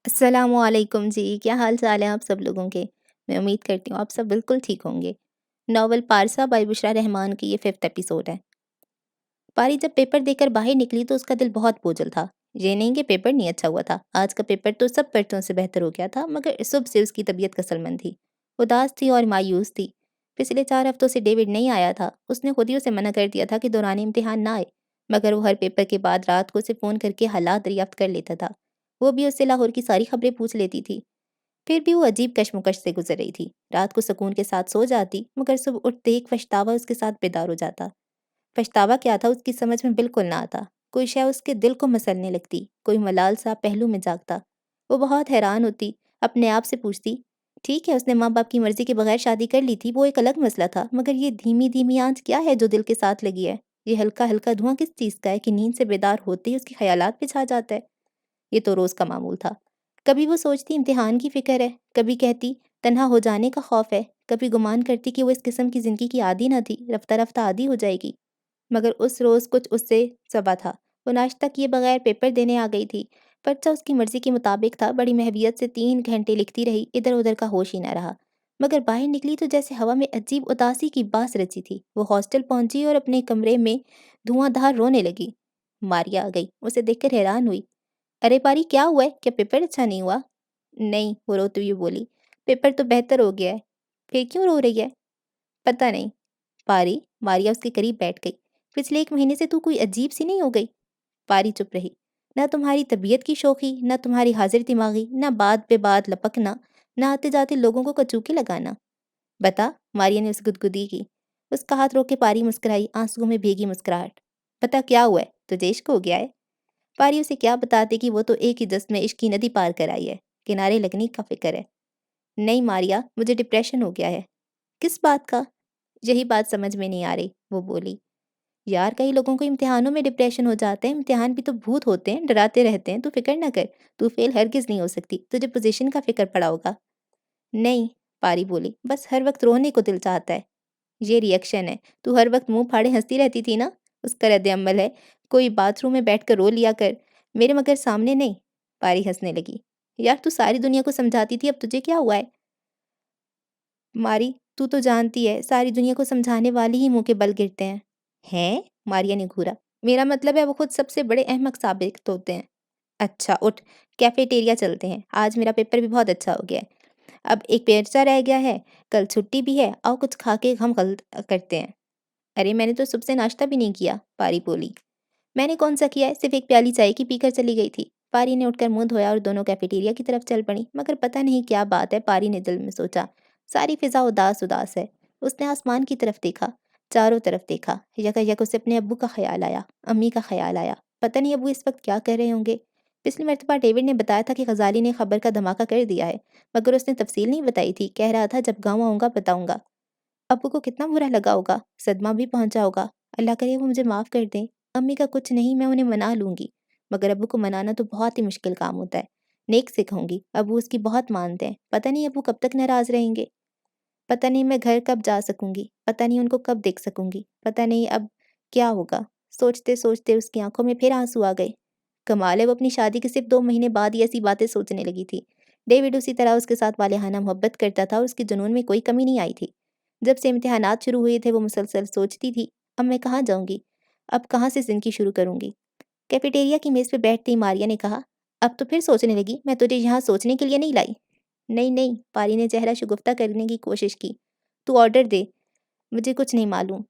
अस्सलामुअलैकुम जी, क्या हाल चाल है आप सब लोगों के? मैं उम्मीद करती हूँ आप सब बिल्कुल ठीक होंगे। नॉवल पारसा बाय बुशरा रहमान की ये 5th एपिसोड है। पारी जब पेपर देकर बाहर निकली तो उसका दिल बहुत बोझल था। ये नहीं कि पेपर नहीं अच्छा हुआ था, आज का पेपर तो सब पेपरों से बेहतर हो गया था, मगर सुबह से उसकी तबीयत कसलमंद थी। उदास थी और मायूस थी। पिछले 4 हफ्तों से डेविड नहीं आया था। उसने खुद ही उसे मना कर दिया था कि दौरान इम्तिहान ना आए, मगर वो हर पेपर के बाद रात को उसे फ़ोन करके हालात दरियाफ्त कर लेता था। वो भी उससे लाहौर की सारी खबरें पूछ लेती थी। फिर भी वो अजीब कशमकश से गुजर रही थी। रात को सुकून के साथ सो जाती, मगर सुबह उठते एक पछतावा उसके साथ बेदार हो जाता। पछतावा क्या था उसकी समझ में बिल्कुल ना आता। कोई शय उसके दिल को मसलने लगती, कोई मलाल सा पहलू में जागता। वो बहुत हैरान होती, अपने आप से पूछती, ठीक है उसने माँ बाप की मर्जी के बगैर शादी कर ली थी, वो एक अलग मसला था, मगर ये धीमी धीमी आंच क्या है जो दिल के साथ लगी है? ये हल्का हल्का धुआं किस चीज़ का है कि नींद से बेदार होते ही उसके ख्यालात पे छा जाता है? ये तो रोज़ का मामूल था। कभी वो सोचती इम्तिहान की फ़िक्र है, कभी कहती तन्हा हो जाने का खौफ है, कभी गुमान करती कि वो इस किस्म की ज़िंदगी की आदी ना थी, रफ्ता-रफ्ता आदी हो जाएगी। मगर उस रोज़ कुछ उससे सबा था। वो नाश्ता किए बगैर पेपर देने आ गई थी। पर्चा उसकी मर्ज़ी के मुताबिक था, बड़ी महवियत से 3 घंटे लिखती रही, इधर-उधर का होश ही ना रहा। मगर बाहर निकली तो जैसे हवा में अजीब उदासी की बास रची थी। वो हॉस्टल पहुँची और अपने कमरे में धुआँधार रोने लगी। मारिया आ गई, उसे देखकर हैरान हुई। अरे पारी क्या हुआ है? क्या पेपर अच्छा नहीं हुआ? नहीं, वो रोते हुए बोली। पेपर तो बेहतर हो गया है। फिर क्यों रो रही है? पता नहीं। पारी, मारिया उसके करीब बैठ गई। पिछले 1 महीने से तू कोई अजीब सी नहीं हो गई? पारी चुप रही। ना तुम्हारी तबीयत की शोखी, ना तुम्हारी हाजिर दिमागी, ना बात पे बात लपकना, ना आते जाते लोगों को कचूके लगाना। बता, मारिया ने उसे गुदगुदी की। उसका हाथ रोक के पारी मुस्कुराई, आंसुओं में भीगी मुस्कुराहट। बता क्या हुआ है? तुझे इश्क हो गया है? पारी उसे क्या बताती कि वो तो एक ही जश्न में इश्क की नदी पार कर आई है। किनारे लगने का फ़िक्र है। नहीं मारिया, मुझे डिप्रेशन हो गया है। किस बात का? यही बात समझ में नहीं आ रही, वो बोली। यार कई लोगों को इम्तिहानों में डिप्रेशन हो जाता है, इम्तिहान भी तो भूत होते हैं, डराते रहते हैं, तू फ़िक्र ना कर। तू फ़ेल हरगिज़ नहीं हो सकती, तुझे पोज़ीशन का फ़िक्र पड़ा होगा। नहीं, पारी बोली, बस हर वक़्त रोने को दिल चाहता है। ये रिएक्शन है, तू हर वक़्त मुँह फाड़े हँसती रहती थी ना? उसका रद्द-ए-अमल है, कोई बाथरूम में बैठकर रो लिया कर, मेरे मगर सामने नहीं। पारी हँसने लगी। यार तू सारी दुनिया को समझाती थी, अब तुझे क्या हुआ है? मारी, तू तो जानती है, सारी दुनिया को समझाने वाले ही मुँह के बल गिरते हैं। हैं? मारिया ने घूरा। मेरा मतलब है वो खुद सबसे बड़े अहमक साबित होते हैं। अच्छा उठ, कैफ़ेटेरिया चलते हैं, आज मेरा पेपर भी बहुत अच्छा हो गया है। अब एक पेचा रह गया है, कल छुट्टी भी है, आओ कुछ खा के हम गल्त करते हैं। अरे मैंने तो सुबह से नाश्ता भी नहीं किया, पारी बोली। मैंने कौन सा किया है, सिर्फ एक प्याली चाय की पीकर चली गई थी। पारी ने उठकर मुंह धोया और दोनों कैफेटेरिया की तरफ चल पड़ी, मगर पता नहीं क्या बात है, पारी ने दिल में सोचा। सारी फिजा उदास उदास है। उसने आसमान की तरफ देखा, चारों तरफ देखा, यकायक उसे अपने अब्बू का ख्याल आया, अम्मी का ख्याल आया। पता नहीं अब्बू इस वक्त क्या कर रहे होंगे। पिछली मरतबा डेविड ने बताया था कि गजाली ने खबर का धमाका कर दिया है, मगर उसने तफसील नहीं बताई थी, कह रहा था जब गाँव आऊँगा बताऊँगा। अब्बू को कितना बुरा लगा होगा, सदमा भी पहुँचा होगा। अल्लाह करे वो मुझे माफ़ कर दें। अम्मी का कुछ नहीं, मैं उन्हें मना लूँगी। मगर अब्बू को मनाना तो बहुत ही मुश्किल काम होता है। नेक से कहूँगी, अब्बू उसकी बहुत मानते हैं। पता नहीं अब्बू कब तक नाराज़ रहेंगे। पता नहीं मैं घर कब जा सकूँगी। पता नहीं उनको कब देख सकूँगी। पता नहीं अब क्या होगा। सोचते-सोचते उसकी आँखों में फिर आँसू आ गए। कमाल है वो अपनी शादी के सिर्फ़ 2 महीने बाद ही ऐसी बातें सोचने लगी थी। डेविड उसी तरह उसके साथ वालेहाना मोहब्बत करता था और उसके जुनून में कोई कमी नहीं आई थी। जब से इम्तिहानात शुरू हुए थे वो मुसलसल सोचती थी, अब मैं कहाँ जाऊँगी? अब कहाँ से ज़िंदगी शुरू करूँगी? कैफेटेरिया की मेज़ पे बैठते ही मारिया ने कहा, अब तो फिर सोचने लगी, मैं तुझे यहाँ सोचने के लिए नहीं लाई। नहीं, नहीं, पारी ने चेहरा शगुफ्ता करने की कोशिश की। तू ऑर्डर दे, मुझे कुछ नहीं मालूम।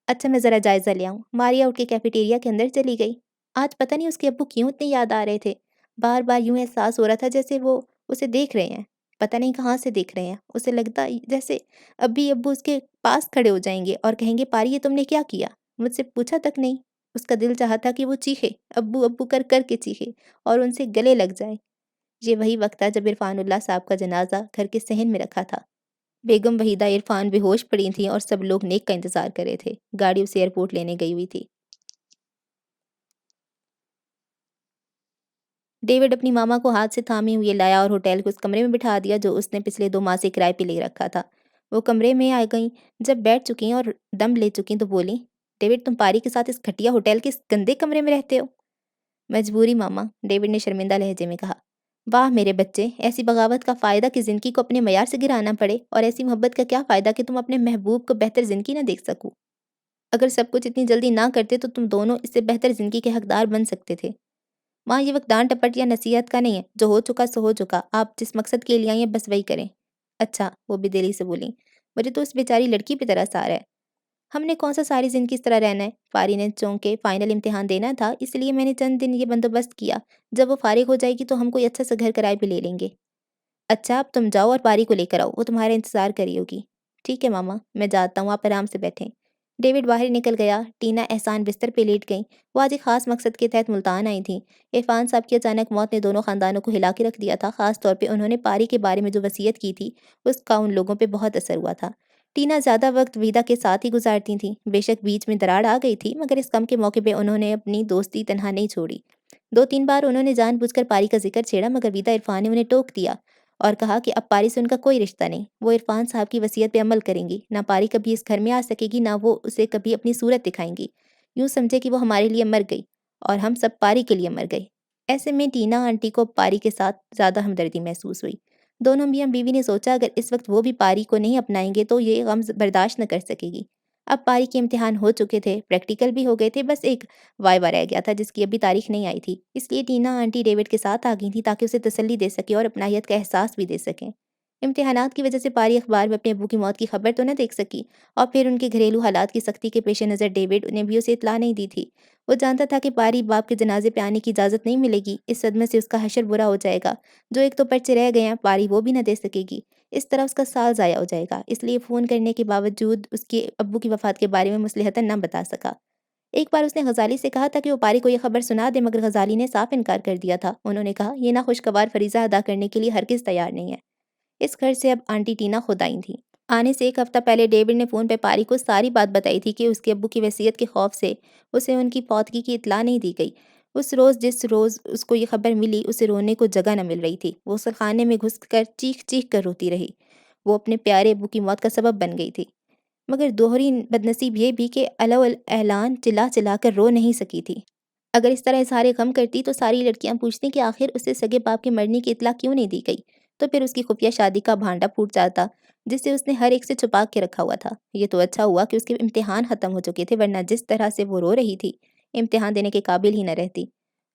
अच्छा मैं ज़रा जायज़ा ले आऊँ। मारिया उठ के कैफेटेरिया के अंदर चली गई। आज पता नहीं उसके अब्बू क्यों इतने याद आ रहे थे। बार-बार यूँ एहसास हो रहा था जैसे वो उसे देख रहे हैं। पता नहीं कहाँ से देख रहे हैं। उसे लगता जैसे अभी अब्बू उसके पास खड़े हो जाएँगे और कहेंगे पारी ये तुमने क्या किया? मुझसे पूछा तक नहीं। उसका दिल चाहता कि वो चीखे, अब्बू अब्बू कर के चीखे और उनसे गले लग जाए। ये वही वक़्त था जब इरफ़ानुल्लाह साहब का जनाज़ा घर के सहन में रखा था। बेगम वहीदा इरफ़ान बेहोश पड़ी थीं और सब लोग नेक का इंतज़ार कर रहे थे। गाड़ी उसे एयरपोर्ट लेने गई हुई थी। डेविड अपनी मामा को हाथ से थामे हुए लाया और होटल के उस कमरे में बिठा दिया जो उसने पिछले 2 माह से किराए पे ले रखा था। वो कमरे में आ गईं, जब बैठ चुकीं और दम ले चुकीं तो बोलीं, "डेविड तुम पारी के साथ इस घटिया होटल के इस गंदे कमरे में रहते हो?" "मजबूरी मामा," डेविड ने शर्मिंदा लहजे में कहा। वाह मेरे बच्चे, ऐसी बगावत का फ़ायदा कि ज़िंदगी को अपने मयार से गिराना पड़े, और ऐसी मोहब्बत का क्या फ़ायदा कि तुम अपने महबूब को बेहतर ज़िंदगी ना देख सको। अगर सब कुछ इतनी जल्दी ना करते तो तुम दोनों इससे बेहतर ज़िंदगी के हकदार बन सकते थे। माँ, ये वक़्त डाँट-डपट या नसीहत का नहीं है, जो हो चुका सो हो चुका, आप जिस मकसद के लिए आई हैं बस वही करें। अच्छा, वो बेदिली से बोलीं, मुझे तो उस बेचारी लड़की पे तरस आ रहा है। हमने कौन-सा सारी ज़िंदगी इस तरह रहना है? पारी ने चौंक के, फाइनल इम्तिहान देना था, इसलिए मैंने चंद दिन ये बंदोबस्त किया। जब वो फ़ारिग हो जाएगी तो हम कोई अच्छा सा घर किराए पे ले लेंगे। अच्छा, अब तुम जाओ और पारी को लेकर आओ, वो तुम्हारा इंतज़ार कर रही होगी। ठीक है मामा, मैं जाता हूँ, आप आराम से बैठें। डेविड बाहर निकल गया। टीना एहसान बिस्तर पे लेट गईं। वो आज एक ख़ास मकसद के तहत मुल्तान आई थीं। इरफ़ान साहब की अचानक मौत ने दोनों ख़ानदानों को हिला के रख दिया था। ख़ास तौर पे उन्होंने पारी के बारे में जो वसीयत की थी, उसका उन लोगों पे बहुत असर हुआ था। टीना ज़्यादा वक़्त वीदा के साथ ही गुज़ारती थीं। बेशक बीच में दरार आ गई थी, मगर इस गम के मौके पे उन्होंने अपनी दोस्ती तनहा नहीं छोड़ी। 2-3 बार उन्होंने जानबूझकर पारी का ज़िक्र छेड़ा, मगर वीदा इरफ़ान ने उन्हें टोक दिया और कहा कि अब पारी से उनका कोई रिश्ता नहीं। वो इरफ़ान साहब की वसीयत पे अमल करेंगी। ना पारी कभी इस घर में आ सकेगी, ना वो उसे कभी अपनी सूरत दिखाएँगी। यूँ समझे कि वो हमारे लिए मर गई और हम सब पारी के लिए मर गए। ऐसे में टीना आंटी को पारी के साथ ज़्यादा हमदर्दी महसूस हुई। दोनों मियाँ-बीवी ने सोचा, अगर इस वक़्त वो भी पारी को नहीं अपनाएँगे तो ये गम बर्दाश्त न कर सकेगी। अब पारी के इम्तिहान हो चुके थे, प्रैक्टिकल भी हो गए थे, बस एक वाइवा रह गया था जिसकी अभी तारीख नहीं आई थी। इसलिए टीना आंटी डेविड के साथ आ गई थी ताकि उसे तसल्ली दे सकें और अपनाहियत का एहसास भी दे सकें। इम्तिहानात की वजह से पारी अखबार में अपने अब्बू की मौत की खबर तो न देख सकी, और फिर उनके घरेलू हालात की सख्ती के पेश नज़र डेविड ने भी उसे इत्तला नहीं दी थी। वो जानता था कि पारी बाप के जनाजे पे आने की इजाज़त नहीं मिलेगी। इस सदमे से उसका हशर बुरा हो जाएगा। जो एक तो पर्चे रह गए हैं, पारी वो भी न दे सकेगी। इस तरह उसका साल ज़ाया हो जाएगा। इसलिए फ़ोन करने के बावजूद उसके अब्बू की वफ़ात के बारे में मसलहतन न बता सका। एक बार उसने गज़ाली से कहा था कि वो पारी को ये खबर सुना दे, मगर गज़ाली ने साफ इनकार कर दिया था। उन्होंने कहा, ये नाखुशगवार फ़रीज़ा अदा करने के लिए हरगिज़ तैयार नहीं है। इस घर से अब आंटी टीना खुद आई थीं। आने से 1 हफ़्ता पहले डेविड ने फ़ोन पे पारी को सारी बात बताई थी कि उसके अब्बू की वसीयत के खौफ से उसे उनकी फौतगी की इत्तला नहीं दी गई। उस रोज़ जिस रोज़ उसको ये खबर मिली, उसे रोने को जगह न मिल रही थी। वो गुसलखाने में घुसकर चीख-चीख कर रोती रही। वो अपने प्यारे अब्बू की मौत का सबब बन गई थी। मगर दोहरी बदनसीब ये भी कि अलौल एलान चिल्ला-चिल्ला कर रो नहीं सकी थी। अगर इस तरह इज़हारे गम करती तो सारी लड़कियां पूछती कि आखिर उसे सगे बाप के मरने की इत्तला क्यों नहीं दी गई। तो फिर उसकी खुफिया शादी का भांडा फूट जाता, जिसे उसने हर एक से छुपा के रखा हुआ था। ये तो अच्छा हुआ कि उसके इम्तिहान ख़त्म हो चुके थे, वरना जिस तरह से वो रो रही थी, इम्तिहान देने के काबिल ही न रहती।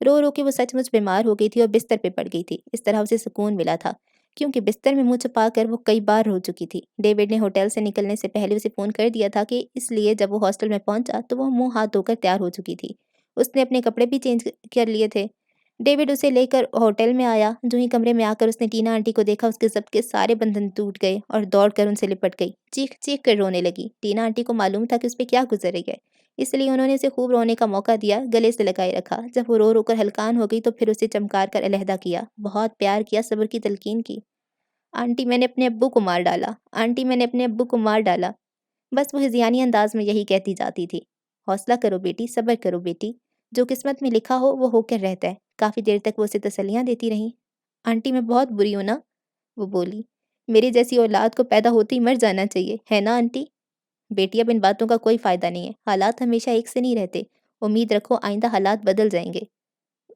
रो रो के वो सचमुच बीमार हो गई थी और बिस्तर पे पड़ गई थी। इस तरह उसे सुकून मिला था, क्योंकि बिस्तर में मुँह छुपाकर वो कई बार रो चुकी थी। डेविड ने होटल से निकलने से पहले उसे फ़ोन कर दिया था कि इसलिए जब वो हॉस्टल में पहुंचा तो वो मुँह हाथ धोकर तैयार हो चुकी थी। उसने अपने कपड़े भी चेंज कर लिए थे। डेविड उसे लेकर होटल में आया। जो ही कमरे में आकर उसने टीना आंटी को देखा, उसके सबके सारे बंधन टूट गए और दौड़कर उनसे लिपट गई। चीख-चीख कर रोने लगी। टीना आंटी को मालूम था कि उस पे क्या गुज़र रही है, इसलिए उन्होंने उसे खूब रोने का मौका दिया, गले से लगाए रखा। जब वो रो-रो कर हलकान हो गई तो फिर उसे चमकार कर अलहदा किया। बहुत प्यार किया, सब्र की तलकीन की। आंटी मैंने अपने अब्बू को मार डाला, आंटी मैंने अपने अब्बू को मार डाला। बस वो हिज़यानी अंदाज़ में यही कहती जाती थी। हौसला करो बेटी, सब्र करो बेटी। जो किस्मत में लिखा हो वो होकर रहता है। काफ़ी देर तक वो उसे तसल्लियाँ देती रहीं। आंटी मैं बहुत बुरी हूँ ना? वो बोली। मेरी जैसी औलाद को पैदा होते ही मर जाना चाहिए, है ना आंटी? बेटी अब इन बातों का कोई फ़ायदा नहीं है। हालात हमेशा एक से नहीं रहते। उम्मीद रखो आइंदा हालात बदल जाएँगे।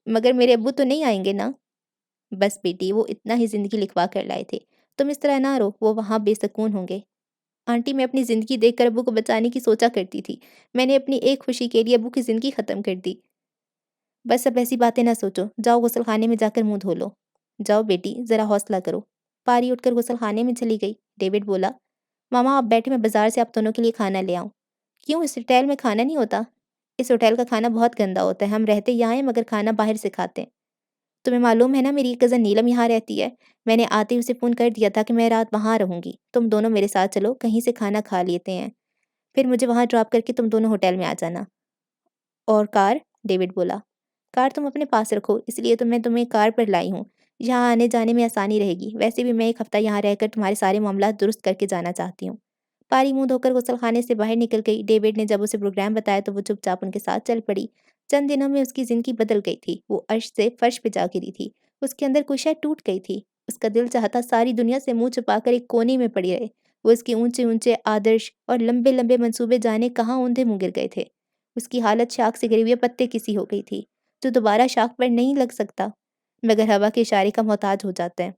मगर मेरे अब्बू तो नहीं आएँगे ना? बस बेटी, वो इतना ही ज़िंदगी लिखवा कर लाए थे। तुम इस तरह ना रो, वो वहाँ बेसुकून होंगे। आंटी मैं अपनी ज़िंदगी देखकर अब्बू को बचाने की सोचा करती थी। मैंने अपनी एक खुशी के लिए अब्बू की ज़िंदगी ख़त्म कर दी। बस अब ऐसी बातें ना सोचो। जाओ गुसलखाने में जाकर मुँह धो लो। जाओ बेटी, ज़रा हौसला करो। पारी उठकर गुसलखाने में चली गई। डेविड बोला, मामा आप बैठे, मैं बाज़ार से आप दोनों के लिए खाना ले आऊँ। क्यों, इस होटल में खाना नहीं होता? इस होटल का खाना बहुत गंदा होता है। हम रहते यहाँ हैं मगर खाना बाहर से खाते हैं। तुम्हें मालूम है ना मेरी कज़न नीलम यहाँ रहती है। मैंने आते ही उसे फ़ोन कर दिया था कि मैं रात वहाँ रहूँगी। तुम दोनों मेरे साथ चलो, कहीं से खाना खा लेते हैं। फिर मुझे वहाँ ड्रॉप करके तुम दोनों होटल में आ जाना। और कार? डेविड बोला। कार तुम अपने पास रखो, इसलिए तो मैं तुम्हें कार पर लाई हूँ। यहाँ आने-जाने में आसानी रहेगी। वैसे भी मैं 1 हफ़्ता यहाँ रहकर तुम्हारे सारे मामलात दुरुस्त करके जाना चाहती हूँ। पारी मुँह धोकर गुसलखाने से बाहर निकल गई। डेविड ने जब उसे प्रोग्राम बताया तो वो चुपचाप उनके साथ चल पड़ी। चंद दिनों में उसकी ज़िंदगी बदल गई थी। वो अर्श से फर्श पे जा गिरी थी। उसके अंदर कोई शय टूट गई थी। उसका दिल चाहता सारी दुनिया से मुँह छुपाकर एक कोने में पड़ी रहे। वो उसके ऊँचे-ऊँचे आदर्श और लंबे-लंबे मंसूबे जाने कहाँ औंधे मुँह गिर गए थे। उसकी हालत शाख से गिरे हुए पत्ते की सी हो गई थी, जो दोबारा शाख पर नहीं लग सकता। मगर हवा के इशारे का मोहताज हो जाता है।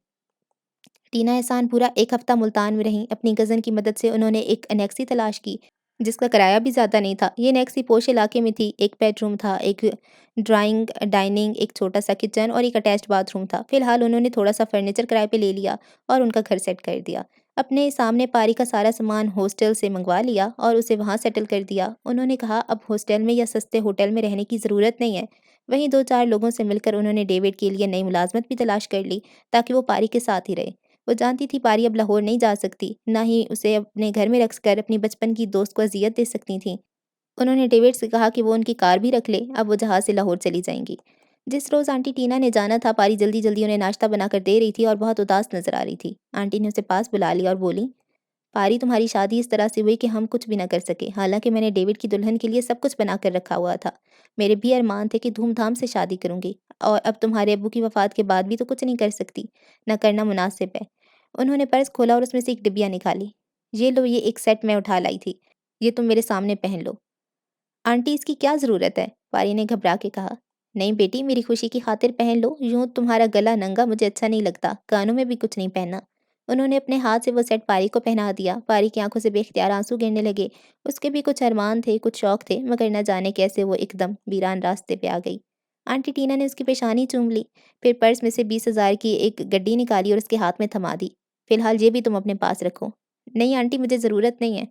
टीना एहसान पूरा 1 हफ्ता मुल्तान में रहीं। अपनी कज़न की मदद से उन्होंने एक एनेक्सी तलाश की, जिसका किराया भी ज़्यादा नहीं था। ये एनेक्सी पोश इलाके में थी। 1 बेडरूम था, एक ड्राइंग डाइनिंग, एक छोटा-सा किचन और एक अटैच्ड बाथरूम था। फ़िलहाल उन्होंने थोड़ा-सा फर्नीचर किराए पे ले लिया और उनका घर सेट कर दिया। अपने सामने पारी का सारा सामान हॉस्टल से मँगवा लिया और उसे वहाँ सेटल कर दिया। उन्होंने कहा, अब हॉस्टल में या सस्ते होटल में रहने की ज़रूरत नहीं है। वहीं 2-4 लोगों से मिलकर उन्होंने डेविड के लिए नई मुलाज़मत भी तलाश कर ली, ताकि वो पारी के साथ ही रहे। वो जानती थी पारी अब लाहौर नहीं जा सकती, ना ही उसे अपने घर में रख कर अपनी बचपन की दोस्त को अज़ियत दे सकती थीं। उन्होंने डेविड से कहा कि वो उनकी कार भी रख ले, अब वो जहाज़ से लाहौर चली जाएँगी। जिस रोज़ आंटी टीना ने जाना था, पारी जल्दी-जल्दी उन्हें नाश्ता बनाकर दे रही थी और बहुत उदास नज़र आ रही थी। आंटी ने उसे पास बुला लिया और बोलीं, पारी तुम्हारी शादी इस तरह से हुई कि हम कुछ भी ना कर सके। हालाँकि मैंने डेविड की दुल्हन के लिए सब कुछ बना कर रखा हुआ था। मेरे भी अरमान थे कि धूम-धाम से शादी करूँगी और अब तुम्हारे अब्बू की वफ़ात के बाद भी तो कुछ नहीं कर सकती, ना करना मुनासिब है। उन्होंने पर्स खोला और उसमें से एक डिबिया निकाली। ये लो, ये एक सेट मैं उठा लाई थी। ये तुम मेरे सामने पहन लो। आंटी इसकी क्या ज़रूरत है? पारी ने घबरा के कहा। नहीं बेटी, मेरी खुशी की खातिर पहन लो, यूँ तुम्हारा गला नंगा मुझे अच्छा नहीं लगता, कानों में भी कुछ नहीं पहनना। उन्होंने अपने हाथ से वो सेट पारी को पहना दिया। पारी की आंखों से बेख्तियार आंसू गिरने लगे। उसके भी कुछ अरमान थे, कुछ शौक थे, मगर न जाने कैसे वो एकदम वीरान रास्ते पे आ गई। आंटी टीना ने उसकी पेशानी चूम ली, फिर पर्स में से 20,000 की एक गड्डी निकाली और उसके हाथ में थमा दी। फिलहाल ये भी तुम अपने पास रखो। नहीं आंटी, मुझे ज़रूरत नहीं है।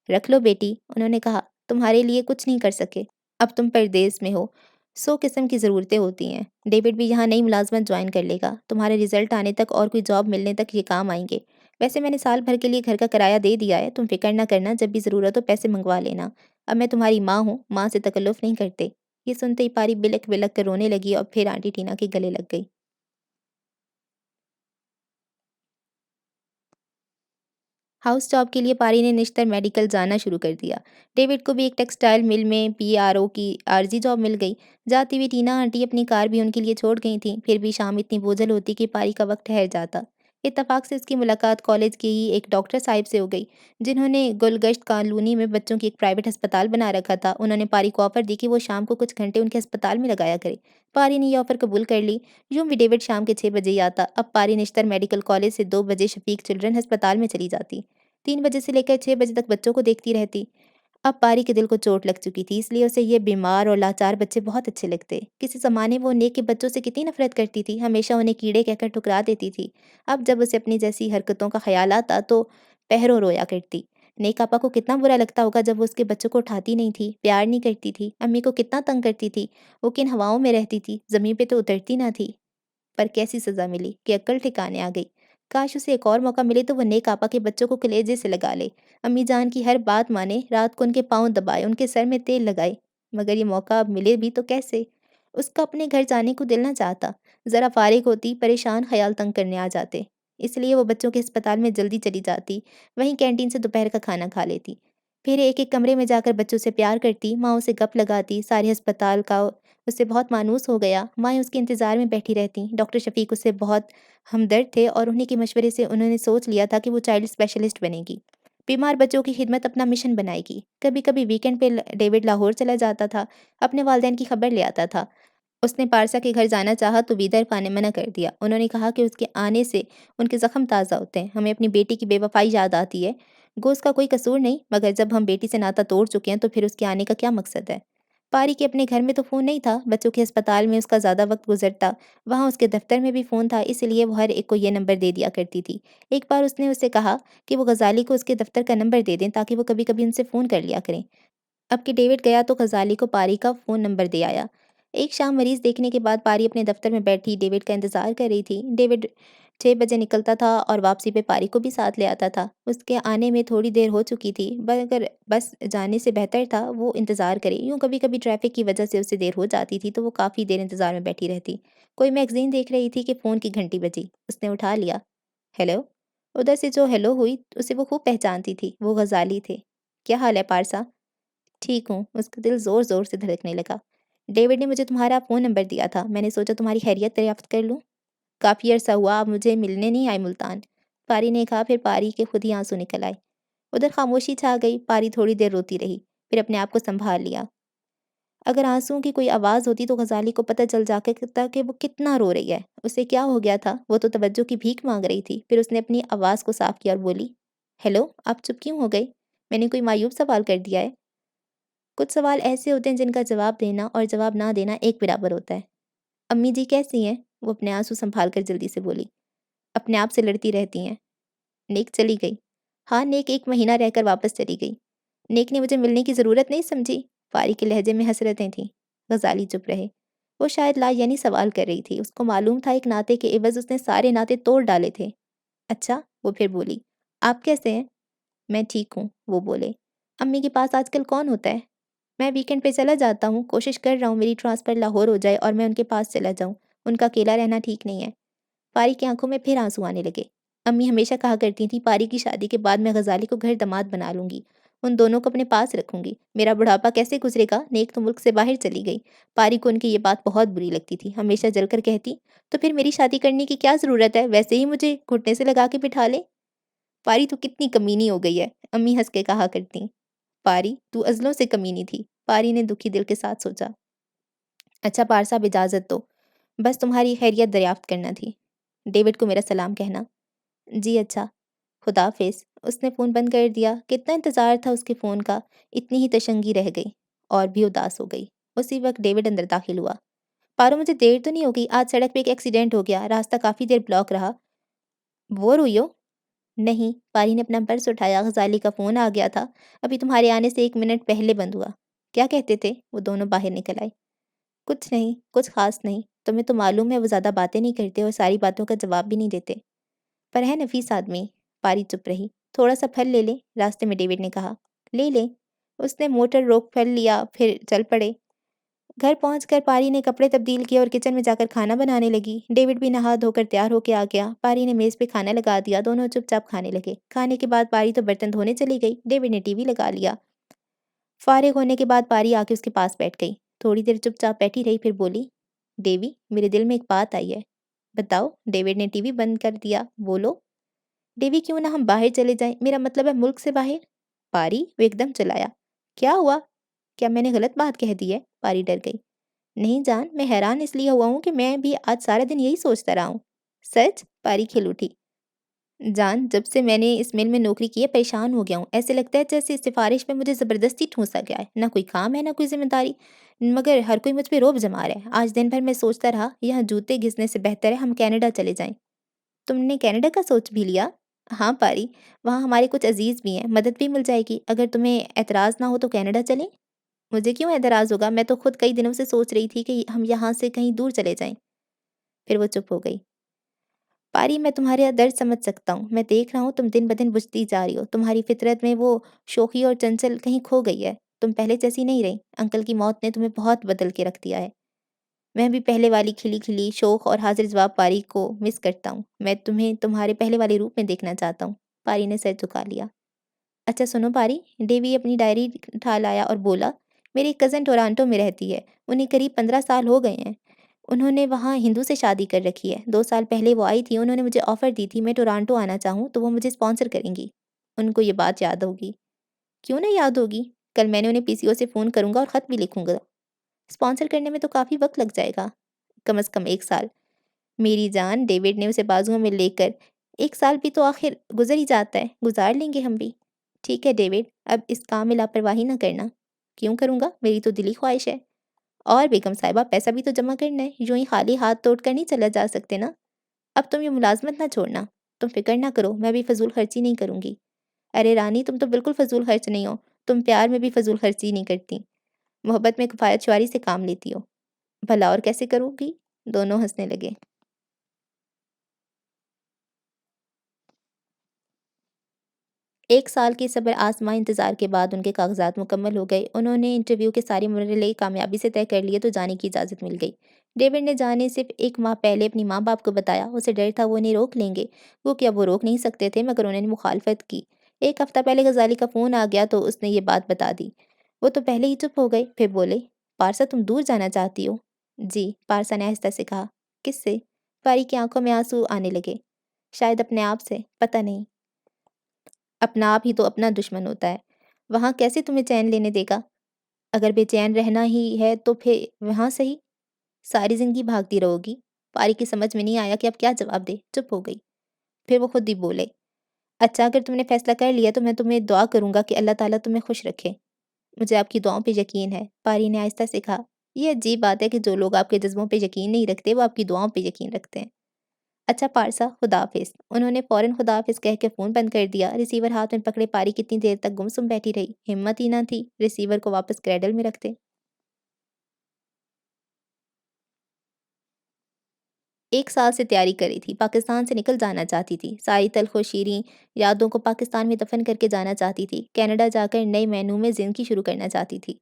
रख लो बेटी, उन्होंने कहा, तुम्हारे लिए कुछ नहीं कर सके। अब तुम परदेस में हो, 100 किस्म की ज़रूरतें होती हैं। डेविड भी यहाँ नई मुलाज़मत जॉइन कर लेगा। तुम्हारे रिज़ल्ट आने तक और कोई जॉब मिलने तक ये काम आएँगे। वैसे मैंने साल भर के लिए घर का किराया दे दिया है, तुम फ़िक्र ना करना, जब भी ज़रूरत हो पैसे मँगवा लेना। अब मैं तुम्हारी माँ हूँ, माँ से तकल्लुफ़ नहीं करते। ये सुनते ही पारी बिलख-बिलख कर रोने लगी और फिर आंटी टीना के गले लग गई। हाउस जॉब के लिए पारी ने निश्तर मेडिकल जाना शुरू कर दिया। डेविड को भी एक टेक्सटाइल मिल में पीआरओ की आर्जी जॉब मिल गई। जाती हुई टीना आंटी अपनी कार भी उनके लिए छोड़ गई थी। फिर भी शाम इतनी बोझल होती कि पारी का वक्त ठहर जाता। इत्तफाक से उसकी मुलाकात कॉलेज के ही एक डॉक्टर साहिब से हो गई, जिन्होंने गुलगश्त कॉलोनी में बच्चों की एक प्राइवेट अस्पताल बना रखा था। उन्होंने पारी को ऑफर दी कि वो शाम को कुछ घंटे उनके अस्पताल में लगाया करे। पारी ने यह ऑफर कबूल कर ली। यूं भी डेविड शाम के 6 बजे ही आता। अब पारी निश्तर मेडिकल कॉलेज से 2 बजे शफीक चिल्ड्रन अस्पताल में चली जाती। 3 बजे से लेकर 6 बजे तक बच्चों को देखती रहती। अब पारी के दिल को चोट लग चुकी थी, इसलिए उसे ये बीमार और लाचार बच्चे बहुत अच्छे लगते। किसी ज़माने वो नेक के बच्चों से कितनी नफ़रत करती थी, हमेशा उन्हें कीड़े कहकर ठुकरा देती थी। अब जब उसे अपनी जैसी हरकतों का ख़्याल आता तो पहरों रोया करती। नेक आपा को कितना बुरा लगता होगा जब वो उसके बच्चों को उठाती नहीं थी, प्यार नहीं करती थी, अम्मी को कितना तंग करती थी। वो किन हवाओं में रहती थी, ज़मीन पे तो उतरती ना थी। पर कैसी सज़ा मिली कि अक्ल ठिकाने आ गई। काश उसे एक और मौका मिले तो वो नेक आपा के बच्चों को कलेजे से लगा ले। अम्मी जान की हर बात माने, रात को उनके पाँव दबाए, उनके सर में तेल लगाए। मगर ये मौका अब मिले भी तो कैसे? उसका अपने घर जाने को दिल ना चाहता। ज़रा फ़ारिग होती, परेशान ख़्याल तंग करने आ जाते। इसलिए वो बच्चों के अस्पताल में जल्दी चली जाती, वहीं कैंटीन से दोपहर का खाना खा लेती। फिर एक-एक कमरे में जाकर बच्चों से प्यार करती, माँओं से गप लगाती, सारे अस्पताल का उससे बहुत मायूस हो गया। माएँ उसके इंतज़ार में बैठी रहतीं। डॉक्टर शफ़ीक उससे बहुत हमदर्द थे और उन्हीं के मशवरे से उन्होंने सोच लिया था कि वो चाइल्ड स्पेशलिस्ट बनेगी। बीमार बच्चों की खिदमत अपना मिशन बनाएगी। कभी-कभी वीकेंड पे ल डेविड लाहौर चला जाता था, अपने वालिदैन की खबर ले आता था। उसने पारसा के घर जाना चाहा तो वीदर खां ने मना कर दिया। उन्होंने कहा कि उसके आने से उनके ज़ख्म ताज़ा होते हैं। हमें अपनी बेटी की बेवफ़ाई याद आती है। गो उसका कोई कसूर नहीं, मगर जब हम बेटी से नाता तोड़ चुके हैं तो फिर उसके आने का क्या मकसद है? पारी के अपने घर में तो फ़ोन नहीं था, बच्चों के अस्पताल में उसका ज़्यादा वक़्त गुज़रता। वहाँ उसके दफ़्तर में भी फ़ोन था, इसलिए वो हर एक को ये नंबर दे दिया करती थी। एक बार उसने उससे कहा कि वो गज़ाली को उसके दफ़्तर का नंबर दे दें ताकि वो कभी-कभी उनसे फ़ोन कर लिया करें। अब कि डेविड गया तो ग़ज़ाली को पारी का फ़ोन नंबर दे आया। एक शाम मरीज़ देखने के बाद पारी अपने दफ़्तर में बैठी डेविड का इंतज़ार कर रही थी। डेविड 6 बजे निकलता था और वापसी पे पारी को भी साथ ले आता था। उसके आने में थोड़ी देर हो चुकी थी, मगर बस जाने से बेहतर था वो इंतज़ार करे। यूँ कभी-कभी ट्रैफ़िक की वजह से उसे देर हो जाती थी, तो वो काफ़ी देर इंतज़ार में बैठी रहती। कोई मैगज़ीन देख रही थी कि फ़ोन की घंटी बजी। उसने उठा लिया। हेलो? उधर से जो हेलो हुई, उसे वो खूब पहचानती थी। वो ग़ज़ाली थे। क्या हाल है पारसा? ठीक हूँ, उसका दिल ज़ोर-ज़ोर से धड़कने लगा। डेविड ने मुझे तुम्हारा फ़ोन नंबर दिया था, मैंने सोचा तुम्हारी खैरियत दरियाफ़्त कर लूँ। काफ़ी अरसा हुआ आप मुझे मिलने नहीं आए मुल्तान। पारी ने कहा, फिर पारी के खुद ही आँसू निकल आए। उधर खामोशी छा गई, पारी थोड़ी देर रोती रही, फिर अपने आप को सँभाल लिया। अगर आँसुओं की कोई आवाज़ होती तो ग़ज़ाली को पता चल जाता कि वो कितना रो रही है। उसे क्या हो गया था? वो तो तवज्जो की भीख माँग रही थी। फिर उसने अपनी आवाज़ को साफ़ किया और बोली, हेलो, आप चुप क्यों हो गई? मैंने कोई मायूब सवाल कर दिया है? कुछ सवाल ऐसे होते हैं जिनका जवाब देना और जवाब ना देना एक बराबर होता है। अम्मी जी कैसी हैं? वो अपने आँसू सँभाल कर जल्दी से बोली। अपने आप से लड़ती रहती हैं। नेक चली गई। हाँ, नेक 1 महीना रहकर वापस चली गई। नेक ने मुझे मिलने की ज़रूरत नहीं समझी। पारी के लहजे में हसरतें थीं। ग़ज़ाली चुप रहे। वो शायद लायानी सवाल कर रही थी। उसको मालूम था एक नाते के एवज़ उसने सारे नाते तोड़ डाले थे। अच्छा, वो फिर बोली। आप कैसे हैं? मैं ठीक हूँ, वो बोले। अम्मी के पास आजकल कौन होता है? मैं वीकेंड पे चला जाता हूँ, कोशिश कर रहा हूँ मेरी ट्रांसफ़र लाहौर हो जाए और मैं उनके पास चला जाऊँ। उनका अकेला रहना ठीक नहीं है। पारी की आँखों में फिर आँसू आने लगे। अम्मी हमेशा कहा करती थीं, पारी की शादी के बाद मैं ग़ज़ाली को घर दामाद बना लूँगी। उन दोनों को अपने पास रखूँगी। मेरा बुढ़ापा कैसे गुज़रेगा? नेक तो मुल्क से बाहर चली गई। पारी को उनकी ये बात बहुत बुरी लगती थी। हमेशा जलकर कहती, तो फिर मेरी शादी करने की क्या ज़रूरत है? वैसे ही मुझे घुटने से लगा के बिठा ले। पारी तो कितनी कमीनी हो गई है, अम्मी हँस के कहा करतीं। पारी, तू अज़लों से कमीनी थी। पारी ने दुखी दिल के साथ सोचा। अच्छा पार साहब इजाज़त दो। बस तुम्हारी खैरियत दरियाफ़्त करना थी। डेविड को मेरा सलाम कहना। जी अच्छा। खुदाफ़िज़। उसने फ़ोन बंद कर दिया। कितना इंतज़ार था उसके फ़ोन का, इतनी ही तशंगी रह गई और भी उदास हो गई। उसी वक़्त डेविड अंदर दाखिल हुआ। पारो मुझे देर तो नहीं हो गई? आज सड़क पे एक एक्सीडेंट हो गया, रास्ता काफ़ी देर ब्लॉक रहा। बोर हुई हो? नहीं, पारी ने अपना पर्स उठाया, ग़ज़ाली का फ़ोन आ गया था। अभी तुम्हारे आने से 1 मिनट पहले बंद हुआ। क्या कहते थे? वो दोनों बाहर निकल आए। कुछ नहीं, कुछ ख़ास नहीं। तुम्हें तो मालूम है वो ज़्यादा बातें नहीं करते और सारी बातों का जवाब भी नहीं देते। पर है नफ़ीस आदमी। पारी चुप रही। थोड़ा-सा फल ले ले, रास्ते में डेविड ने कहा। ले ले। उसने मोटर रोक फल लिया, फिर चल पड़े। घर पहुंचकर पारी ने कपड़े तब्दील किए और किचन में जाकर खाना बनाने लगी। डेविड भी नहा धोकर तैयार होकर आ गया। पारी ने मेज़ पे खाना लगा दिया। दोनों चुपचाप खाने लगे। खाने के बाद पारी तो बर्तन धोने चली गई। डेविड ने टीवी लगा लिया। फारिग होने के बाद पारी आके उसके पास बैठ गई। थोड़ी देर चुपचाप बैठी रही, फिर बोली, देवी, मेरे दिल में एक बात आई है। बताओ। डेविड ने टीवी बंद कर दिया। बोलो। देवी, क्यों ना हम बाहर चले जाएं? मेरा मतलब है मुल्क से बाहर। पारी, वो एकदम चिल्लाया। क्या हुआ? क्या मैंने गलत बात कह दी है? पारी डर गई। नहीं जान, मैं हैरान इसलिए हुआ हूँ कि मैं भी आज सारा दिन यही सोचता रहा हूँ। सच? पारी खिल उठी। जान, जब से मैंने इस मिल में नौकरी की है परेशान हो गया हूँ। ऐसे लगता है जैसे सिफारिश पे मुझे ज़बरदस्ती ठूँसा गया है। ना कोई काम है, ना कोई ज़िम्मेदारी, मगर हर कोई मुझ पे रौब जमा रहा है। आज दिन भर मैं सोचता रहा, यहाँ जूते घिसने से बेहतर है हम कनाडा चले जाएँ। तुमने कनाडा का सोच भी लिया? हाँ पारी, वहाँ हमारे कुछ अज़ीज़ भी हैं, मदद भी मिल जाएगी। अगर तुम्हें एतराज़ ना हो तो कनाडा चलें? मुझे क्यों एतराज़ होगा? मैं तो खुद कई दिनों से सोच रही थी कि हम यहाँ से कहीं दूर चले जाएँ। फिर वो चुप हो गई। पारी, मैं तुम्हारा दर्द समझ सकता हूँ। मैं देख रहा हूँ तुम दिन-ब-दिन बुझती जा रही हो। तुम्हारी फ़ितरत में वो शोख़ी और चंचल कहीं खो गई है। तुम पहले जैसी नहीं रही। अंकल की मौत ने तुम्हें बहुत बदल के रख दिया है। मैं भी पहले वाली खिली-खिली, शोख और हाज़िर-जवाब पारी को मिस करता हूँ। मैं तुम्हें तुम्हारे पहले वाले रूप में देखना चाहता हूँ। पारी ने सर झुका लिया। अच्छा सुनो पारी, डेवी अपनी डायरी उठा लाया और बोला, मेरी कज़न टोरंटो में रहती है। उन्हें करीब 15 साल हो गए हैं। उन्होंने वहाँ हिंदू से शादी कर रखी है। 2 साल पहले वो आई थी, उन्होंने मुझे ऑफ़र दी थी मैं टोरंटो आना चाहूँ तो वो मुझे स्पॉन्सर करेंगी। उनको ये बात याद होगी। क्यों नहीं याद होगी? कल मैंने उन्हें पीसीओ से फ़ोन करूँगा और ख़त भी लिखूँगा। स्पॉन्सर करने में तो काफ़ी वक़्त लग जाएगा। कम से कम 1 साल। मेरी जान, डेविड ने उसे बाजुओं में लेकर, 1 साल भी तो आखिर गुज़र ही जाता है, गुज़ार लेंगे हम भी। ठीक है डेविड, अब इस काम में लापरवाही ना करना। क्यों करूँगा? मेरी तो दिली ख्वाहिश है। और बेगम साहिबा, पैसा भी तो जमा करना है, यूँ ही खाली हाथ तोड़ कर नहीं चला जा सकते ना। अब तुम ये मुलाज़मत ना छोड़ना। तुम फ़िक्र ना करो, मैं भी फ़िज़ूल खर्ची नहीं करूँगी। अरे रानी, तुम तो बिल्कुल फ़िज़ूल खर्च नहीं हो। तुम प्यार में भी फ़िज़ूल खर्ची नहीं करती। मोहब्बत में किफ़ायत-शुआरी से काम लेती हो। भला और कैसे करूँगी? दोनों हँसने लगे। 1 साल के सब्र आज़मा इंतज़ार के बाद उनके कागज़ात मुकम्मल हो गए। उन्होंने इंटरव्यू के सारे मरहले कामयाबी से तय कर लिए तो जाने की इजाज़त मिल गई। डेविड ने जाने से 1 माह पहले अपनी माँ-बाप को बताया। उसे डर था वो उन्हें रोक लेंगे। वो क्या, वो रोक नहीं सकते थे, मगर उन्होंने मुखालफ़त की। 1 हफ़्ता पहले ग़ज़ाली का फ़ोन आ गया तो उसने ये बात बता दी। वो तो पहले ही चुप हो गए, फिर बोले, पारसा, तुम दूर जाना चाहती हो? जी, पारसा ने आहिस्ता से कहा। किससे? पारी की आँखों में आँसू आने लगे। शायद अपने आप से, पता नहीं। अपना आप ही तो अपना दुश्मन होता है। वहाँ कैसे तुम्हें चैन लेने देगा? अगर बेचैन रहना ही है तो फिर वहाँ सही, सारी ज़िंदगी भागती रहोगी। पारी की समझ में नहीं आया कि अब क्या जवाब दे, चुप हो गई। फिर वो खुद ही बोले, अच्छा अगर तुमने फैसला कर लिया तो मैं तुम्हें दुआ करूँगा कि अल्लाह ताला तुम्हें खुश रखे। मुझे आपकी दुआओं पे यकीन है, पारी ने आहिस्ता से कहा। ये अजीब बात है कि जो लोग आपके जज़्बों पे यकीन नहीं रखते, वो आपकी दुआओं पे यकीन रखते हैं। अच्छा पारसा, खुदा हाफ़िज़। उन्होंने फ़ौरन खुदा हाफ़िज़ कह के फ़ोन बंद कर दिया। रिसीवर हाथ में पकड़े पारी कितनी देर तक गुमसुम बैठी रही। हिम्मत ही ना थी रिसीवर को वापस क्रैडल में रख दे। 1 साल से तैयारी कर रही थी, पाकिस्तान से निकल जाना चाहती थी। सारी तल्ख़ व शीरीं यादों को पाकिस्तान में दफ़न करके जाना चाहती थी। कनाडा जाकर नए मेनू में ज़िंदगी शुरू करना चाहती थी।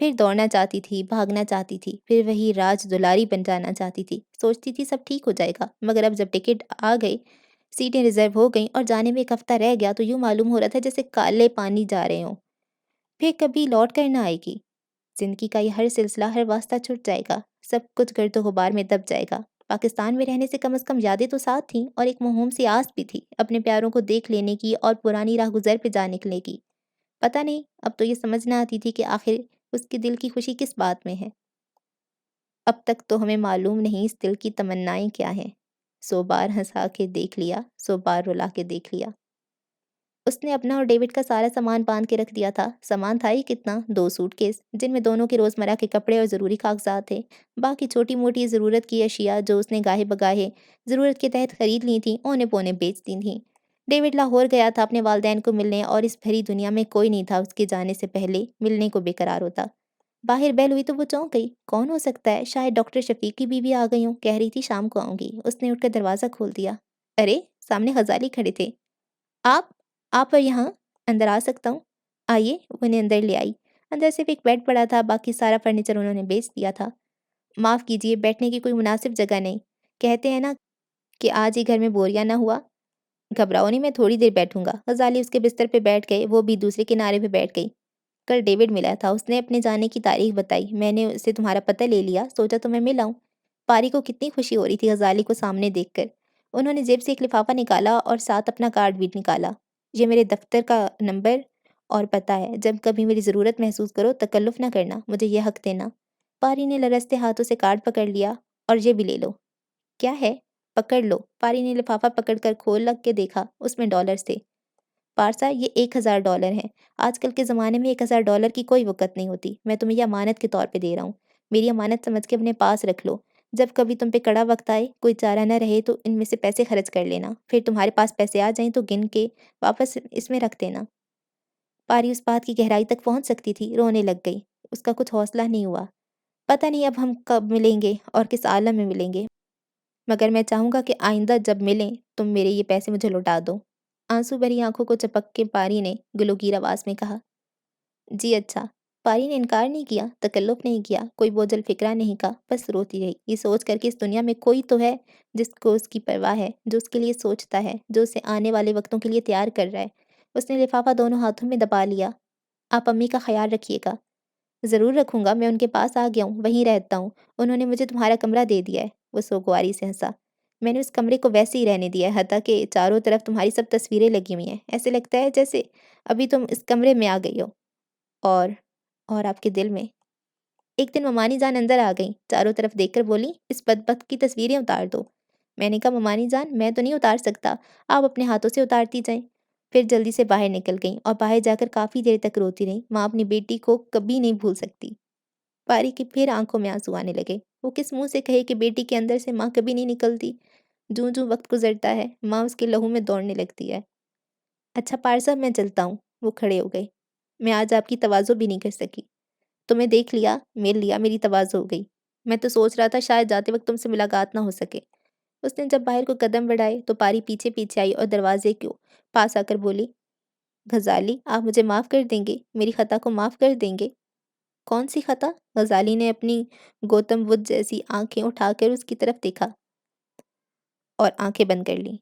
फिर दौड़ना चाहती थी, भागना चाहती थी, फिर वही राज दुलारी बन जाना चाहती थी। सोचती थी सब ठीक हो जाएगा, मगर अब जब टिकट आ गई, सीटें रिज़र्व हो गईं और जाने में 1 हफ़्ता रह गया तो यूँ मालूम हो रहा था जैसे काले पानी जा रहे हों। फिर कभी लौट कर ना आएगी। ज़िंदगी का ये हर सिलसिला, हर वास्ता छूट जाएगा। सब कुछ गर्द-ओ-गुबार में दब जाएगा। पाकिस्तान में रहने से कम यादें तो साथ थीं और एक मासूम सी आस भी थी, अपने प्यारों को देख लेने की और पुरानी राहगुज़र पे जा निकलने की। पता नहीं, अब तो ये समझ ना आती थी कि आखिर उसके दिल की खुशी किस बात में है। अब तक तो हमें मालूम नहीं इस दिल की तमन्नाएँ क्या हैं। 100 बार हँसा के देख लिया, 100 बार रुला के देख लिया। उसने अपना और डेविड का सारा सामान बाँध के रख दिया था। सामान था ही कितना, 2 सूटकेस, जिनमें दोनों के रोज़मर्रा के कपड़े और ज़रूरी कागज़ात थे। बाकी छोटी-मोटी ज़रूरत की अशिया जो उसने गाहे-बगाहे ज़रूरत के तहत खरीद ली थीं, औने-पौने बेच दी थीं। डेविड लाहौर गया था अपने वालिदैन को मिलने और इस भरी दुनिया में कोई नहीं था उसके जाने से पहले मिलने को बेकरार होता। बाहर बेल हुई तो वो चौंक गई। कौन हो सकता है? शायद डॉक्टर शफ़ीक की बीवी आ गई हों, कह रही थी शाम को आऊँगी। उसने उठकर दरवाज़ा खोल दिया। अरे! सामने ग़ज़ाली खड़े थे। आप? आप और यहाँ? अंदर आ सकता हूँ? आइए, वो उन्हें अंदर ले आई। अंदर सिर्फ़ एक बेड पड़ा था, बाकी सारा फ़र्नीचर उन्होंने बेच दिया था। माफ़ कीजिए, बैठने की कोई मुनासिब जगह नहीं। कहते हैं ना कि आज ही घर में बोरिया ना हुआ। घबराओ नहीं, मैं थोड़ी देर बैठूँगा। ग़ज़ाली उसके बिस्तर पे बैठ गए, वो भी दूसरे किनारे पे बैठ गई। कल डेविड मिला था, उसने अपने जाने की तारीख बताई। मैंने उससे तुम्हारा पता ले लिया, सोचा तुम्हें मिल आऊँ। पारी को कितनी खुशी हो रही थी ग़ज़ाली को सामने देखकर। उन्होंने जेब से एक लिफ़ाफ़ा निकाला और साथ अपना कार्ड भी निकाला। ये मेरे दफ़्तर का नंबर और पता है, जब कभी मेरी ज़रूरत महसूस करो तकल्लुफ़ ना करना, मुझे ये हक़ देना। पारी ने लरज़ते हाथों से कार्ड पकड़ लिया और ये भी ले लो। क्या है? पकड़ लो। पारी ने लिफ़ाफ़ा पकड़कर खोल के देखा, उसमें डॉलर्स थे। पारसा, ये $1000 हैं। आजकल के ज़माने में $1000 की कोई वक़्त नहीं होती। मैं तुम्हें ये अमानत के तौर पे दे रहा हूँ। मेरी अमानत समझ के अपने पास रख लो। जब कभी तुम पे कड़ा वक़्त आए, कोई चारा न रहे तो इनमें से पैसे खर्च कर लेना। फिर तुम्हारे पास पैसे आ जाएँ तो गिन के वापस इसमें रख देना। पारी उस बात की गहराई तक पहुँच सकती थी, रोने लग गई। उसका कुछ हौसला नहीं हुआ। पता नहीं अब हम कब मिलेंगे और किस आलम में मिलेंगे, मगर मैं चाहूँगा कि आइंदा जब मिलें, तुम मेरे ये पैसे मुझे लौटा दो। आंसू भरी आँखों को चपक के पारी ने गलोगीर आवाज़ में कहा। जी अच्छा। पारी ने इनकार नहीं किया, तकल्लुफ़ नहीं किया, कोई बोझिल फ़िक्रा नहीं कहा, बस रोती रही, ये सोच कर कि इस दुनिया में कोई तो है जिसको उसकी परवाह है, जो उसके लिए सोचता है, जो उसे आने वाले वक़्तों के लिए तैयार कर रहा है। उसने लिफ़ाफ़ा दोनों हाथों में दबा लिया। आप अम्मी का ख़्याल रखिएगा। ज़रूर रखूँगा, मैं उनके पास आ गया हूँ, वहीं रहता हूँ। उन्होंने मुझे तुम्हारा कमरा दे दिया है। वो सोगवारी से हँसा। मैंने उस कमरे को वैसे ही रहने दिया है, हता कि चारों तरफ तुम्हारी सब तस्वीरें लगी हुई हैं। ऐसे लगता है जैसे अभी तुम इस कमरे में आ गई हो। और और आपके दिल में। एक दिन ममानी जान अंदर आ गईं, चारों तरफ देखकर बोलीं, "इस बदबख्त की तस्वीरें उतार दो।" मैंने कहा, "ममानी जान, मैं तो नहीं उतार सकता, आप अपने हाथों से उतारती जाएँ।" फिर जल्दी से बाहर निकल गईं और बाहर जाकर काफ़ी देर तक रोती रहीं। माँ अपनी बेटी को कभी नहीं भूल सकती। पारी की फिर आँखों में आँसू आने लगे। वो किस मुँह से कहे कि बेटी के अंदर से माँ कभी नहीं निकलती। जूँ-जूँ वक़्त गुज़रता है, माँ उसके लहू में दौड़ने लगती है। अच्छा पार साहब, मैं चलता हूँ। वो खड़े हो गए। मैं आज आपकी तवाज़ो भी नहीं कर सकी। तुम्हें देख लिया, मिल लिया, मेरी तवाज़ो हो गई। मैं तो सोच रहा था शायद जाते वक़्त तुमसे मुलाकात ना हो सके। उसने जब बाहर को कदम बढ़ाए तो पारी पीछे-पीछे आई और दरवाज़े के पास आकर बोली, "ग़ज़ाली, आप मुझे माफ़ कर देंगे? मेरी ख़ता को माफ़ कर देंगे?" "कौन-सी ख़ता?" ग़ज़ाली ने अपनी गौतम बुद्ध जैसी आँखें उठाकर उसकी तरफ देखा और आँखें बंद कर लीं।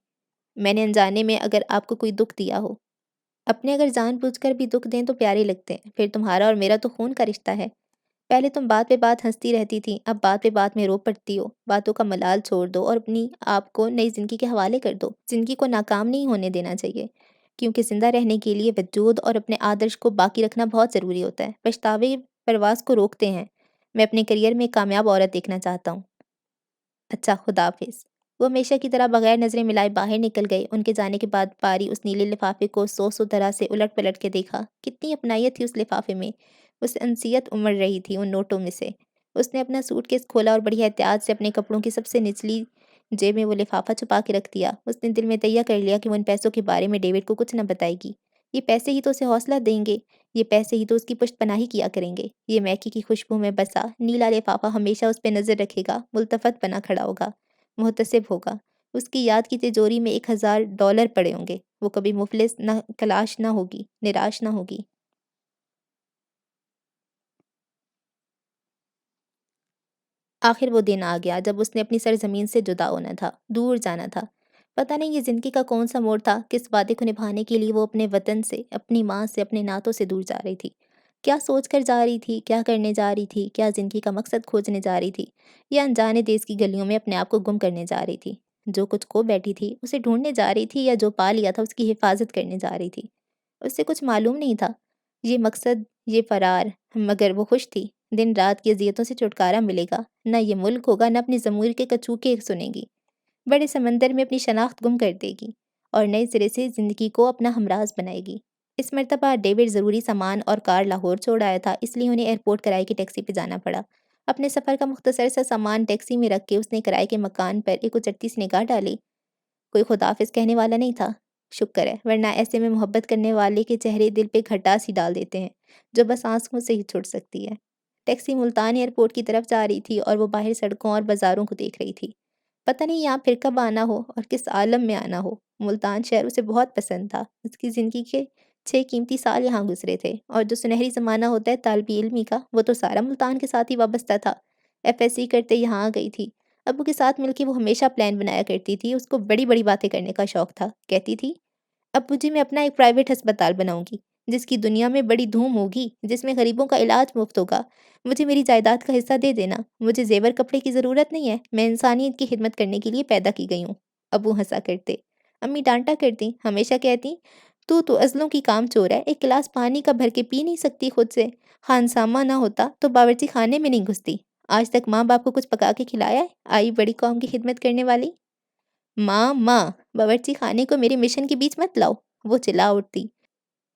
"मैंने अनजाने में अगर आपको कोई दुःख दिया हो। अपने अगर जानबूझकर भी दुःख दें तो प्यारे लगते हैं। फिर तुम्हारा और मेरा तो खून का रिश्ता है। पहले तुम बात पे बात हँसती रहती थीं, अब बात पे बात में रो पड़ती हो। बातों का मलाल छोड़ दो और अपनी आप को नई ज़िंदगी के हवाले कर दो। ज़िंदगी को नाकाम नहीं होने देना चाहिए, क्योंकि ज़िंदा रहने के लिए वजूद और अपने आदर्श को बाकी रखना बहुत ज़रूरी होता है। पछतावे परवाज़ को रोकते हैं। मैं अपने करियर में एक कामयाब औरत देखना चाहता हूँ। अच्छा, खुदा हाफ़िज़। वो हमेशा की तरह बगैर नज़रें मिलाए बाहर निकल गए। उनके जाने के बाद पारी उस नीले लिफ़ाफ़े को सौ-सौ तरह से उलट-पलट के देखा। कितनी अपनायत थी उस लिफ़ाफ़े में। उस अनसियत उमड़ रही थी उन नोटों में से। उसने अपना सूटकेस खोला और बड़ी एहतियात से अपने कपड़ों की सबसे निचली जेब में वो लिफ़ाफ़ा छुपा के रख दिया। उसने दिल में तय कर लिया कि वो इन पैसों के बारे में डेविड को कुछ न बताएगी। ये पैसे ही तो उसे हौसला देंगे। ये पैसे ही तो उसकी पुश्तपनाही किया करेंगे। ये मैकी की खुशबू में बसा नीला लिफ़ाफ़ा हमेशा उस पे नज़र रखेगा, मुल्तफ़त बना खड़ा होगा। मुहतसिब होगा। उसकी याद की तिजोरी में $1000 पड़े होंगे। वो कभी मुफ़लिस ना तलाश ना होगी, निराश ना होगी। आखिर वो दिन आ गया जब उसने अपनी सरज़मीन से जुदा होना था, दूर जाना था। पता नहीं ये ज़िंदगी का कौन-सा मोड़ था, किस वादे को निभाने के लिए वो अपने वतन से, अपनी माँ से, अपने नातों से दूर जा रही थी। क्या सोच कर जा रही थी, क्या करने जा रही थी, क्या ज़िंदगी का मकसद खोजने जा रही थी, या अनजाने देश की गलियों में अपने आप को गुम करने जा रही थी। जो कुछ खो बैठी थी, उसे ढूँढने जा रही थी, या जो पा लिया था उसकी हिफाज़त करने जा रही थी। उसे कुछ मालूम नहीं था। ये मकसद, ये फ़रार, मगर वो खुश थी। दिन-रात की अज़ियतों से छुटकारा मिलेगा। ना ये मुल्क होगा, ना अपनी ज़मीर के कचूके सुनेगी। बड़े समंदर में अपनी शनाख्त गुम कर देगी और नए सिरे से ज़िंदगी को अपना हमराज़ बनाएगी। इस मर्तबा डेविड ज़रूरी सामान और कार लाहौर छोड़ आया था, इसलिए उन्हें एयरपोर्ट किराए की टैक्सी पे जाना पड़ा। अपने सफ़र का मुख्तसर सा सामान टैक्सी में रख के उसने किराए के मकान पर एक उचटती सी निगाह डाली। कोई खुदाफ़िज़ कहने वाला नहीं था। शुक्र है, वरना ऐसे में मोहब्बत करने वाले के चेहरे दिल पे खटास ही डाल देते हैं, जो बस आँसुओं से ही छूट सकती है। टैक्सी मुल्तान एयरपोर्ट की तरफ जा रही थी और वो बाहर सड़कों और बाज़ारों को देख रही थी। पता नहीं यहाँ फिर कब आना हो और किस आलम में आना हो। मुल्तान शहर उसे बहुत पसंद था। उसकी ज़िंदगी के 6 कीमती साल यहाँ गुज़रे थे और जो सुनहरी ज़माना होता है तालिब-इल्मी का, वो तो सारा मुल्तान के साथ ही वाबस्ता था। एफएससी करते यहाँ आ गई थी। अब्बू के साथ मिलके वो हमेशा प्लान बनाया करती थी। उसको बड़ी-बड़ी बातें करने का शौक था। कहती थी, "अब्बू जी, मैं अपना एक प्राइवेट अस्पताल बनाऊँगी, जिसकी दुनिया में बड़ी धूम होगी, जिसमें गरीबों का इलाज मुफ़्त होगा। मुझे मेरी जायदाद का हिस्सा दे देना। मुझे ज़ेवर कपड़े की ज़रूरत नहीं है। मैं इंसानियत की खिदमत करने के लिए पैदा की गई हूँ।" अब्बू हँसा करते। अम्मी डाँटा करतीं, हमेशा कहतीं, "तू तो अज़लों की कामचोर है। एक गिलास पानी का भर के पी नहीं सकती खुद से। खानसामा ना होता तो बावर्ची खाने में नहीं घुसती। आज तक माँ-बाप को कुछ पका के खिलाया है? आई बड़ी कौम की खिदमत करने वाली।" "माँ, माँ, बावर्ची खाने को मेरे मिशन के बीच मत लाओ।" वो चिल्ला उठती।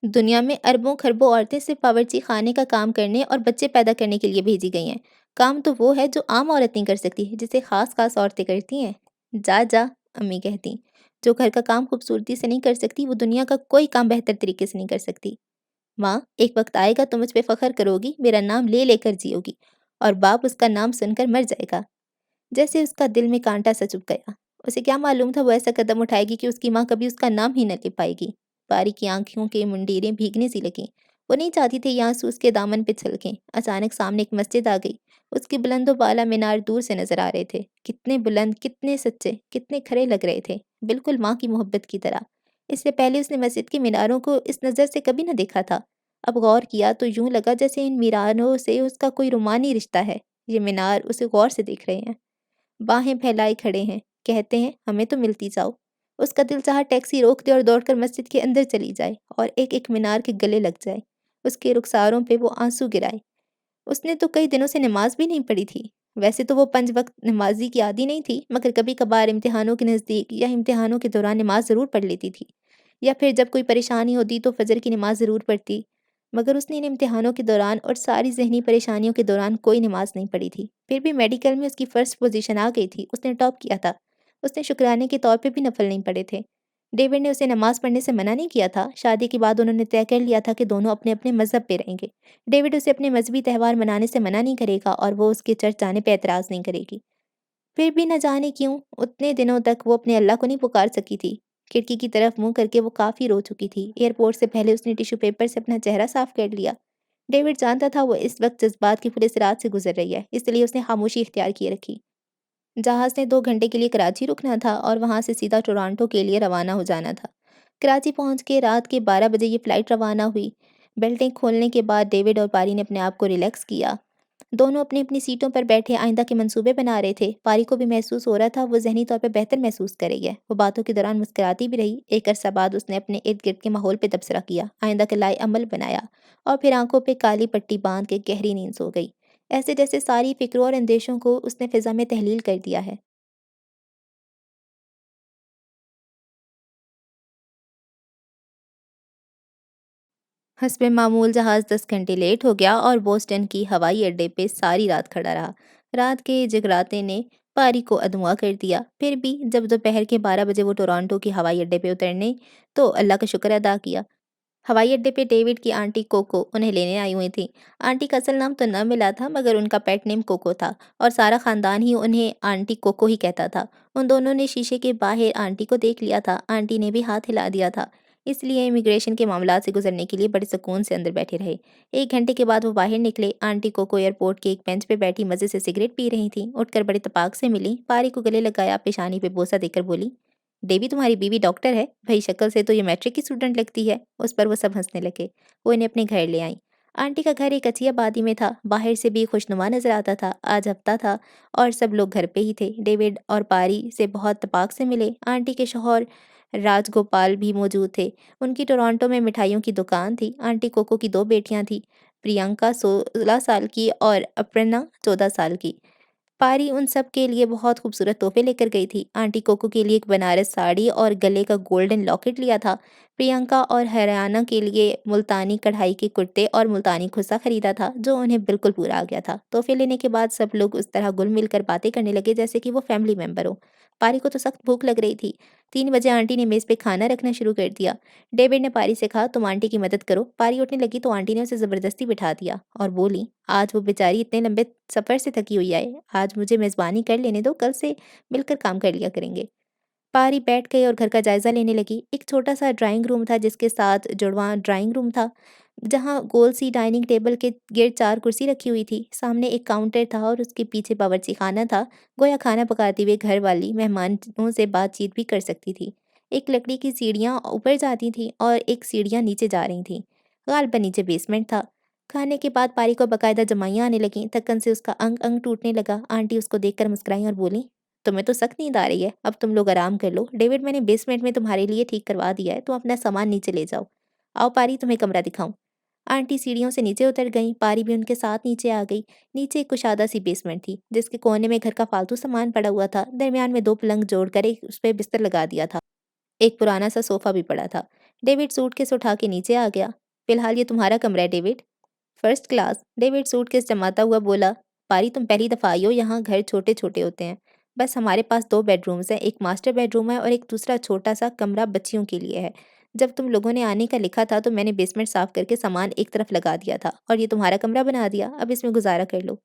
दुनिया में अरबों-खरबों औरतें सिर्फ़ बावर्ची खाने का काम करने और बच्चे पैदा करने के लिए भेजी गई हैं। काम तो वो है जो आम औरत नहीं कर सकती, जिसे ख़ास-ख़ास औरतें करती हैं। "जा, जा," अम्मी कहतीं। "जो घर का काम खूबसूरती से नहीं कर सकती, वो दुनिया का कोई काम बेहतर तरीके से नहीं कर सकती। माँ, एक वक़्त आएगा तुम मुझ पे फ़ख्र करोगी, मेरा नाम ले-लेकर जियोगी और बाप उसका नाम सुनकर मर जाएगा।" जैसे उसका दिल में काँटा सा चुभ गया। उसे क्या मालूम था वो ऐसा कदम उठाएगी कि उसकी माँ कभी उसका नाम ही न ले पाएगी। पारी की आँखों के मुंडेरें भीगने सी लगीं। वो नहीं चाहती थी ये आँसू उसके दामन पे छलकें। अचानक सामने एक मस्जिद आ गई। उसके बुलंद-व-बाला मीनार दूर से नज़र आ रहे थे। कितने बुलंद, कितने सच्चे, कितने खरे लग रहे थे। बिल्कुल माँ की मोहब्बत की तरह। इससे पहले उसने मस्जिद के मीनारों को इस नज़र से कभी न देखा था। अब गौर किया तो यूँ लगा जैसे इन मीनारों से उसका कोई रूमानी रिश्ता है। ये मीनार उसे गौर से देख रहे हैं। बाहें फैलाए खड़े हैं, कहते हैं हमें तो मिलती जाओ। उसका दिल चाहा टैक्सी रोक दे और दौड़कर मस्जिद के अंदर चली जाए और एक-एक मीनार के गले लग जाए। उसके रुखसारों पे वो आंसू गिराए। उसने तो कई दिनों से नमाज़ भी नहीं पढ़ी थी। वैसे तो वो 5 वक़्त नमाज़ी की आदी नहीं थी, मगर कभी-कभार इम्तिहानों के नज़दीक या इम्तिहानों के दौरान नमाज़ ज़रूर पढ़ लेती थी। या फिर जब कोई परेशानी होती तो फ़जर की नमाज़ ज़रूर पढ़ती। मगर उसने इन इम्तिहानों के दौरान और सारी ज़हनी परेशानियों के दौरान कोई नमाज़ नहीं पढ़ी थी। फिर भी मेडिकल में उसकी फर्स्ट पोज़ीशन आ गई थी, उसने टॉप किया था। उसने शुक्राने के तौर पे भी नफ़ल नहीं पढ़े थे। डेविड ने उसे नमाज़ पढ़ने से मना नहीं किया था। शादी के बाद उन्होंने तय कर लिया था कि दोनों अपने-अपने मज़हब पे रहेंगे। डेविड उसे अपने मज़हबी त्यौहार मनाने से मना नहीं करेगा और वो उसके चर्च जाने पे एतराज़ नहीं करेगी। फिर भी न जाने क्यों, उतने दिनों तक वो अपने अल्लाह को नहीं पुकार सकी थी। खिड़की की तरफ मुँह करके वो काफ़ी रो चुकी थी। एयरपोर्ट से पहले उसने टिश्यू पेपर से अपना चेहरा साफ कर लिया। डेविड जानता था वो इस वक़्त जज़्बात की पुलिस रात से गुज़र रही है, इसलिए उसने खामोशी इख्तियार किए रखी। जहाज़ ने 2 घंटे के लिए कराची रुकना था और वहाँ से सीधा टोरंटो के लिए रवाना हो जाना था। कराची पहुँच के रात के 12 बजे ये फ़्लाइट रवाना हुई। बेल्टें खोलने के बाद डेविड और पारी ने अपने आप को रिलैक्स किया। दोनों अपनी-अपनी सीटों पर बैठे आइंदा के मंसूबे बना रहे थे। पारी को भी महसूस हो रहा था वो ज़हनी तौर पे बेहतर महसूस कर रही है। वो बातों के दौरान मुस्कुराती भी रही। एक अरसा बाद उसने अपने इर्द-गिर्द के माहौल पे तबसरा किया, आइंदा के लाए अमल बनाया और फिर आँखों पे काली पट्टी बाँध के गहरी नींद सो गई। ऐसे जैसे सारी फ़िक्रों और अंदेशों को उसने फ़िज़ा में तहलील कर दिया है। हस्बे मामूल जहाज़ 10 घंटे लेट हो गया और बोस्टन की हवाई अड्डे पे सारी रात खड़ा रहा। रात के जगराते ने पारी को अधुआ कर दिया। फिर भी जब दोपहर के 12 बजे वो टोरंटो की हवाई अड्डे पे उतरने तो अल्लाह का शुक्र अदा किया। हवाई अड्डे पे डेविड की आंटी कोको उन्हें लेने आई हुई थी। आंटी का असल नाम तो न मिला था मगर उनका पेट नेम कोको था और सारा खानदान ही उन्हें आंटी कोको ही कहता था। उन दोनों ने शीशे के बाहर आंटी को देख लिया था। आंटी ने भी हाथ हिला दिया था। इसलिए इमिग्रेशन के मामलात से गुजरने के लिए बड़े सुकून से अंदर बैठे रहे। 1 घंटे के बाद वो बाहर निकले। आंटी कोको एयरपोर्ट के एक बेंच पे बैठी मज़े से सिगरेट पी रही थीं। उठकर बड़े इत्तेफाक से मिलीं। पारी को गले लगाया, पेशानी पे बोसा देकर बोलीं, "डेबी तुम्हारी बीवी डॉक्टर है? भई शक्ल से तो ये मैट्रिक की स्टूडेंट लगती है।" उस पर वो सब हँसने लगे। वो इन्हें अपने घर ले आईं। आंटी का घर एक अच्छी आबादी में था। बाहर से भी खुशनुमा नज़र आता था। आज हफ्ता था और सब लोग घर पे ही थे। डेविड और पारी से बहुत इत्तेफाक से मिले। आंटी के शौहर राजगोपाल भी मौजूद थे। उनकी टोरंटो में मिठाइयों की दुकान थी। आंटी कोको की 2 बेटियाँ थीं, प्रियंका 16 साल की और अपर्णा 14 साल की। पारी उन सब के लिए बहुत खूबसूरत तोहफ़े लेकर गई थी। आंटी कोको के लिए एक बनारस साड़ी और गले का गोल्डन लॉकेट लिया था। प्रियंका और हरियाणा के लिए मुल्तानी कढ़ाई के कुर्ते और मुल्तानी खुस्सा खरीदा था, जो उन्हें बिल्कुल पूरा आ गया था। तोहफ़े लेने के बाद सब लोग उस तरह घुल-मिल कर बातें करने लगे जैसे कि वो फैमिली मेंबर हों। पारी को तो सख्त भूख लग रही थी। 3 बजे आंटी ने मेज़ पे खाना रखना शुरू कर दिया। डेविड ने पारी से कहा, "तुम आंटी की मदद करो।" पारी उठने लगी तो आंटी ने उसे ज़बरदस्ती बिठा दिया और बोलीं, "आज वो बेचारी इतने लंबे सफ़र से थकी हुई है। आज मुझे मेज़बानी कर लेने दो, कल से मिलकर काम कर लिया करेंगे।" पारी बैठ गई और घर का जायज़ा लेने लगी। एक छोटा-सा ड्राइंग रूम था जिसके साथ जुड़वाँ ड्राइंग रूम था, जहाँ गोल सी डाइनिंग टेबल के गिर्द 4 कुर्सी रखी हुई थी। सामने एक काउंटर था और उसके पीछे बावर्चीखाना था। गोया खाना पकाते हुए घरवाली मेहमानों से बातचीत भी कर सकती थी। एक लकड़ी की सीढ़ियाँ ऊपर जाती थीं और एक सीढ़ियाँ नीचे जा रही थीं। ग़ालिबन नीचे बेसमेंट था। खाने के बाद पारी को बाकायदा जमाइयाँ आने लगीं। थकन से उसका अंग-अंग टूटने लगा। आंटी उसको देखकर मुस्कुराईं और बोलीं, "तुम्हें तो सख्त नींद आ रही है। अब तुम लोग आराम कर लो। डेविड मैंने बेसमेंट में तुम्हारे लिए ठीक करवा दिया है। तुम अपना सामान नीचे ले जाओ। आओ पारी तुम्हें कमरा दिखाऊँ।" आंटी सीढ़ियों से नीचे उतर गईं। पारी भी उनके साथ नीचे आ गई। नीचे एक कुशादा सी बेसमेंट थी, जिसके कोने में घर का फालतू सामान पड़ा हुआ था। दरमियान में 2 पलंग जोड़कर एक उस पे बिस्तर लगा दिया था। एक पुराना सा सोफ़ा भी पड़ा था। डेविड सूटकेस उठा के नीचे आ गया। "फ़िलहाल ये तुम्हारा कमरा है David." "First class." David suitcase जमाता हुआ बोला। "पारी तुम पहली दफ़ा आई हो यहाँ, घर छोटे-छोटे होते हैं। बस हमारे पास 2 बेडरूम्स हैं, एक मास्टर बेडरूम है और एक दूसरा छोटा-सा कमरा बच्चियों के लिए है। जब तुम लोगों ने आने का लिखा था तो मैंने बेसमेंट साफ़ करके सामान एक तरफ लगा दिया था और ये तुम्हारा कमरा बना दिया। अब इसमें गुज़ारा कर लो।"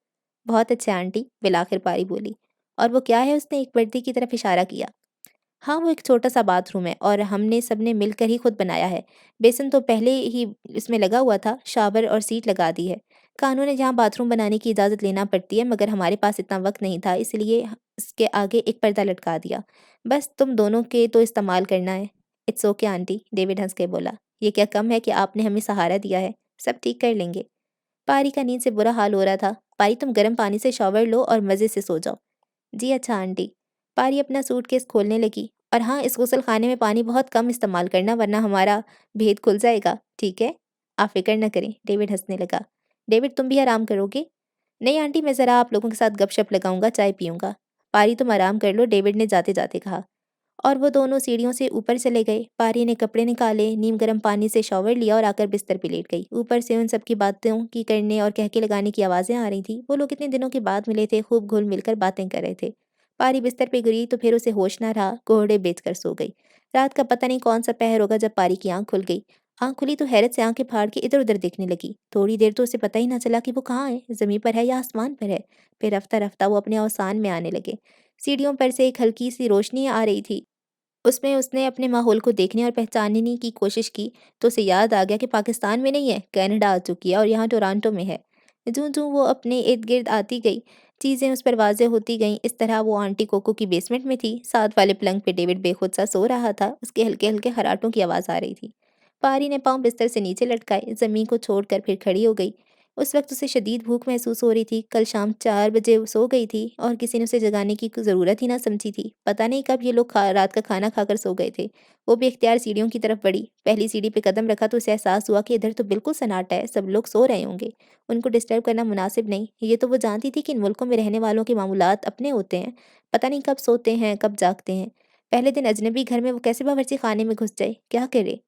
"बहुत अच्छा आंटी," बिलाखिर पारी बोली। "और वो क्या है?" उसने एक पर्दे की तरफ इशारा किया। "हाँ, वो एक छोटा-सा बाथरूम है और हमने सबने मिलकर ही खुद बनाया है। बेसिन तो पहले ही इसमें लगा हुआ था, शावर और सीट लगा दी है। कानून है यहाँ बाथरूम बनाने की इजाज़त लेना पड़ती है मगर हमारे पास इतना वक़्त नहीं था इसलिए इसके आगे एक पर्दा लटका दिया। बस तुम दोनों के तो इस्तेमाल करना है।" "इट्स ओके आंटी," डेविड हँस के बोला। "ये क्या कम है कि आपने हमें सहारा दिया है? सब ठीक कर लेंगे।" पारी का नींद से बुरा हाल हो रहा था। "पारी तुम गर्म पानी से शॉवर लो और मज़े से सो जाओ।" "जी अच्छा आंटी।" पारी अपना सूटकेस खोलने लगी। "और हाँ, इस गुसलखाने में पानी बहुत कम इस्तेमाल करना वरना हमारा भेद खुल जाएगा, ठीक है?" "आप फ़िक्र न करें," डेविड हँसने लगा। "डेविड तुम भी आराम करोगे?" "नहीं आंटी मैं ज़रा आप लोगों के साथ गपशप लगाऊँगा, चाय पीऊँगा।" "पारी तुम आराम कर लो," डेविड ने जाते-जाते कहा। और वो दोनों सीढ़ियों से ऊपर चले गए। पारी ने कपड़े निकाले, नीम गर्म पानी से शॉवर लिया और आकर बिस्तर पे लेट गई। ऊपर से उन सब की बातों की करने और कहके लगाने की आवाज़ें आ रही थीं। वो लोग इतने दिनों के बाद मिले थे, खूब घुल-मिल कर बातें कर रहे थे। पारी बिस्तर पे गिरी तो फिर उसे होश ना रहा, कोहड़े बेचकर सो गई। रात का पता नहीं कौन-सा पहर होगा जब पारी की आँख खुल गई। आँख खुली तो हैरत से आँखें फाड़ के इधर-उधर देखने लगी। थोड़ी देर तो उसे पता ही ना चला कि वो कहाँ है, ज़मीन पर है या आसमान पर है। फिर रफ्ता-रफ्ता वो अपने अवसान में आने लगे। सीढ़ियों पर से एक हल्की-सी रोशनी आ रही थी। उसमें उसने अपने माहौल को देखने और पहचानने की कोशिश की, तो उसे याद आ गया कि पाकिस्तान में नहीं है, कनाडा आ चुकी है और यहाँ टोरंटो में है। जूँ-जूँ वो अपने इर्द-गिर्द आती गई, चीज़ें उस पर वाज़ेह होती गईं। इस तरह वो आंटी कोको की बेसमेंट में थी। साथ वाले पलंग पे डेविड बेखुद सा सो रहा था। उसके हल्के-हल्के खर्राटों की आवाज़ आ रही थी। पारी ने पाँव बिस्तर से नीचे लटकाए, ज़मीन को छोड़कर फिर खड़ी हो गई। उस वक़्त उसे शदीद भूख महसूस हो रही थी। कल शाम 4 बजे वो सो गई थी और किसी ने उसे जगाने की ज़रूरत ही ना समझी थी। पता नहीं कब ये लोग खा रात का खाना खाकर सो गए थे। वो बेख्तियार सीढ़ियों की तरफ बढ़ी। पहली सीढ़ी पे कदम रखा तो उसे एहसास हुआ कि इधर तो बिल्कुल सन्नाटा है, सब लोग सो रहे होंगे। उनको डिस्टर्ब करना मुनासिब नहीं। ये तो वो जानती थी कि इन मुल्कों में रहने वालों के मामूलात अपने होते हैं। पता नहीं कब सोते हैं, कब जागते हैं। पहले दिन अजनबी घर में वो कैसे बावर्ची खाने में घुस जाए, क्या करे?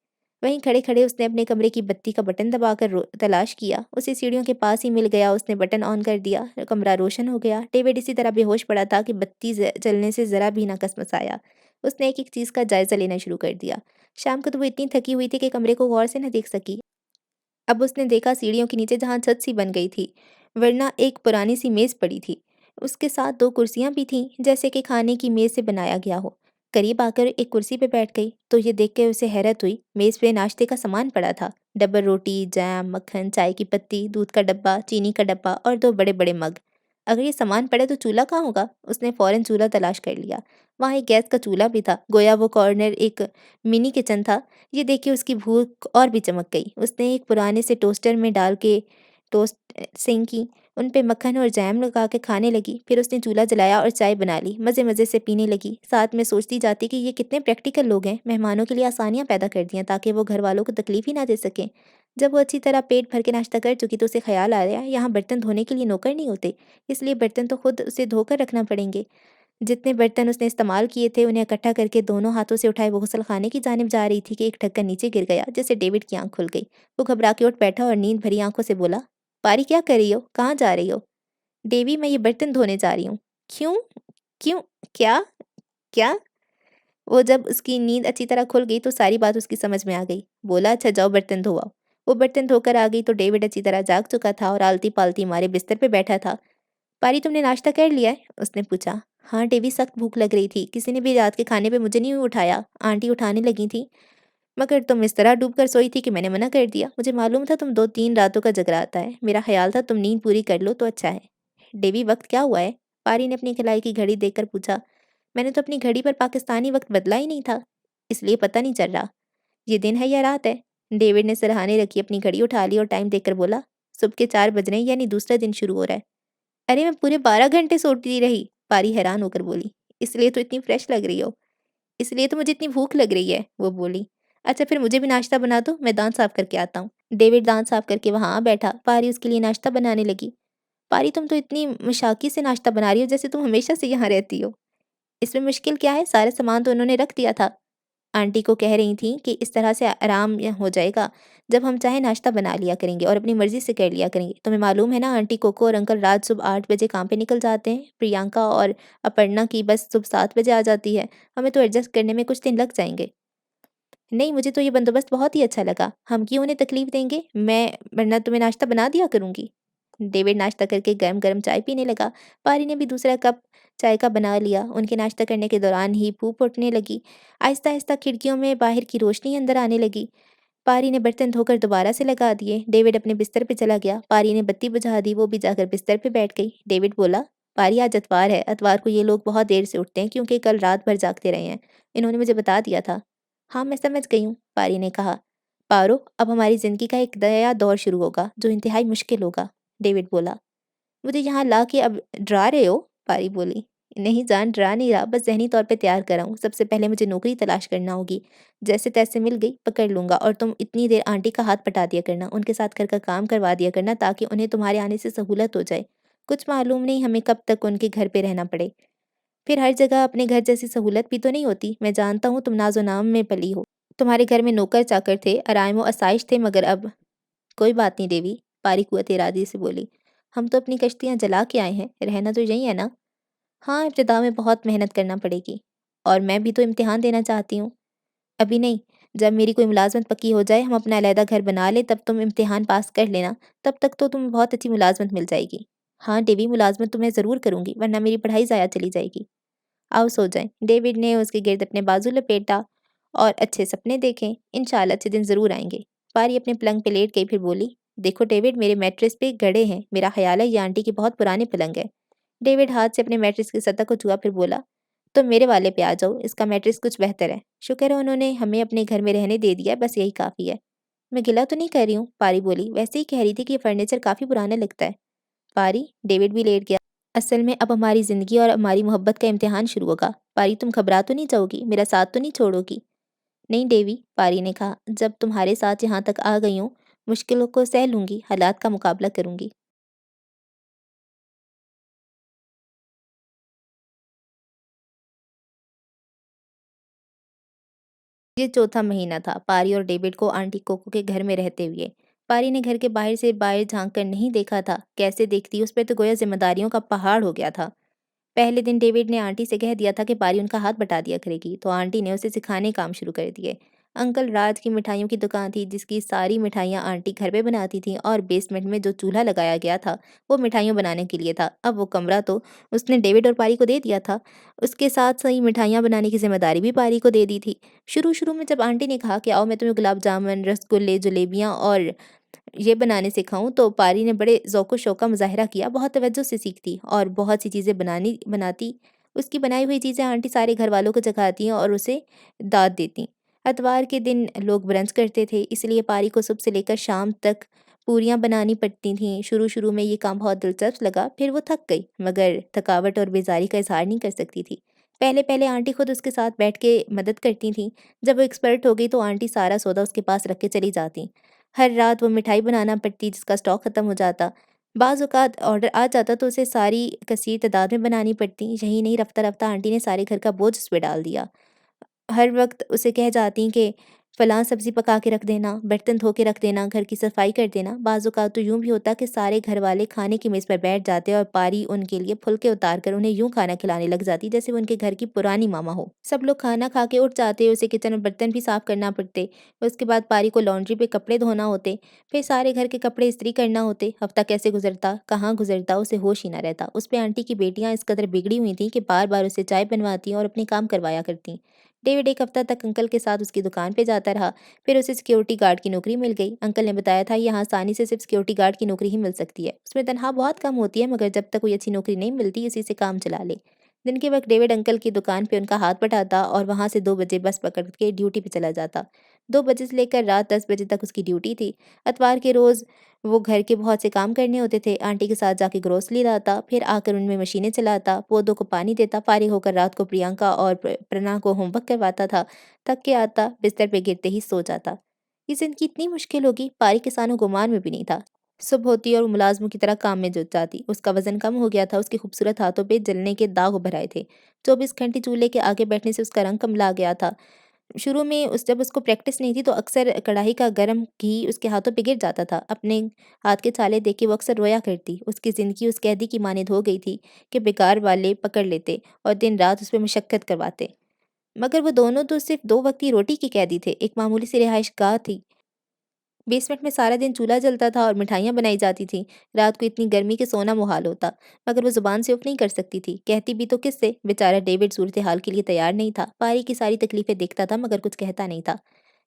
वहीं खड़े-खड़े उसने अपने कमरे की बत्ती का बटन दबाकर तलाश किया। उसे सीढ़ियों के पास ही मिल गया। उसने बटन ऑन कर दिया। कमरा रोशन हो गया। डेविड इसी तरह बेहोश पड़ा था कि बत्ती जलने से ज़रा भी ना कसमसाया। उसने एक-एक चीज़ का जायज़ा लेना शुरू कर दिया। शाम को तो वो इतनी थकी हुई थी कि कमरे को गौर से न देख सकी। अब उसने देखा सीढ़ियों के नीचे जहाँ छत सी बन गई थी, वरना एक पुरानी सी मेज़ पड़ी थी। उसके साथ 2 कुर्सियाँ भी थीं, जैसे कि खाने की मेज़ से बनाया गया हो। करीब आकर एक कुर्सी पे बैठ गई, तो ये देख के उसे हैरत हुई, मेज़ पे नाश्ते का सामान पड़ा था। डबल रोटी, जैम, मक्खन, चाय की पत्ती, दूध का डब्बा, चीनी का डब्बा और 2 बड़े-बड़े मग। अगर ये सामान पड़ा तो चूल्हा कहाँ होगा? उसने फ़ौरन चूल्हा तलाश कर लिया। वहाँ एक गैस का चूल्हा भी था, गोया वो कॉर्नर एक मिनी किचन था। ये देख के उसकी भूख और भी चमक गई। उसने एक पुराने से टोस्टर में डाल के टोस्ट सेंकी, उन पे मक्खन और जैम लगा के खाने लगी। फिर उसने चूल्हा जलाया और चाय बना ली, मज़े-मज़े से पीने लगी। साथ में सोचती जाती कि ये कितने प्रैक्टिकल लोग हैं, मेहमानों के लिए आसानियाँ पैदा कर दी हैं ताकि वो घरवालों को तकलीफ़ ही ना दे सकें। जब वो अच्छी तरह पेट भर के नाश्ता कर चुकी तो उसे ख़्याल आया, यहाँ बर्तन धोने के लिए नौकर नहीं होते, इसलिए बर्तन तो खुद उसे धोकर रखना पड़ेंगे। जितने बर्तन उसने इस्तेमाल किए थे, उन्हें इकट्ठा करके दोनों हाथों से उठाए वो गुसलखाने की जानिब जा रही थी कि एक ढक्कन नीचे गिर गया, जिससे डेविड की आँख खुल गई। वो घबरा के उठ बैठा और नींद भरी आँखों से बोला, "पारी क्या कर रही हो? कहाँ जा रही हो?" "डेवी, मैं ये बर्तन धोने जा रही हूँ।" "क्यों? क्यों? क्या? क्या?" वो जब उसकी नींद अच्छी तरह खुल गई तो सारी बात उसकी समझ में आ गई। बोला, "अच्छा जाओ बर्तन धो आओ।" वो बर्तन धोकर आ गई तो डेविड अच्छी तरह जाग चुका था और आलती-पालती मारे बिस्तर पे बैठा था। "पारी, तुमने नाश्ता कर लिया है?" उसने पूछा। "हाँ डेवी, सख्त भूख लग रही थी। किसी ने भी रात के खाने पे मुझे नहीं उठाया। आंटी उठाने लगी थी, मगर तुम इस तरह डूब कर सोई थी कि मैंने मना कर दिया। मुझे मालूम था तुम 2-3 रातों का जगराता है। मेरा ख़्याल था तुम नींद पूरी कर लो तो अच्छा है।" "डेवी, वक़्त क्या हुआ है?" पारी ने अपनी कलाई की घड़ी देखकर पूछा। "मैंने तो अपनी घड़ी पर पाकिस्तानी वक़्त बदला ही नहीं था, इसलिए पता नहीं चल रहा। ये दिन है या रात है?" डेविड ने सिरहाने रखी अपनी घड़ी उठा ली और टाइम देखकर बोला, "सुबह के 4 बज रहे हैं, यानी दूसरा दिन शुरू हो रहा है।" "अरे! मैं पूरे 12 घंटे सोती रही," पारी हैरान होकर बोली। "इसलिए तो इतनी फ्रेश लग रही हो।" "इसलिए तो मुझे इतनी भूख लग रही है," वो बोली। "अच्छा फिर मुझे भी नाश्ता बना दो, मैं दाँत साफ करके आता हूँ।" डेविड दाँत साफ करके वहाँ आ बैठा। पारी उसके लिए नाश्ता बनाने लगी। "पारी, तुम तो इतनी मशाकी से नाश्ता बना रही हो जैसे तुम हमेशा से यहाँ रहती हो। इसमें मुश्किल क्या है? सारा सामान तो उन्होंने रख दिया था।" आंटी को कह रही थीं कि इस तरह से आराम हो जाएगा, जब हम चाहें नाश्ता बना लिया करेंगे और अपनी मर्ज़ी से कर लिया करेंगे। तुम्हें मालूम है ना, आंटी कोको और अंकल रात सुबह 8 बजे काम पे निकल जाते हैं। प्रियंका और अपर्णा की बस सुबह 7 बजे आ जाती है। हमें तो एडजस्ट करने में कुछ दिन लग जाएँगे। नहीं, मुझे तो ये बंदोबस्त बहुत ही अच्छा लगा। हम क्यों उन्हें तकलीफ़ देंगे? मैं वरना तुम्हें नाश्ता बना दिया करूँगी। डेविड नाश्ता करके गरम-गरम चाय पीने लगा। पारी ने भी दूसरा कप चाय का बना लिया। उनके नाश्ता करने के दौरान ही फूँक उठने लगी। आहिस्ता-आहिस्ता खिड़कियों में बाहर की रोशनी अंदर आने लगी। पारी ने बर्तन धोकर दोबारा से लगा दिए। डेविड अपने बिस्तर पे चला गया। पारी ने बत्ती बुझा दी, वो भी जाकर बिस्तर पे बैठ गई। डेविड बोला, "पारी, आज इतवार है। इतवार को ये लोग बहुत देर से उठते हैं क्योंकि कल रात भर जागते रहे हैं। इन्होंने मुझे बता दिया था।" "हाँ, मैं समझ गई हूँ," पारी ने कहा। "पारो, अब हमारी ज़िंदगी का एक नया दौर शुरू होगा, जो इंतहाई मुश्किल होगा," डेविड बोला। "मुझे यहाँ ला के अब डरा रहे हो?" पारी बोली। "नहीं जान, डरा नहीं रहा, बस ज़हनी तौर पे तैयार कर रहा हूँ। सबसे पहले मुझे नौकरी तलाश करना होगी। जैसे-तैसे मिल गई, पकड़ लूँगा और तुम इतनी देर आंटी का हाथ बटा दिया करना, उनके साथ घर का काम करवा दिया करना ताकि उन्हें तुम्हारे आने से सहूलत हो जाए। कुछ मालूम नहीं हमें कब तक उनके घर पे रहना पड़े। फिर हर जगह अपने घर जैसी सहूलत भी तो नहीं होती। मैं जानता हूँ तुम नाज़ो-नाम में पली हो। तुम्हारे घर में नौकर-चाकर थे, आराम-ओ-आसाइश थे, मगर अब कोई बात नहीं देवी," पारी कुव्वत-ए-इरादी से बोली। "हम तो अपनी कश्तियाँ जला के आए हैं, रहना तो यहीं है ना?" "हाँ, इब्तिदा में बहुत मेहनत करना पड़ेगी और मैं भी तो इम्तिहान देना चाहती हूँ।" "अभी नहीं, जब मेरी कोई मुलाज़मत पक्की हो जाए, हम अपना अलहदा घर बना लें, तब तुम इम्तिहान पास कर लेना, तब तक तो तुम्हें बहुत अच्छी मुलाज़मत मिल जाएगी।" "हाँ डेवी, मुलाज़मत तो मैं ज़रूर करूँगी, वरना मेरी पढ़ाई ज़ाया चली जाएगी। आओ सो जाएँ।" डेविड ने उसके गिर्द अपने बाजू लपेटा और अच्छे सपने देखें, इंशाअल्लाह अच्छे दिन ज़रूर आएँगे। पारी अपने पलंग पे लेट गई फिर बोली, "देखो डेविड, मेरे मैट्रेस पे गड़े हैं, मेरा ख़्याल है ये आंटी के बहुत पुराने पलंग है।" डेविड हाथ से अपने मैट्रेस की सतह को छुआ फिर बोला, "तुम मेरे वाले पे आ जाओ, इसका मैट्रेस कुछ बेहतर है। शुक्र है उन्होंने हमें अपने घर में रहने दे दिया है, बस यही काफ़ी है।" मैं गिला तो नहीं कर रही हूँ, पारी बोली। वैसे ही कह रही थी कि ये फर्नीचर काफ़ी पुराना लगता है। पारी, डेविड भी लेट गया। असल में अब हमारी ज़िंदगी और हमारी मोहब्बत का इम्तिहान शुरू होगा। पारी, तुम घबरा तो नहीं जाओगी? मेरा साथ तो नहीं छोड़ोगी? नहीं डेवी, पारी ने कहा, जब तुम्हारे साथ यहाँ तक आ गई हूँ, मुश्किलों को सह लूँगी, हालात का मुकाबला करूँगी। ये चौथा महीना था, पारी और डेविड को आंटी कोको के घर में रहते हुए। पारी ने घर के बाहर झाँक कर नहीं देखा था। कैसे देखती, उस पे तो गोया ज़िम्मेदारियों का पहाड़ हो गया था। पहले दिन डेविड ने आंटी से कह दिया था कि पारी उनका हाथ बटा दिया करेगी, तो आंटी ने उसे सिखाने काम शुरू कर दिए। अंकल राज की मिठाइयों की दुकान थी, जिसकी सारी मिठाइयाँ आंटी घर पे बनाती थीं, और बेसमेंट में जो चूल्हा लगाया गया था, वो मिठाइयों बनाने के लिए था। अब वो कमरा तो उसने डेविड और पारी को दे दिया था। उसके साथ सही मिठाइयाँ बनाने की जिम्मेदारी भी पारी को दे दी थी। शुरू-शुरू में जब आंटी ने कहा कि आओ मैं तुम्हें गुलाब जामुन, रसगुल्ले, जलेबियाँ और ये बनाने सिखाऊँ, तो पारी ने बड़े ज़ौक़-ओ-शौक़ का मुज़ाहिरा किया, बहुत तवज्जो से सीखती और बहुत सी चीज़ें बनाती। उसकी बनाई हुई चीज़ें आंटी सारे घरवालों को चखाती और उसे दाद देतीं। इतवार के दिन लोग ब्रंच करते थे, इसलिए पारी को सुबह से लेकर शाम तक पूरियाँ बनानी पड़ती थीं। शुरू-शुरू में ये काम बहुत दिलचस्प लगा, फिर वो थक गई, मगर थकावट और बेज़ारी का इज़हार नहीं कर सकती थी। पहले-पहले आंटी खुद उसके साथ बैठ के मदद करती थीं। जब वो एक्सपर्ट हो गई, तो आंटी सारा सौदा उसके पास रख के चली जातीं। हर रात वो मिठाई बनाना पड़ती, जिसका स्टॉक ख़त्म हो जाता। बाज़ औक़ात ऑर्डर आ जाता, तो उसे सारी कसीर तादाद में बनानी पड़ती। यही नहीं, रफ़्ता-रफ़्ता आंटी ने सारे घर का बोझ उस पे डाल दिया। हर वक़्त उसे कह जाती कि फ़लाँ सब्ज़ी पका के रख देना, बर्तन धो के रख देना, घर की सफ़ाई कर देना। बाज़ औक़ात तो यूँ भी होता कि सारे घरवाले खाने की मेज़ पर बैठ जाते और पारी उनके लिए फुलके उतार कर उन्हें यूँ खाना खिलाने लग जाती जैसे वो उनके घर की पुरानी मामा हो। सब लोग खाना खा के उठ जाते, उसे किचन में बर्तन भी साफ़ करना पड़ते। उसके बाद पारी को लॉन्ड्री पे कपड़े धोना होते, फिर सारे घर के कपड़े इस्त्री करना होते। हफ़्ता कैसे गुज़रता, कहाँ गुज़रता, उसे होश ही ना रहता। उस पे आंटी की बेटियाँ इस कदर बिगड़ी हुई थीं कि बार-बार उसे चाय बनवाती और अपने काम करवाया करतीं। डेविड 1 हफ्ता तक अंकल के साथ उसकी दुकान पे जाता रहा, फिर उसे सिक्योरिटी गार्ड की नौकरी मिल गई। अंकल ने बताया था यहाँ आसानी से सिर्फ सिक्योरिटी गार्ड की नौकरी ही मिल सकती है। उसमें तनख्वाह बहुत कम होती है, मगर जब तक कोई अच्छी नौकरी नहीं मिलती, इसी से काम चला ले। दिन के वक्त डेविड अंकल की दुकान पे उनका हाथ बटाता और वहाँ से 2 बजे बस पकड़ के ड्यूटी पे चला जाता। 2 बजे से लेकर रात 10 बजे तक उसकी ड्यूटी थी। इतवार के रोज़ वो घर के बहुत से काम करने होते थे। आंटी के साथ जाके ग्रोसरी लाता, फिर आकर उनमें मशीनें चलाता, पौधों को पानी देता, फारिग होकर रात को प्रियंका और प्रणा को होमवर्क करवाता था। थक के आता, बिस्तर पे गिरते ही सो जाता। ये ज़िंदगी इतनी मुश्किल होगी, पारी के सानों गुमान में भी नहीं था। सुबह होती और मुलाज़मों की तरह काम में जुट जाती। उसका वज़न कम हो गया था, उसके खूबसूरत हाथों पे जलने के दाग उभर आए थे। 24 घंटे चूल्हे के आगे बैठने से उसका रंग कमला गया था। शुरू में जब उसको प्रैक्टिस नहीं थी, तो अक्सर कढ़ाई का गरम घी उसके हाथों पे गिर जाता था। अपने हाथ के छाले देख के वो अक्सर रोया करती। उसकी ज़िंदगी उस कैदी की मानद हो गई थी कि बेकार वाले पकड़ लेते और दिन-रात उस पे मशक्कत करवाते। मगर वो दोनों तो सिर्फ़ 2 वक़्त की रोटी के कैदी थे। एक मामूली सी रिहाइशगाह थी। बेसमेंट में सारा दिन चूल्हा जलता था और मिठाइयाँ बनाई जाती थीं। रात को इतनी गर्मी कि सोना मुहाल होता, मगर वो ज़ुबान से उफ़ नहीं कर सकती थी। कहती भी तो किससे? बेचारा डेविड सूरत-ए-हाल के लिए तैयार नहीं था। पारी की सारी तकलीफ़ें देखता था, मगर कुछ कहता नहीं था।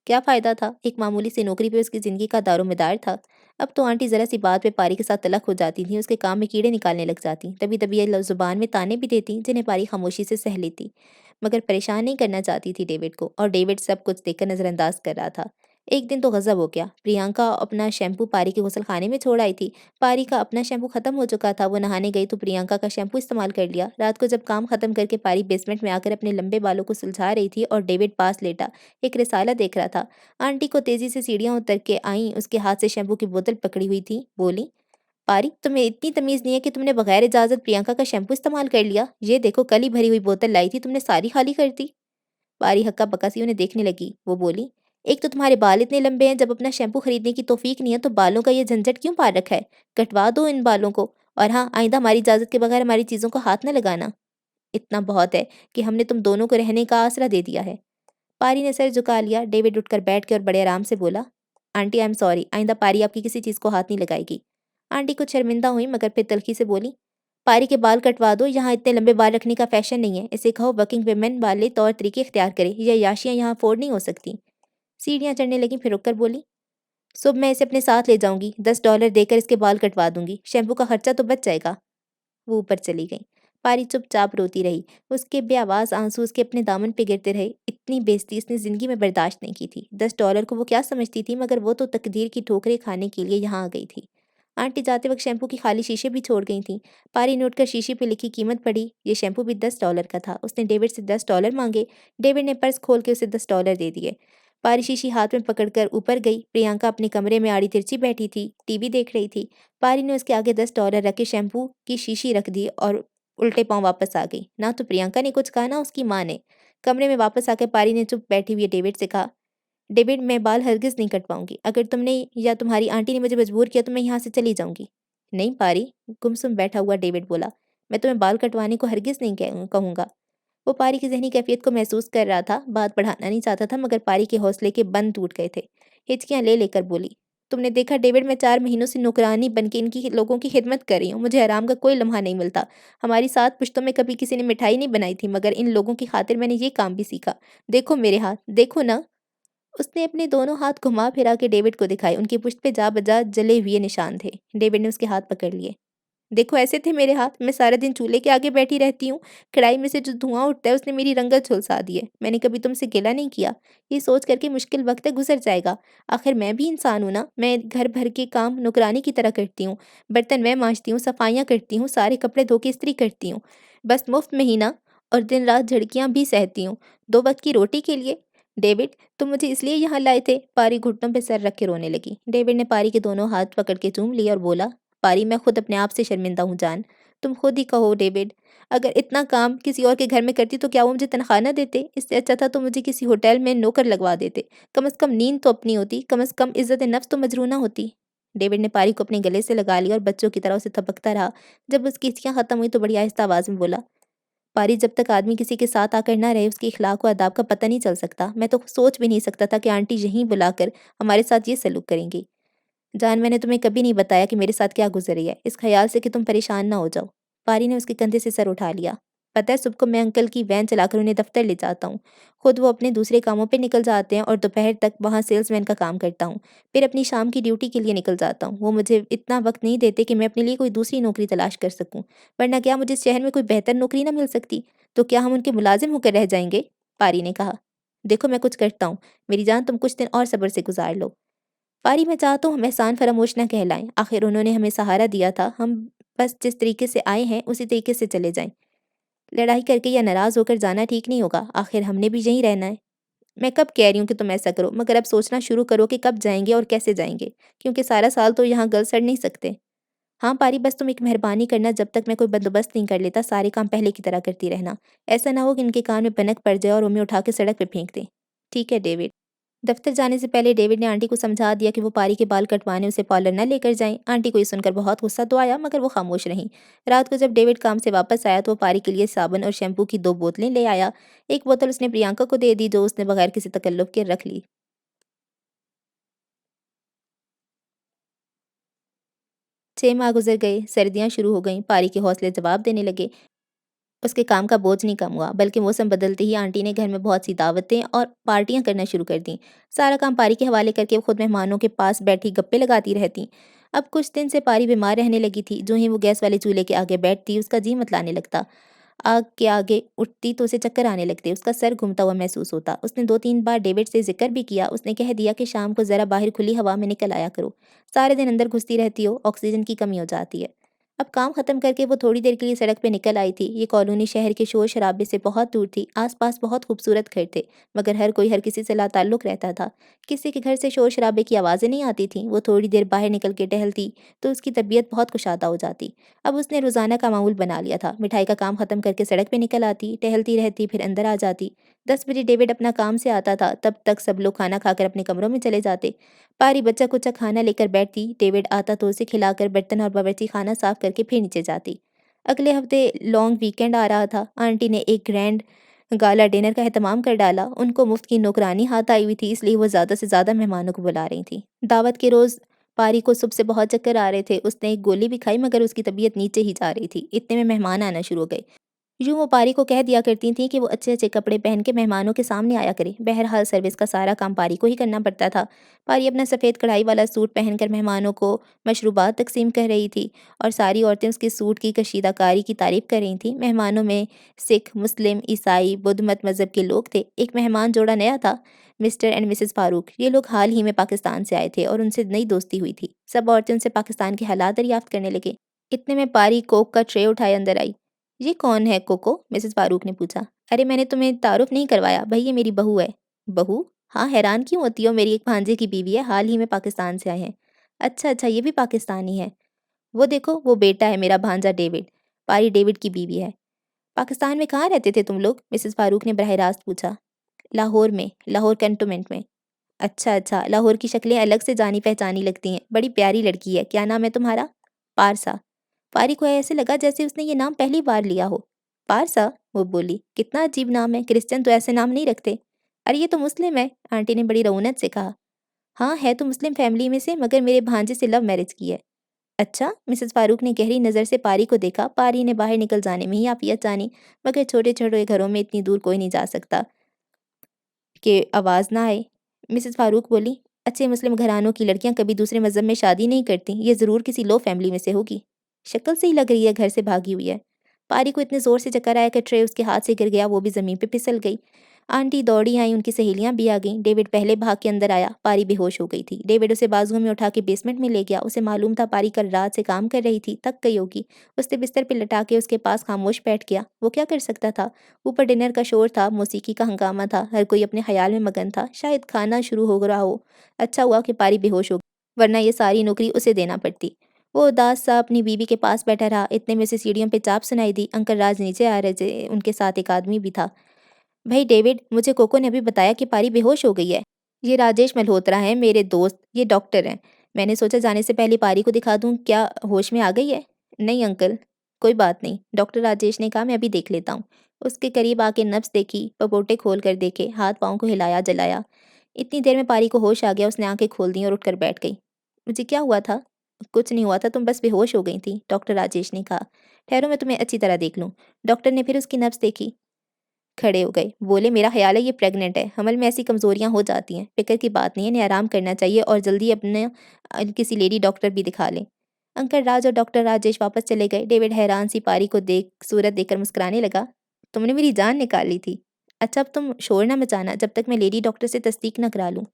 क्या फ़ायदा था? एक मामूली सी नौकरी पे उसकी ज़िंदगी का दारोमदार था। अब तो आंटी ज़रा-सी बात पे पारी के साथ तलख़ हो जाती थीं, उसके काम में कीड़े निकालने लग जातीं। कभी-कभी ये ज़ुबान में ताने भी देतीं, जिन्हें पारी खामोशी से सह लेती। मगर परेशान नहीं करना चाहती थी डेविड को, और डेविड सब कुछ देखकर नज़रअंदाज कर रहा था। एक दिन तो गज़ब हो गया। प्रियंका अपना शैम्पू पारी के गुसलखाने में छोड़ आई थी। पारी का अपना शैम्पू ख़त्म हो चुका था। वो नहाने गई तो प्रियंका का शैम्पू इस्तेमाल कर लिया। रात को जब काम ख़त्म करके पारी बेसमेंट में आकर अपने लंबे बालों को सुलझा रही थी और डेविड पास लेटा एक रिसाला देख रहा था। आंटी को तेज़ी से सीढ़ियाँ उतर के आईं, उसके हाथ से शैम्पू की बोतल पकड़ी हुई थी। बोलीं, "पारी, तुम्हें इतनी तमीज़ नहीं है कि तुमने बगैर इजाज़त प्रियंका का शैम्पू इस्तेमाल कर लिया? ये देखो, कल ही भरी हुई बोतल लाई थी, तुमने सारी खाली कर दी।" पारी हक्का-बक्का सी उन्हें देखने लगी। वो बोली, "एक तो तुम्हारे बाल इतने लंबे हैं, जब अपना शैम्पू खरीदने की तौफ़ीक नहीं है, तो बालों का ये झंझट क्यों पा रखा है? कटवा दो इन बालों को, और हाँ, आइंदा हमारी इजाज़त के बगैर हमारी चीज़ों को हाथ न लगाना। इतना बहुत है कि हमने तुम दोनों को रहने का आसरा दे दिया है।" पारी ने सर झुका लिया। डेविड उठकर बैठ गया और बड़े आराम से बोला, "आंटी, आई एम सॉरी। आइंदा पारी आपकी किसी चीज़ को हाथ नहीं लगाएगी।" आंटी कुछ शर्मिंदा हुई, मगर फिर तल्ख़ी से बोली, "पारी के बाल कटवा दो। यहाँ इतने लंबे बाल रखने का फ़ैशन नहीं है। इसे कहो वर्किंग वुमेन वाले तौर तरीके इख्तियार करे। ये अय्याशियाँ यहाँ अफ़ोर्ड नहीं हो सकती।" सीढ़ियाँ चढ़ने लगीं, फिर रुक कर बोली, "सुबह मैं इसे अपने साथ ले जाऊँगी। $10 देकर इसके बाल कटवा दूँगी। शैम्पू का खर्चा तो बच जाएगा।" वो ऊपर चली गईं। पारी चुपचाप रोती रही। उसके बेआवाज़ आँसू उसके अपने दामन पे गिरते रहे। इतनी बेइज़्ज़ती उसने ज़िंदगी में बर्दाश्त नहीं की थी। $10 को वो क्या समझती थी, मगर वो तो तकदीर की ठोकरें खाने के लिए यहाँ आ गई थी। आंटी जाते वक़्त शैम्पू की खाली शीशे भी छोड़ गई थीं। पारी ने उठकर शीशे पे लिखी कीमत पढ़ी। ये शैम्पू भी $10 का था। उसने डेविड से $10 माँगे। डेविड ने पर्स खोल के उसे $10 दे दिए। पारी शीशी हाथ में पकड़कर ऊपर गई। प्रियंका अपने कमरे में आड़ी-तिरछी बैठी थी, टीवी देख रही थी। पारी ने उसके आगे $10 रख के शैम्पू की शीशी रख दी और उल्टे पाँव वापस आ गई। ना तो प्रियंका ने कुछ कहा, ना उसकी माँ ने। कमरे में वापस आकर पारी ने चुप बैठे हुए डेविड से कहा, "डेविड, मैं बाल हरगिज़ नहीं कटवाऊँगी। अगर तुमने या तुम्हारी आंटी ने मुझे मजबूर किया तो मैं यहाँ से चली जाऊँगी।" "नहीं पारी," गुमसुम बैठा हुआ डेविड बोला, "मैं तुम्हें बाल कटवाने को हरगिज़ नहीं कहूँगा।" वो पारी की ज़हनी कैफ़ियत को महसूस कर रहा था, बात बढ़ाना नहीं चाहता था, मगर पारी के हौसले के बंध टूट गए थे। हिचकियाँ ले लेकर बोली, "तुमने देखा डेविड, मैं 4 महीनों से नौकरानी बन के इनकी लोगों की खिदमत कर रही हूँ। मुझे आराम का कोई लम्हा नहीं मिलता। हमारी 7 पुश्तों में कभी किसी ने मिठाई नहीं बनाई थी, मगर इन लोगों की खातिर मैंने ये काम भी सीखा। देखो मेरे हाथ, देखो ना।" उसने अपने दोनों हाथ घुमा-फिरा के डेविड को दिखाए। उनकी पुश्त पे जा-बजा जले हुए निशान थे। डेविड ने उसके हाथ पकड़ लिए। "देखो, ऐसे थे मेरे हाथ। मैं सारा दिन चूल्हे के आगे बैठी रहती हूँ। कढ़ाई में से जो धुआँ उठता है उसने मेरी रंगत झुलसा दी है। मैंने कभी तुमसे गिला नहीं किया। ये सोच कर के मुश्किल वक़्त गुज़र जाएगा। आखिर मैं भी इंसान हूँ ना। मैं घर भर के काम नौकरानी की तरह करती हूँ। बर्तन मैं माँजती हूँ, सफाइयाँ करती हूँ, सारे कपड़े धो के इस्त्री करती हूँ। बस मुफ़्त में ही ना, और दिन-रात झड़कियाँ भी सहती हूँ। 2 वक़्त की रोटी के लिए। डेविड, तुम मुझे इसलिए यहाँ लाए थे?" पारी घुटनों पे सर रख के रोने लगी। डेविड ने पारी के दोनों हाथ पकड़ के चूम लिए और बोला, "पारी, मैं खुद अपने आप से शर्मिंदा हूँ जान। तुम खुद ही कहो डेविड, अगर इतना काम किसी और के घर में करती तो क्या वो मुझे तनख्वाह ना देते? इससे अच्छा था तो मुझे किसी होटल में नौकर लगवा देते। कम से कम नींद तो अपनी होती, कम से कम इज़्ज़त-ए-नफ्स तो मजरूह ना होती।" डेविड ने पारी को अपने गले से लगा लिया और बच्चों की तरह उसे थपकता रहा। जब उसकी हिचकियाँ खत्म हुई तो बड़ी आहिस्ता आवाज़ में बोला, "पारी, जब तक आदमी किसी के साथ आकर ना रहे उसके इखलाक व आदाब का पता नहीं चल सकता। मैं तो सोच भी नहीं सकता था कि आंटी यहीं बुलाकर हमारे साथ ये सलूक करेंगी। जान, मैंने तुम्हें कभी नहीं बताया कि मेरे साथ क्या गुज़र रही है, इस ख़्याल से कि तुम परेशान ना हो जाओ।" पारी ने उसके कंधे से सर उठा लिया। "पता है, सुबह को मैं अंकल की वैन चलाकर उन्हें दफ़्तर ले जाता हूँ। खुद वो अपने दूसरे कामों पे निकल जाते हैं और दोपहर तक वहाँ सेल्समैन का काम करता हूँ। फिर अपनी शाम की ड्यूटी के लिए निकल जाता हूँ। वो मुझे इतना वक़्त नहीं देते कि मैं अपने लिए कोई दूसरी नौकरी तलाश कर सकूँ। वरना क्या मुझे इस शहर में कोई बेहतर नौकरी ना मिल सकती? तो क्या हम उनके मुलाज़िम होकर रह जाएँगे?" पारी ने कहा। "देखो, मैं कुछ करता हूँ। मेरी जान, तुम कुछ दिन और सब्र से गुज़ार लो। पारी, मैं चाहता हूँ हम एहसान फरामोश ना कहलाएँ। आखिर उन्होंने हमें सहारा दिया था, हम बस जिस तरीके से आए हैं उसी तरीके से चले जाएँ। लड़ाई करके या नाराज़ होकर जाना ठीक नहीं होगा, आखिर हमने भी यहीं रहना है। मैं कब कह रही हूँ कि तुम ऐसा करो, मगर अब सोचना शुरू करो कि कब जाएँगे और कैसे जाएँगे, क्योंकि सारा साल तो यहाँ गल-सड़ नहीं सकते। हाँ पारी, बस तुम एक मेहरबानी करना, जब तक मैं कोई बंदोबस्त नहीं कर लेता सारे काम पहले की तरह करती रहना। ऐसा ना हो कि इनके कान में भनक पड़ जाए और वो हमें उठा के सड़क पे फेंक दें। ठीक है डेविड। दफ्तर जाने से पहले डेविड ने आंटी को समझा दिया कि वो पारी के बाल कटवाने उसे पार्लर न लेकर जाएं। आंटी को ये सुनकर बहुत गुस्सा तो आया, मगर वो खामोश रहीं। रात को जब डेविड काम से वापस आया तो वो पारी के लिए साबुन और शैम्पू की 2 बोतलें ले आया। एक बोतल उसने प्रियंका को दे दी, जो उसने बगैर किसी तकल्लुफ़ के रख ली। 6 माह गुजर गए, सर्दियाँ शुरू हो गईं, पारी के हौसले जवाब देने लगे। उसके काम का बोझ नहीं कम हुआ, बल्कि मौसम बदलते ही आंटी ने घर में बहुत सी दावतें और पार्टियां करना शुरू कर दी। सारा काम पारी के हवाले करके वो खुद मेहमानों के पास बैठी गप्पे लगाती रहती। अब कुछ दिन से पारी बीमार रहने लगी थी। जो ही वो गैस वाले चूल्हे के आगे बैठती उसका जी मतलाने लगता। आग के आगे उठती तो उसे चक्कर आने लगते, उसका सर घूमता हुआ महसूस होता। उसने 2-3 बार डेविड से जिक्र भी किया। उसने कह दिया कि शाम को ज़रा बाहर खुली हवा में निकल आया करो। सारे दिन अंदर घुसती रहती हो, ऑक्सीजन की कमी हो जाती है। अब काम खत्म करके वो थोड़ी देर के लिए सड़क पे निकल आई थी। ये कॉलोनी शहर के शोर शराबे से बहुत दूर थी। आसपास बहुत खूबसूरत घर थे, मगर हर कोई हर किसी से लाताल्लुक रहता था। किसी के घर से शोर शराबे की आवाज़ें नहीं आती थीं। वो थोड़ी देर बाहर निकल के टहलती तो उसकी तबीयत बहुत कुशादा हो जाती। अब उसने रोज़ाना का मामूल बना लिया था। मिठाई का काम खत्म करके सड़क पे निकल आती, टहलती रहती, फिर अंदर आ जाती। 10 बजे डेविड अपना काम से आता था, तब तक सब लोग खाना खाकर अपने कमरों में चले जाते। पारी बच्चा-कुच्चा खाना लेकर बैठती, डेविड आता तो उसे खिलाकर बर्तन और बावर्ची खाना साफ करके फिर नीचे जाती। अगले हफ्ते लॉन्ग वीकेंड आ रहा था। आंटी ने एक ग्रैंड गाला डिनर का एहतमाम कर डाला। उनको मुफ्त की नौकरानी हाथ आई हुई थी, इसलिए वो ज़्यादा से ज़्यादा मेहमानों को बुला रही थी। दावत के रोज़ पारी को सुबह से बहुत चक्कर आ रहे थे। उसने एक गोली भी खाई, मगर उसकी तबीयत नीचे ही जा रही थी। इतने में मेहमान आना शुरू हो गए। यूँ वो पारी को कह दिया करती थीं कि वो अच्छे-अच्छे कपड़े पहन के मेहमानों के सामने आया करे। बहरहाल सर्विस का सारा काम पारी को ही करना पड़ता था। पारी अपना सफ़ेद कढ़ाई वाला सूट पहनकर मेहमानों को मशरूबात तक़सीम कर रही थी और सारी औरतें उसके सूट की कशीदाकारी की तारीफ़ कर रही थीं। मेहमानों में सिख, मुस्लिम, ईसाई, बुद्ध मत मज़हब के लोग थे। एक मेहमान जोड़ा नया था, मिस्टर एंड मिसेज़ फ़ारूक। ये लोग हाल ही में पाकिस्तान से आए थे और उनसे नई दोस्ती हुई थी। सब औरतें उनसे पाकिस्तान के हालात दरियाफ़्त करने लगे। इतने में पारी कोक का ट्रे उठाए अंदर आई। "ये कौन है कोको?" मिसेज़ फ़ारूक ने पूछा। "अरे मैंने तुम्हें तारुफ़ नहीं करवाया, भई ये मेरी बहू है।" "बहू? हाँ, हैरान क्यों होती हो? मेरी एक भांजे की बीवी है, हाल ही में पाकिस्तान से आए हैं।" "अच्छा, अच्छा, ये भी पाकिस्तानी है। वो देखो, वो बेटा है मेरा भांजा डेविड।" पारी डेविड की बीवी है। "पाकिस्तान में कहाँ रहते थे तुम लोग?" मिसेज़ फ़ारूक ने बरह रास्त पूछा। "लाहौर में, लाहौर कैंटोनमेंट में।" "अच्छा, अच्छा, लाहौर की शक्लें अलग से जानी-पहचानी लगती हैं। बड़ी प्यारी लड़की है। क्या नाम है तुम्हारा?" "पारसा।" पारी को ऐसे लगा जैसे उसने ये नाम पहली बार लिया हो। "पारसा?" वो बोली। "कितना अजीब नाम है, क्रिश्चियन तो ऐसे नाम नहीं रखते।" "अरे ये तो मुस्लिम है," आंटी ने बड़ी रऊनत से कहा। "हाँ, है तो मुस्लिम फैमिली में से, मगर मेरे भांजे से लव मैरिज की है।" "अच्छा?" मिसेज़ फ़ारूक ने गहरी नज़र से पारी को देखा। पारी ने बाहर निकल जाने में ही आफ़ियत जानी, मगर छोटे-छोटे घरों में इतनी दूर कोई नहीं जा सकता कि आवाज़ ना आए। मिसेज़ फ़ारूक बोली, "अच्छे मुस्लिम घरानों की लड़कियाँ कभी दूसरे मज़हब में शादी नहीं करतीं। ये ज़रूर किसी लो फैमिली में से होगी। शक्ल से ही लग रही है घर से भागी हुई है।" पारी को इतने ज़ोर से चक्कर आया कि ट्रे उसके हाथ से गिर गया, वो भी ज़मीन पे फिसल गई। आंटी दौड़ी आईं, उनकी सहेलियाँ भी आ गईं। डेविड पहले भाग के अंदर आया। पारी बेहोश हो गई थी। डेविड उसे बाजुओं में उठा के बेसमेंट में ले गया। उसे मालूम था पारी कल रात से काम कर रही थी, थक गई होगी। उसने बिस्तर पे लटा के उसके पास खामोश बैठ गया। वो क्या कर सकता था? ऊपर डिनर का शोर था, मौसीकी का हंगामा था, हर कोई अपने ख़याल में मगन था। शायद खाना शुरू हो रहा हो। अच्छा हुआ कि पारी बेहोश हो गई, वरना ये सारी नौकरी उसे देना पड़ती। वो उदास सा अपनी बीवी के पास बैठा रहा। इतने में उसे सीढ़ियों पे चाप सुनाई दी। अंकल राज नीचे आ रहे थे, उनके साथ एक आदमी भी था। "भई डेविड, मुझे कोको ने अभी बताया कि पारी बेहोश हो गई है। ये राजेश मल्होत्रा हैं, मेरे दोस्त, ये डॉक्टर हैं। मैंने सोचा जाने से पहले पारी को दिखा दूँ, क्या होश में आ गई है?" "नहीं अंकल, कोई बात नहीं।" डॉक्टर राजेश ने कहा, "मैं अभी देख लेता हूँ।" उसके करीब आके नब्ज़ देखी, पपोटे खोल कर देखे, हाथ-पाँव को हिलाया-जलाया। इतनी देर में पारी को होश आ गया, उसने आँखें खोल दी और उठकर बैठ गई। "मुझे क्या हुआ था?" "कुछ नहीं हुआ था, तुम बस बेहोश हो गई थीं," डॉक्टर राजेश ने कहा। "ठहरो, मैं तुम्हें अच्छी तरह देख लूँ।" डॉक्टर ने फिर उसकी नब्ज़ देखी, खड़े हो गए। बोले, "मेरा ख़्याल है ये प्रेग्नेंट है। हमल में ऐसी कमज़ोरियाँ हो जाती हैं। फ़िक्र की बात नहीं है, इन्हें आराम करना चाहिए और जल्दी अपने किसी लेडी डॉक्टर भी दिखा लें।" अंकल राज और डॉक्टर राजेश वापस चले गए। डेविड हैरान सी पारी को सूरत देखकर मुस्कुराने लगा। "तुमने मेरी जान निकाल ली थी। अच्छा अब तुम शोर ना मचाना जब तक मैं लेडी डॉक्टर से तस्दीक ना करा लूँ।"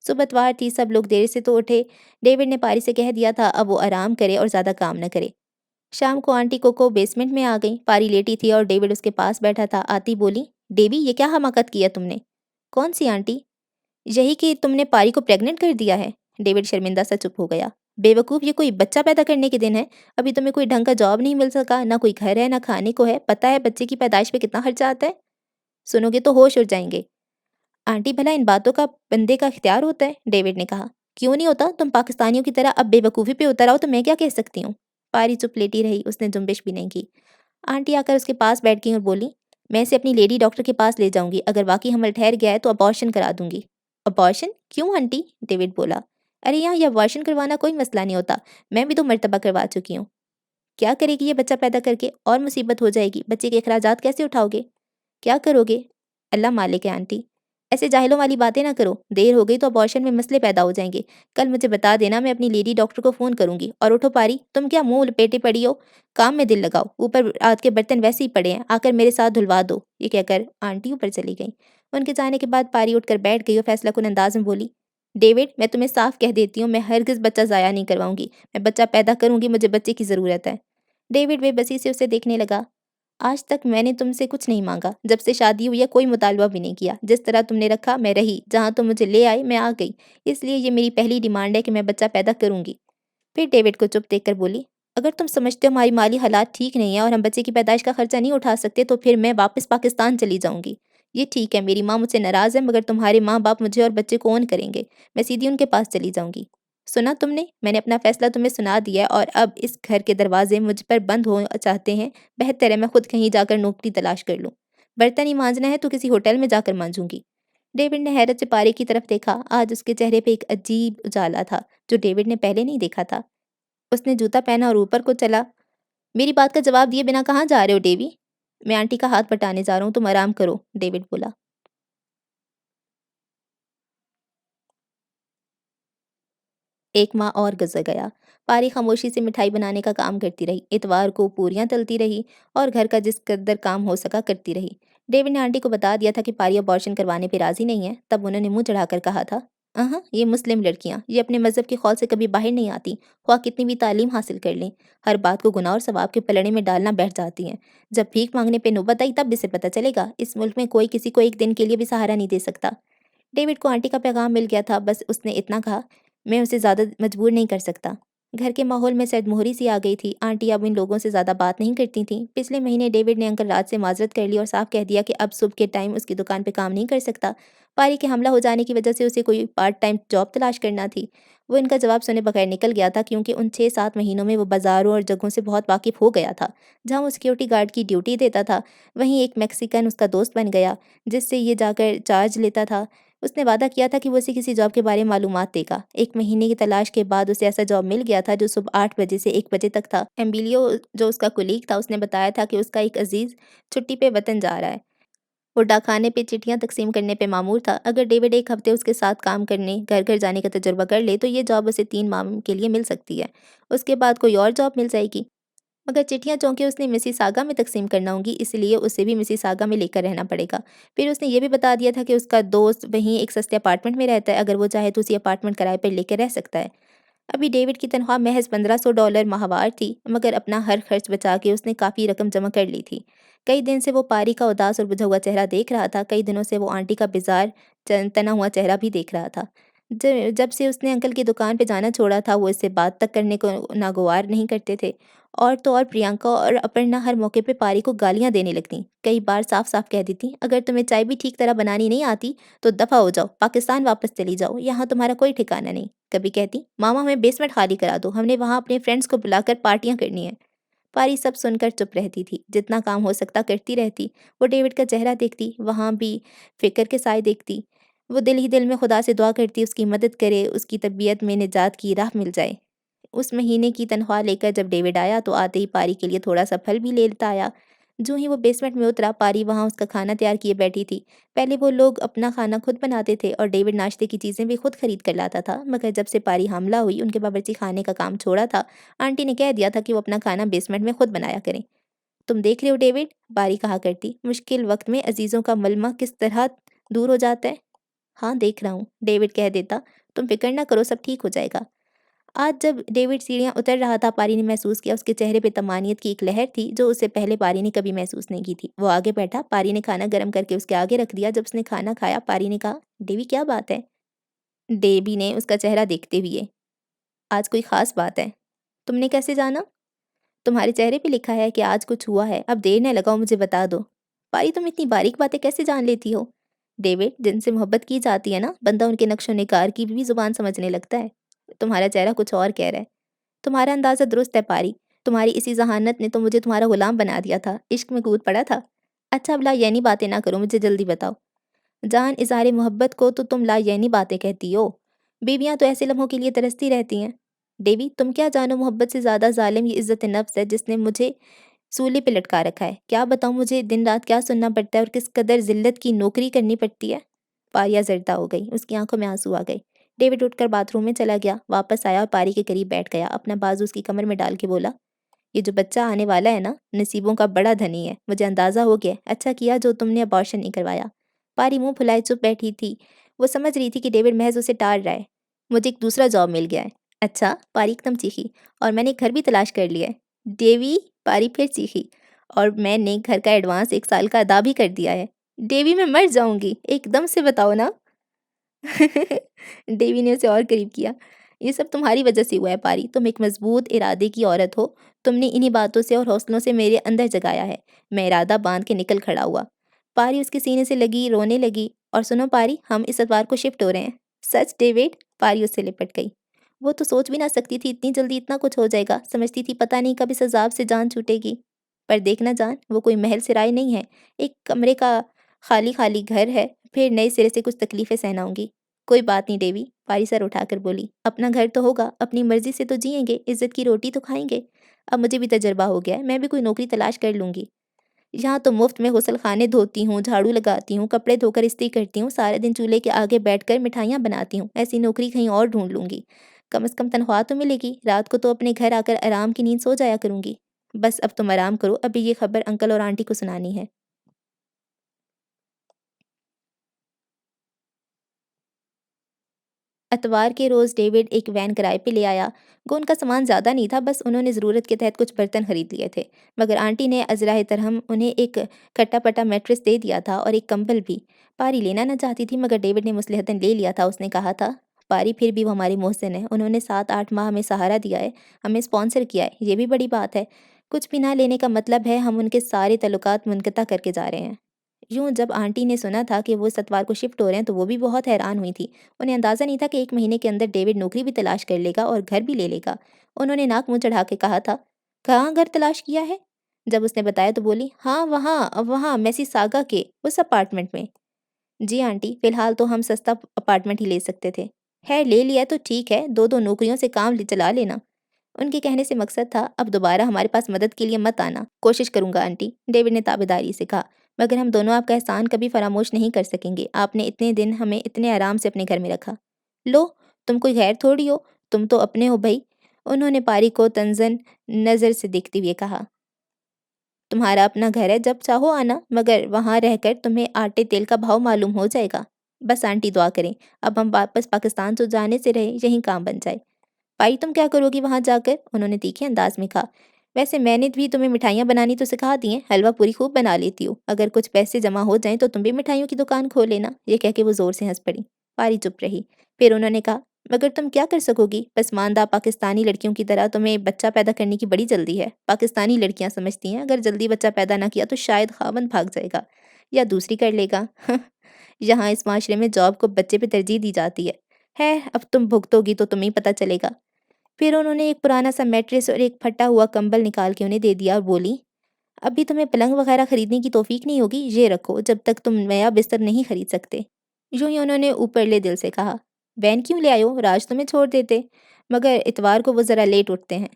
सुबह इतवार थी, सब लोग देर से तो उठे। डेविड ने पारी से कह दिया था अब वो आराम करे और ज़्यादा काम न करे। शाम को आंटी कोको बेसमेंट में आ गई। पारी लेटी थी और डेविड उसके पास बैठा था। आती बोली, "डेवी, ये क्या हमाकत की है तुमने?" "कौन सी आंटी?" "यही कि तुमने पारी को प्रेग्नेंट कर दिया है।" डेविड शर्मिंदा सा चुप हो गया। "बेवकूफ़, ये कोई बच्चा पैदा करने के दिन है। अभी तुम्हें कोई ढंग का जॉब नहीं मिल सका, ना कोई घर है, ना खाने को है। पता है बच्चे की पैदाइश पे कितना खर्चा आता है? सुनोगे तो होश उड़ जाएँगे।" "आंटी भला इन बातों का बंदे का इख्तियार होता है?" डेविड ने कहा। "क्यों नहीं होता? तुम पाकिस्तानियों की तरह अब बेवकूफ़ी पे उतर आओ तो मैं क्या कह सकती हूँ?" पारी चुप लेटी रही, उसने जुम्बिश भी नहीं की। आंटी आकर उसके पास बैठ गईं और बोलीं, "मैं इसे अपनी लेडी डॉक्टर के पास ले जाऊँगी। अगर वाक़ई हमल ठहर गया है तो अबॉर्शन करा दूँगी।" "अबॉर्शन? क्यों आंटी?" डेविड बोला। "अरे यहाँ ये अबॉर्शन करवाना कोई मसला नहीं होता। मैं भी 2 मर्तबा करवा चुकी हूँ।" "क्या करेगी ये बच्चा पैदा करके? और मुसीबत हो जाएगी। बच्चे के अखराजात कैसे उठाओगे? क्या करोगे?" "अल्लाह मालिक है आंटी। ऐसे जाहिलों वाली बातें ना करो। देर हो गई तो अबॉर्शन में मसले पैदा हो जाएँगे। कल मुझे बता देना, मैं अपनी लेडी डॉक्टर को फ़ोन करूँगी। और उठो पारी, तुम क्या मुँह लपेटे पड़ी हो? काम में दिल लगाओ। ऊपर रात के बर्तन वैसे ही पड़े हैं, आकर मेरे साथ धुलवा दो।" ये कहकर आंटी ऊपर चली गईं। उनके जाने के बाद पारी उठकर बैठ गई और फैसलाकुन अंदाज़ में बोली, "डेविड, मैं तुम्हें साफ कह देती हूँ, मैं हरगिज़ बच्चा ज़ाया नहीं करवाऊँगी। मैं बच्चा पैदा करूँगी, मुझे बच्चे की ज़रूरत है।" डेविड बेबसी से उसे देखने लगा। "आज तक मैंने तुमसे कुछ नहीं माँगा। जब से शादी हुई है कोई मुतालबा भी नहीं किया। जिस तरह तुमने रखा मैं रही, जहाँ तुम मुझे ले आए मैं आ गई। इसलिए ये मेरी पहली डिमांड है कि मैं बच्चा पैदा करूँगी।" फिर डेविड को चुप देखकर बोली, "अगर तुम समझते हो हमारी माली हालात ठीक नहीं है और हम बच्चे की पैदाइश का खर्चा नहीं उठा सकते तो फिर मैं वापस पाकिस्तान चली जाऊँगी। ये ठीक है, मेरी माँ मुझसे नाराज़ है, मगर तुम्हारे माँ-बाप मुझे और बच्चे को ओन करेंगे। मैं सीधी उनके पास चली जाऊँगी। सुना तुमने? मैंने अपना फ़ैसला तुम्हें सुना दिया है और अब इस घर के दरवाज़े मुझ पर बंद हो चाहते हैं। बेहतर है मैं खुद कहीं जाकर नौकरी तलाश कर लूँ। बर्तन ही मांजना है तो किसी होटल में जाकर मांजूँगी।" डेविड ने हैरत से पारी की तरफ देखा। आज उसके चेहरे पे एक अजीब उजाला था, जो डेविड ने पहले नहीं देखा था। उसने जूता पहना और ऊपर को चला। "मेरी बात का जवाब दिए बिना कहाँ जा रहे हो डेवी?" मैं आंटी का हाथ बटाने जा रहा हूँ, तुम आराम करो, डेविड बोला। एक माह और गुज़र गया। पारी खामोशी से मिठाई बनाने का काम करती रही। इतवार को पूरियाँ तलती रही और घर का जिस कदर काम हो सका करती रही। डेविड ने आंटी को बता दिया था कि पारी अबॉर्शन करवाने पे राज़ी नहीं है। तब उन्होंने मुँह चढ़ाकर कहा था, ये मुस्लिम लड़कियाँ, ये अपने मज़हब के खौल से कभी बाहर नहीं आती, ख्वाह कितनी भी तालीम हासिल कर लें। हर बात को गुनाह और सवाब के पलड़े में डालना बैठ जाती हैं। जब भीख माँगने पे नौबत आई तब इसे पता चलेगा, इस मुल्क में कोई किसी को एक दिन के लिए भी सहारा नहीं दे सकता। डेविड को आंटी का पैगाम मिल गया था, बस उसने इतना कहा, मैं उसे ज़्यादा मजबूर नहीं कर सकता। घर के माहौल में सरदमोहरी सी आ गई थी। आंटी अब इन लोगों से ज़्यादा बात नहीं करती थीं। पिछले महीने डेविड ने अंकल राज से माजरत कर ली और साफ कह दिया कि अब सुबह के टाइम उसकी दुकान पे काम नहीं कर सकता। पारी के हमला हो जाने की वजह से उसे कोई पार्ट टाइम जॉब तलाश करना थी। वो इनका जवाब सुने बगैर निकल गया था, क्योंकि उन 6-7 महीनों में वो बाज़ारों और जगहों से बहुत वाकिफ़ हो गया था। जहाँ वो सिक्योरिटी गार्ड की ड्यूटी देता था, वहीं एक मैक्सिकन उसका दोस्त बन गया, जिससे ये जाकर चार्ज लेता था। उसने वादा किया था कि वो उसे किसी जॉब के बारे में मालूमात देगा। 1 महीने की तलाश के बाद उसे ऐसा जॉब मिल गया था जो सुबह 8 बजे से 1 बजे तक था। एम्बिलियो, जो उसका कुलीग था, उसने बताया था कि उसका एक अज़ीज़ छुट्टी पे वतन जा रहा है। वो डाकखाने पे चिट्ठियाँ तक़सीम करने पे मामूर था। अगर डेविड 1 हफ़्ते उसके साथ काम करने, घर-घर जाने का तजुर्बा कर ले, तो ये जॉब उसे 3 माह के लिए मिल सकती है। उसके बाद कोई और जॉब मिल जाएगी। मगर चिट्ठियाँ चूँकि उसने मिसिसागा में तक़सीम करना होंगी, इसलिए उसे भी मिसिसागा में लेकर रहना पड़ेगा। फिर उसने ये भी बता दिया था कि उसका दोस्त वहीं एक सस्ते अपार्टमेंट में रहता है, अगर वो चाहे तो उसी अपार्टमेंट किराए पर लेकर रह सकता है। अभी डेविड की तनख्वाह महज़ $1500 माहवार थी, मगर अपना हर खर्च बचा के उसने काफ़ी रकम जमा कर ली थी। कई दिन से वो पारी का उदास और बुझा हुआ चेहरा देख रहा था, कई दिनों से वो आंटी का बेज़ार तना हुआ चेहरा भी देख रहा था। जब से उसने अंकल की दुकान पे जाना छोड़ा था, वो इससे बात तक करने को नागवार नहीं करते थे। और तो और प्रियंका और अपर्णा हर मौके पे पारी को गालियाँ देने लगतीं। कई बार साफ-साफ कह देतीं, "अगर तुम्हें चाय भी ठीक तरह बनानी नहीं आती, तो दफ़ा हो जाओ, पाकिस्तान वापस चली जाओ, यहाँ तुम्हारा कोई ठिकाना नहीं।" कभी कहतीं, "मामा हमें बेसमेंट खाली करा दो, हमने वहाँ अपने फ्रेंड्स को बुलाकर पार्टियाँ करनी हैं।" पारी सब सुनकर चुप रहती थी, जितना काम हो सकता करती रहती। वो डेविड का चेहरा देखती, वहाँ भी फ़िक्र के साए देखती। वो दिल ही दिल में खुदा से दुआ करती उसकी मदद करे, उसकी तबीयत में निजात की राह मिल जाए। उस महीने की तनख्वाह लेकर जब डेविड आया, तो आते ही पारी के लिए थोड़ा-सा फल भी लेता आया। जूँ ही वो बेसमेंट में उतरा, पारी वहाँ उसका खाना तैयार किए बैठी थी। पहले वो लोग अपना खाना खुद बनाते थे और डेविड नाश्ते की चीज़ें भी खुद खरीद कर लाता था, मगर जब से पारी हामला हुई, उनके बावर्ची खाने का काम छोड़ा था। आंटी ने कह दिया था कि वो अपना खाना बेसमेंट में खुद बनाया करें। "तुम देख रहे हो डेविड," पारी कहा करती, "मुश्किल वक़्त में अज़ीज़ों का मलमा किस तरह दूर हो जाता है।" "हाँ, देख रहा हूँ," डेविड कह देता, "तुम फ़िक्र ना करो, सब ठीक हो जाएगा।" आज जब डेविड सीढ़ियाँ उतर रहा था, पारी ने महसूस किया उसके चेहरे पे तमानियत की एक लहर थी, जो उससे पहले पारी ने कभी महसूस नहीं की थी। वो आगे बैठा, पारी ने खाना गर्म करके उसके आगे रख दिया। जब उसने खाना खाया, पारी ने कहा, "डेवी, क्या बात है?" डेवी ने उसका चेहरा देखते हुए, "आज कोई ख़ास बात है।" "तुमने कैसे जाना?" "तुम्हारे चेहरे पे लिखा है कि आज कुछ हुआ है। अब देर न लगाओ, मुझे बता दो।" "पारी, तुम इतनी बारीक बातें कैसे जान लेती हो?" "डेविड, जिनसे मोहब्बत की जाती है ना, बंदा उनके नक्शो-निगार की भी ज़ुबान समझने लगता है। तुम्हारा चेहरा कुछ और कह रहा है।" "तुम्हारा अंदाज़ा दुरुस्त है पारी। तुम्हारी इसी ज़हानत ने तो मुझे तुम्हारा गुलाम बना दिया था। इश्क में कूद पड़ा था।" "अच्छा, अब लायनी बातें ना करो, मुझे जल्दी बताओ।" "जान, इज़हार मोहब्बत को तो तुम लायनी बातें कहती हो। बीवियाँ तो ऐसे लम्हों के लिए तरसती रहती हैं। डेवी, तुम क्या जानो, मोहब्बत से ज़्यादा ज़ालिम ये इज़्ज़त-ए-नफ्स है, जिसने मुझे सूली पे लटका रखा है। क्या बताऊँ मुझे दिन-रात क्या सुनना पड़ता है और किस कदर ज़िल्लत की नौकरी करनी पड़ती है।" पारिया ज़र्दा हो गई, उसकी आँखों में आँसू आ गए। डेविड उठकर बाथरूम में चला गया, वापस आया और पारी के करीब बैठ गया। अपना बाजू उसकी कमर में डाल के बोला, "ये जो बच्चा आने वाला है ना, नसीबों का बड़ा धनी है। मुझे अंदाज़ा हो गया है। अच्छा किया जो तुमने अबॉर्शन नहीं करवाया।" पारी मुँह फुलाए चुप बैठी थी। वो समझ रही थी कि डेविड महज़ उसे टाल रहा है। "मुझे एक दूसरा जॉब मिल गया है।" "अच्छा?" पारी एकदम चीखी। "और मैंने एक घर भी तलाश कर लिया है।" "डेवी!" पारी फिर चीखी। "और मैंने घर का एडवांस 1 साल का अदा भी कर दिया है।" "डेवी, मैं मर जाऊँगी। एकदम से बताओ ना।" डेवी ने उसे और करीब किया। "ये सब तुम्हारी वजह से हुआ है पारी। तुम एक मज़बूत इरादे की औरत हो। तुमने इन्हीं बातों से और हौसलों से मेरे अंदर जगाया है।" मैं इरादा बाँध के निकल खड़ा हुआ। पारी उसके सीने से लगी, रोने लगी। "और सुनो पारी, हम इस इतवार को शिफ्ट हो रहे हैं।" "सच डेविड?" पारी उससे लिपट गई। वो तो सोच भी ना सकती थी इतनी जल्दी इतना कुछ हो जाएगा। समझती थी पता नहीं कब इस अज़ाब से जान छूटेगी। पर देखना जान, वो कोई महल सराय नहीं है। एक कमरे का खाली-खाली घर है। फिर नए सिरे से कुछ तकलीफ़ें सहना होंगी। "कोई बात नहीं डेवी," पारी सर उठाकर बोली। "अपना घर तो होगा, अपनी मर्ज़ी से तो जिएँगे, इज़्ज़त की रोटी तो खाएँगे। अब मुझे भी तजुर्बा हो गया है, मैं भी कोई नौकरी तलाश कर लूँगी।" यहाँ तो मुफ्त में गुसलखाने धोती हूँ, झाड़ू लगाती हूँ, कपड़े धोकर इस्त्री करती हूँ, सारा दिन चूल्हे के आगे बैठकर मिठाइयाँ बनाती हूँ। ऐसी नौकरी कहीं और ढूँढ लूँगी। कम से कम तनख्वाह तो मिलेगी, रात को तो अपने घर आकर आराम की नींद सो जाया करूँगी। बस अब तुम आराम करो, अभी ये खबर अंकल और आंटी को सुनानी है। अतवार के रोज़ डेविड एक वैन किराए पे ले आया। उनका सामान ज़्यादा नहीं था, बस उन्होंने ज़रूरत के तहत कुछ बर्तन खरीद लिए थे। मगर आंटी ने अज़राए तरहम उन्हें एक कट्टा-पट्टा मैट्रेस दे दिया था और एक कंबल भी। पारी लेना ना चाहती थी, मगर डेविड ने मुसलहतन ले लिया था। उसने कहा था, पारी फिर भी वो हमारी मोहसिन है। उन्होंने 7-8 माह हमें सहारा दिया है, हमें स्पॉन्सर किया है, ये भी बड़ी बात है। कुछ भी ना लेने का मतलब है हम उनके सारे तल्लुकात मुनक़ता करके जा रहे हैं। यूँ जब आंटी ने सुना था कि वो इस इतवार को शिफ्ट हो रहे हैं, तो वो भी बहुत हैरान हुई थी। उन्हें अंदाज़ा नहीं था कि 1 महीने के अंदर डेविड नौकरी भी तलाश कर लेगा और घर भी ले लेगा। उन्होंने नाक मुँह चढ़ा के कहा था, "कहाँ घर तलाश किया है?" जब उसने बताया तो बोली, "हाँ, वहाँ वहाँ मिसिसागा के उस अपार्टमेंट में।" "जी आंटी, फ़िलहाल तो हम सस्ता अपार्टमेंट ही ले सकते थे।" "खैर ले लिया तो ठीक है, 2-2 नौकरियों से काम चला लेना।" उनके कहने से मकसद था, "अब दोबारा हमारे पास मदद के लिए मत आना।" "कोशिश करूँगा आंटी," डेविड ने ताबेदारी से कहा, "मगर हम दोनों आपका एहसान कभी फ़रामोश नहीं कर सकेंगे। आपने इतने दिन हमें इतने आराम से अपने घर में रखा। लो, तुम कोई गैर थोड़ी हो, तुम तो अपने हो भई।" उन्होंने पारी को तंज़न नज़र से देखते हुए कहा, "तुम्हारा अपना घर है, जब चाहो आना, मगर वहाँ रहकर तुम्हें आटे-तेल का भाव मालूम हो जाएगा। बस आंटी दुआ करें, अब हम वापस पाकिस्तान तो जाने से रहे, यहीं काम बन जाए।" "भाई तुम क्या करोगी वहाँ जाकर?" उन्होंने तीखे अंदाज में कहा। "वैसे मैंने भी तुम्हें मिठाइयाँ बनानी तो सिखा दी हैं, हलवा पूरी खूब बना लेती हो। अगर कुछ पैसे जमा हो जाएँ तो तुम भी मिठाइयों की दुकान खोल लेना।" ये कह के वो ज़ोर से हँस पड़ी। पारी चुप रही। फिर उन्होंने कहा, "मगर तुम क्या कर सकोगी? पसमानदा पाकिस्तानी लड़कियों की तरह तुम्हें बच्चा पैदा करने की बड़ी जल्दी है। पाकिस्तानी लड़कियाँ समझती हैं अगर जल्दी बच्चा पैदा ना किया तो शायद ख़ावंद भाग जाएगा या दूसरी कर लेगा। यहाँ इस माशरे में जॉब को बच्चे पे तरजीह दी जाती है। अब तुम भुगतोगी तो तुम्हें पता चलेगा।" फिर उन्होंने एक पुराना-सा मैट्रेस और एक फटा हुआ कंबल निकाल के उन्हें दे दिया और बोलीं, "अभी तुम्हें पलंग वगैरह खरीदने की तौफ़ीक नहीं होगी, ये रखो जब तक तुम नया बिस्तर नहीं खरीद सकते।" यूँ ही उन्होंने ऊपरले दिल से कहा, "वैन क्यों ले आए हो? राज तुम्हें छोड़ देते, मगर इतवार को वो ज़रा लेट उठते हैं।"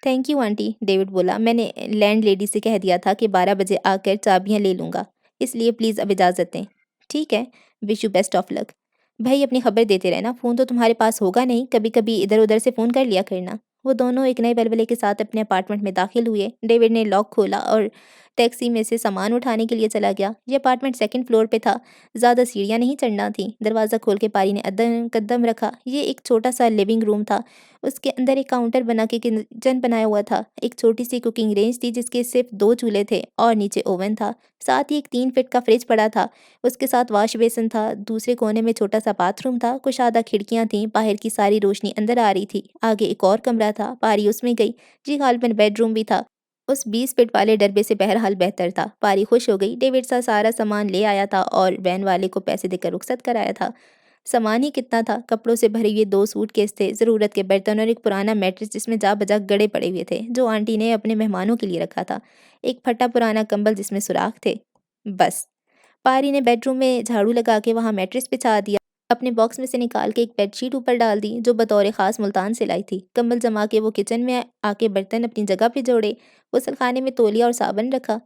"थैंक यू आंटी," डेविड बोला, "मैंने लैंडलेडी से कह दिया था कि 12 बजे आकर चाबियाँ ले लूँगा, इसलिए प्लीज़ अब इजाज़त दें।" "ठीक है, wish you best of luck. भई अपनी खबर देते रहना, फ़ोन तो तुम्हारे पास होगा नहीं, कभी-कभी इधर-उधर से फ़ोन कर लिया करना।" वो दोनों एक नए बलबले के साथ अपने अपार्टमेंट में दाखिल हुए। डेविड ने लॉक खोला और टैक्सी में से सामान उठाने के लिए चला गया। ये अपार्टमेंट सेकंड फ्लोर पे था, ज़्यादा सीढ़ियाँ नहीं चढ़ना थीं। दरवाज़ा खोल के पारी ने कदम रखा। ये एक छोटा-सा लिविंग रूम था। उसके अंदर एक काउंटर बना के किचन बनाया हुआ था। एक छोटी-सी कुकिंग रेंज थी जिसके सिर्फ़ 2 चूल्हे थे और नीचे ओवन था। साथ ही एक 3 फीट का फ्रिज पड़ा था। उसके साथ वॉश बेसिन था। दूसरे कोने में छोटा-सा बाथरूम था। कुशादा खिड़कियाँ थीं, बाहर की सारी रोशनी अंदर आ रही थी। आगे एक और कमरा था, पारी उसमें गई। जी गालिबन बेडरूम भी था। उस 20 फीट वाले डरबे से बहरहाल बेहतर था। पारी खुश हो गई। डेविड सा सारा सामान ले आया था और वैन वाले को पैसे देकर रुखसत कराया था। सामान ही कितना था, कपड़ों से भरे हुए 2 सूटकेस थे, ज़रूरत के बर्तन और एक पुराना मैट्रेस जिसमें जा-बजा गड़े पड़े हुए थे, जो आंटी ने अपने मेहमानों के लिए रखा था। एक फटा पुराना कंबल जिसमें सुराख थे। बस। पारी ने बेडरूम में झाड़ू लगा के वहाँ मैट्रेस बिछा दिया। अपने बॉक्स में से निकाल के एक बेडशीट ऊपर डाल दी, जो बतौर ख़ास मुल्तान से लाई थी। कंबल जमा के वो किचन में आके बर्तन अपनी जगह पे जोड़े। गुसलखाने में तौलिया और साबुन रखा।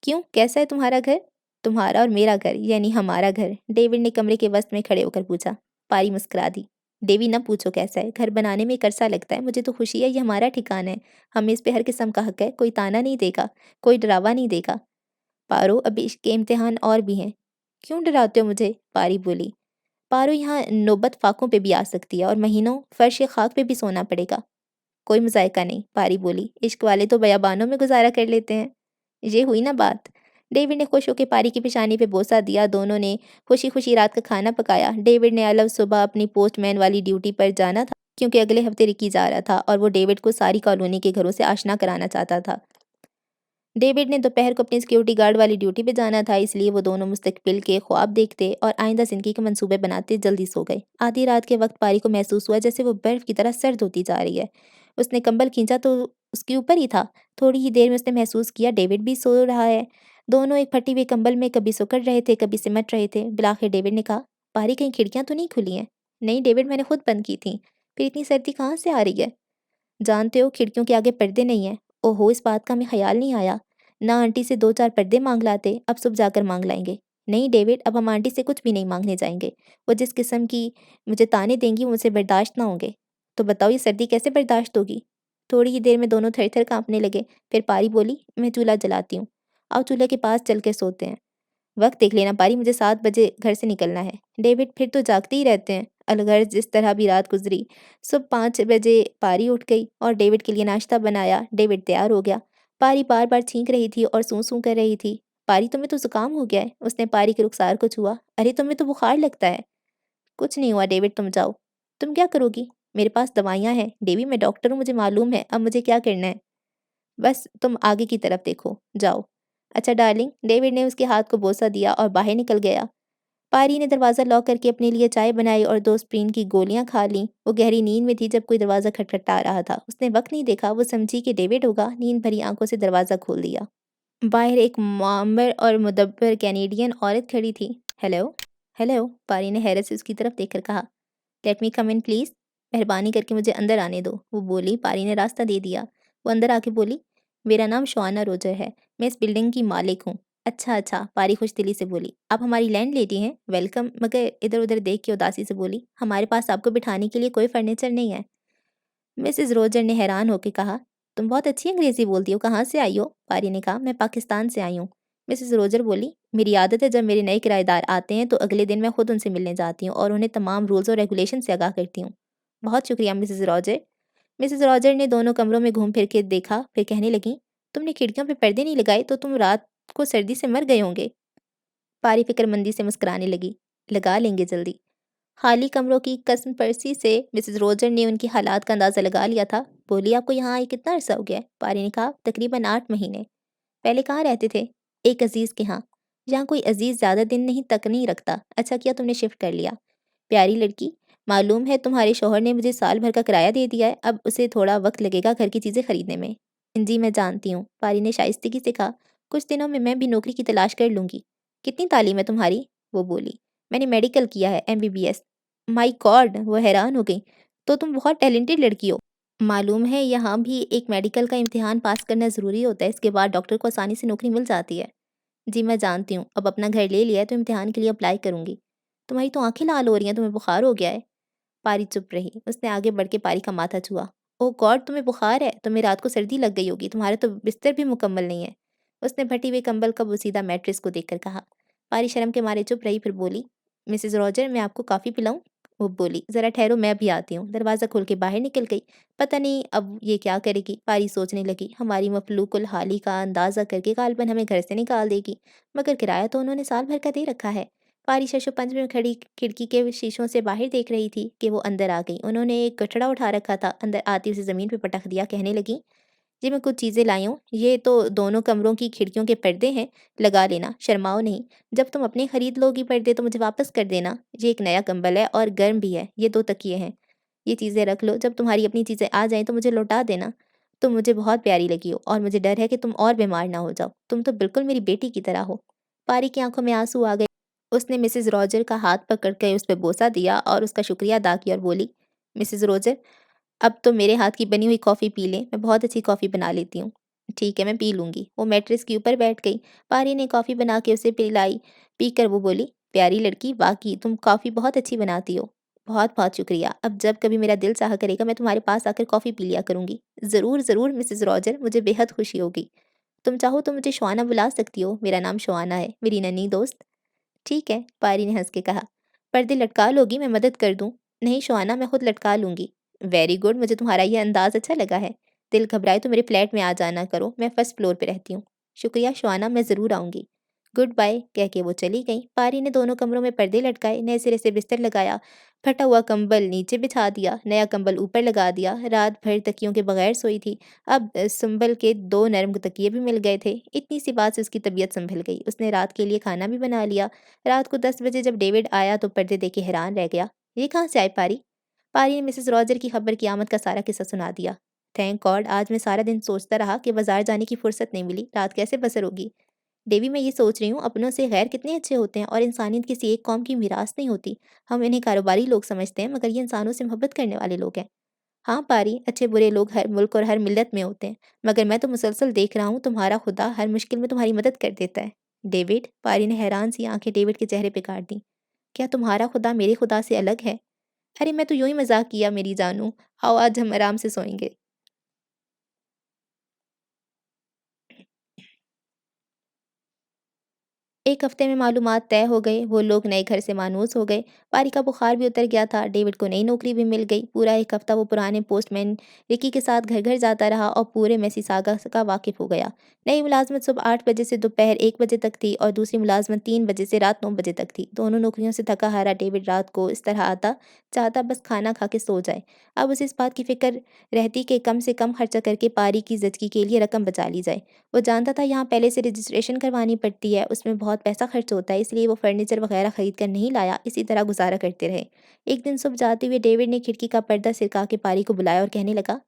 "क्यों, कैसा है तुम्हारा घर?" "तुम्हारा और मेरा घर, यानी हमारा घर," डेविड ने कमरे के वसत में खड़े होकर पूछा। पारी मुस्कुरा दी। "डेवी न पूछो कैसा है, घर बनाने में एक अरसा लगता है, मुझे तो खुशी है ये हमारा ठिकाना है। हमें इस पे हर किस्म का हक है, कोई ताना नहीं देगा, कोई डरावा नहीं देगा। पारो, अभी इसके इम्तिहान और भी हैं।" "क्यों डराते हो मुझे?" पारी बोली। "पारो, यहाँ नौबत फाकों पे भी आ सकती है और महीनों फर्श खाक पे भी सोना पड़ेगा।" "कोई मज़ायका नहीं," पारी बोली। "इश्क वाले तो बयाबानों में गुज़ारा कर लेते हैं।" ये हुई ना बात। डेविड ने खुश होके पारी की पेशानी पे बोसा दिया। दोनों ने खुशी-खुशी रात का खाना पकाया। डेविड ने अलग सुबह अपनी पोस्टमैन वाली ड्यूटी पर जाना था, क्योंकि अगले हफ्ते रिकी जा रहा था और वो डेविड को सारी कॉलोनी के घरों से आशना कराना चाहता था। डेविड ने दोपहर को अपनी सिक्योरिटी गार्ड वाली ड्यूटी पे जाना था, इसलिए वो दोनों मुस्तकबिल के ख्वाब देखते और आइंदा ज़िंदगी के मंसूबे बनाते जल्दी सो गए। आधी रात के वक़्त पारी को महसूस हुआ जैसे वो बर्फ़ की तरह सर्द होती जा रही है। उसने कंबल खींचा तो उसके ऊपर ही था। थोड़ी ही देर में उसने महसूस किया डेविड भी सो रहा है। दोनों एक फटे हुए कंबल में कभी सिकुड़ रहे थे, कभी सिमट रहे थे। बिलाखिर डेविड ने कहा, "पारी, कहीं खिड़कियाँ तो नहीं खुली हैं?" "नहीं डेविड, मैंने खुद बंद की थीं।" "फिर इतनी सर्दी कहाँ से आ रही है?" "जानते हो, खिड़कियों के आगे पर्दे नहीं हैं।" "ओहो! इस बात का हमें ख़याल नहीं आया।" ना आंटी से 2-4 पर्दे माँग लाते, अब सुबह जाकर माँग लाएँगे। नहीं डेविड, अब हम आंटी से कुछ भी नहीं माँगने जाएँगे। वो जिस किस्म की मुझे ताने देंगी, वो मुझसे बर्दाश्त ना होंगे। तो बताओ ये सर्दी कैसे बर्दाश्त होगी? थोड़ी ही देर में दोनों थर-थर काँपने लगे। फिर पारी बोली, मैं चूल्हा जलाती हूँ। आओ चूल्हे के पास चल के सोते हैं। वक़्त देख लेना पारी, मुझे 7 बजे घर से निकलना है। डेविड, फिर तो जागते ही रहते हैं। अलगर्ज जिस तरह भी रात गुज़री। सुबह 5 बजे पारी उठ गई और डेविड के लिए नाश्ता बनाया। डेविड तैयार हो गया। पारी बार-बार छींक रही थी और सूँ-सूँ कर रही थी। पारी, तुम्हें तो ज़ुकाम हो गया है। उसने पारी के रुखसार को छुआ। अरे तुम्हें तो बुखार लगता है। कुछ नहीं हुआ डेविड, तुम जाओ। तुम क्या करोगी? मेरे पास दवाइयाँ हैं। डेवी, मैं डॉक्टर हूँ, मुझे मालूम है। अब मुझे क्या करना है? बस तुम आगे की तरफ देखो, जाओ। अच्छा डार्लिंग, डेविड ने उसके हाथ को बोसा दिया और बाहर निकल गया। पारी ने दरवाज़ा लॉक करके अपने लिए चाय बनाई और 2 एस्प्रिन की गोलियाँ खा लीं। वो गहरी नींद में थी जब कोई दरवाज़ा खटखटा रहा था। उसने वक़्त नहीं देखा, वो समझी कि डेविड होगा। नींद भरी आँखों से दरवाज़ा खोल दिया। बाहर एक मामर और मुदब्बर कैनेडियन औरत खड़ी थी। हेलो, हेलो, पारी ने हैरत से उसकी तरफ देखकर कहा। Let me come in please. मेहरबानी करके मुझे अंदर आने दो, वो बोली। पारी ने रास्ता दे दिया। वो अंदर आके बोली, मेरा नाम शॉना रोजर है। मैं इस बिल्डिंग की मालिक हूँ। अच्छा, अच्छा, पारी खुशदिली से बोली। आप हमारी लैंडलेडी हैं? वेलकम। मगर इधर-उधर देख के उदासी से बोली, हमारे पास आपको बिठाने के लिए कोई फर्नीचर नहीं है। मिसेज़ रोजर ने हैरान होकर कहा, तुम बहुत अच्छी अंग्रेज़ी बोलती हो, कहाँ से आई हो? पारी ने कहा, मैं पाकिस्तान से आई हूँ। मिसेज़ रोजर बोली, मेरी आदत है जब मेरे नए किराएदार आते हैं तो अगले दिन मैं खुद उनसे मिलने जाती हूँ और उन्हें तमाम रूल्स और रेगुलेशन से आगाह करती हूँ। बहुत शुक्रिया मिसेज़ रॉजर। मिसेज़ रॉजर ने दोनों कमरों में घूम फिर के देखा, फिर कहने लगीं, तुमने खिड़कियों पे पर्दे नहीं लगाए तो तुम रात को सर्दी से मर गए होंगे। पारी फ़िक्रमंदी से मुस्कुराने लगी, लगा लेंगे जल्दी। खाली कमरों की कसमपरसी से मिसेज़ रोजर ने उनकी हालात का अंदाज़ा लगा लिया था। बोली, आपको यहाँ आए कितना अरसा हो गया है? पारी ने कहा, तकरीबन 8 महीने। पहले कहाँ रहते थे? एक अज़ीज़ के यहाँ। यहाँ कोई अज़ीज़ ज़्यादा दिन नहीं तक नहीं रखता। अच्छा किया तुमने शिफ्ट कर लिया। प्यारी लड़की, मालूम है तुम्हारे शौहर ने मुझे साल भर का किराया दे दिया है, अब उसे थोड़ा वक़्त लगेगा घर की चीज़ें खरीदने में। जी मैं जानती हूँ, पारी ने शाइस्तगी से कहा, कुछ दिनों में मैं भी नौकरी की तलाश कर लूँगी। कितनी तालीम है तुम्हारी? वो बोली, मैंने मेडिकल किया है, एमबीबीएस। My God! वो हैरान हो गई। तो तुम बहुत टैलेंटेड लड़की हो। मालूम है यहाँ भी एक मेडिकल का इम्तिहान पास करना ज़रूरी होता है, इसके बाद डॉक्टर को आसानी से नौकरी मिल जाती है। जी मैं जानती हूँ, अब अपना घर ले लिया है तो इम्तिहान के लिए अप्लाई करूँगी। तुम्हारी तो आँखें लाल हो रही हैं, तुम्हें बुखार हो गया है? पारी चुप रही। उसने आगे बढ़ के पारी का माथा छुआ। ओह गॉड! तुम्हें बुखार है? तुम्हें रात को सर्दी लग गई होगी, तुम्हारा तो बिस्तर भी मुकम्मल नहीं है। उसने फटे हुए कंबल का बोसीदा मैट्रेस को देखकर कहा। पारी शर्म के मारे चुप रही, फिर बोली, मिसेज़ रॉजर मैं आपको कॉफ़ी पिलाऊँ? वो बोली, ज़रा ठहरो मैं भी आती हूँ। दरवाज़ा खोल के बाहर निकल गई। पता नहीं अब ये क्या करेगी? पारी सोचने लगी, हमारी मफ़लूकुल हाली का अंदाज़ा करके ग़ालिबन हमें घर से निकाल देगी। मगर किराया तो उन्होंने साल भर का दे रखा है। पारी शशोपंज में खड़ी खिड़की के शीशों से बाहर देख रही थी कि वो अंदर आ गई। उन्होंने एक गठड़ा उठा रखा था, अंदर आती उसे ज़मीन पे पटक दिया, कहने लगी, जी मैं कुछ चीज़ें लाई हूँ, ये तो दोनों कमरों की खिड़कियों के पर्दे हैं, लगा लेना, शर्माओ नहीं। जब तुम अपने खरीद लोगी पर्दे तो मुझे वापस कर देना। ये एक नया कंबल है और गर्म भी है, ये 2 तकिए हैं। ये चीज़ें रख लो, जब तुम्हारी अपनी चीज़ें आ जाएँ तो मुझे लौटा देना। तुम मुझे बहुत प्यारी लगी हो और मुझे डर है कि तुम और बीमार ना हो जाओ। तुम तो बिल्कुल मेरी बेटी की तरह हो। पारी की आँखों में आँसू आ गए। उसने मिसेज़ रॉजर का हाथ पकड़ के उस पे बोसा दिया और उसका शुक्रिया अदा किया और बोली, मिसेज़ रॉजर अब तो मेरे हाथ की बनी हुई कॉफ़ी पी लें, मैं बहुत अच्छी कॉफ़ी बना लेती हूँ। ठीक है, मैं पी लूँगी। वो मैट्रेस के ऊपर बैठ गई। पारी ने कॉफ़ी बना के उसे पिलाई। पीकर वो बोली, प्यारी लड़की, वाक़ई तुम कॉफ़ी बहुत अच्छी बनाती हो। बहुत-बहुत शुक्रिया। अब जब कभी मेरा दिल चाहा करेगा मैं तुम्हारे पास आकर कॉफ़ी पी लिया करूँगी। ज़रूर, ज़रूर मिसेज़ रॉजर, मुझे बेहद खुशी होगी। तुम चाहो तो मुझे शॉना बुला सकती हो, मेरा नाम शॉना है, मेरी नन्ही दोस्त। ठीक है, पारी ने हँस के कहा। पर्दे लटका लोगी, मैं मदद कर दूँ? नहीं शोआना, मैं खुद लटका लूँगी। वेरी गुड, मुझे तुम्हारा ये अंदाज़ अच्छा लगा है। दिल घबराए तो मेरे फ्लैट में आ जाना करो, मैं फर्स्ट फ्लोर पे रहती हूँ। शुक्रिया शोआना, मैं ज़रूर आऊँगी। गुड बाय कह के वो चली गई। पारी ने दोनों कमरों में पर्दे लटकाए, नए सिरे से बिस्तर लगाया, फटा हुआ कंबल नीचे बिछा दिया, नया कंबल ऊपर लगा दिया। रात भर तकियों के बगैर सोई थी। अब संभल के 2 नर्म तकिए भी मिल गए थे। इतनी सी बात से उसकी तबीयत संभल गई। उसने रात के लिए खाना भी बना लिया। रात को 10 बजे जब डेविड आया तो पर्दे देख के हैरान रह गया। ये कहाँ से आए पारी? पारी ने मिसेज़ रॉजर की खबर की आमद का सारा किस्सा सुना दिया। थैंक गॉड, आज मैं सारा दिन सोचता रहा कि बाज़ार जाने की फुर्सत नहीं मिली, रात कैसे बसर होगी। डेवी मैं ये सोच रही हूँ अपनों से गैर कितने अच्छे होते हैं और इंसानियत किसी एक कौम की मीरास नहीं होती। हम इन्हें कारोबारी लोग समझते हैं मगर ये इंसानों से मोहब्बत करने वाले लोग हैं। हाँ पारी, अच्छे बुरे लोग हर मुल्क और हर मिल्लत में होते हैं, मगर मैं तो मुसलसल देख रहा हूँ तुम्हारा खुदा हर मुश्किल में तुम्हारी मदद कर देता है। डेविड, पारी ने हैरान सी आंखें डेविड के चेहरे पे गाड़ दी। क्या तुम्हारा खुदा मेरे खुदा से अलग है? अरे मैं तो यूं ही मजाक किया मेरी जानू। आओ आज हम आराम से सोएंगे। एक हफ्ते में मालूमात तय हो गए, वो लोग नए घर से मानूस हो गए। पारी का बुखार भी उतर गया था, डेविड को नई नौकरी भी मिल गई। पूरा एक हफ्ता वो पुराने पोस्टमैन रिकी के साथ घर घर जाता रहा और पूरे मेसिसागा का वाकिफ हो गया। नई मुलाजमत सुबह 8 बजे से दोपहर 1 बजे तक थी और दूसरी मुलाजमत 3 बजे से रात 9 बजे तक थी। दोनों नौकरियों से थका हारा डेविड रात को इस तरह आता, चाहता बस खाना खा के सो जाए। अब उसे इस बात की फिक्र रहती कि कम से कम खर्चा करके पारी की जचगी के लिए रकम बचा ली जाए। वो जानता था यहाँ पहले से रजिस्ट्रेशन करवानी पड़ती है, उसमें बहुत पैसा खर्च होता है, इसलिए वो फर्नीचर वगैरह खरीद कर नहीं लाया, इसी तरह गुजारा करते रहे। एक दिन सुबह जाते हुए डेविड ने खिड़की का पर्दा सिरका के पारी को बुलाया और कहने लगा,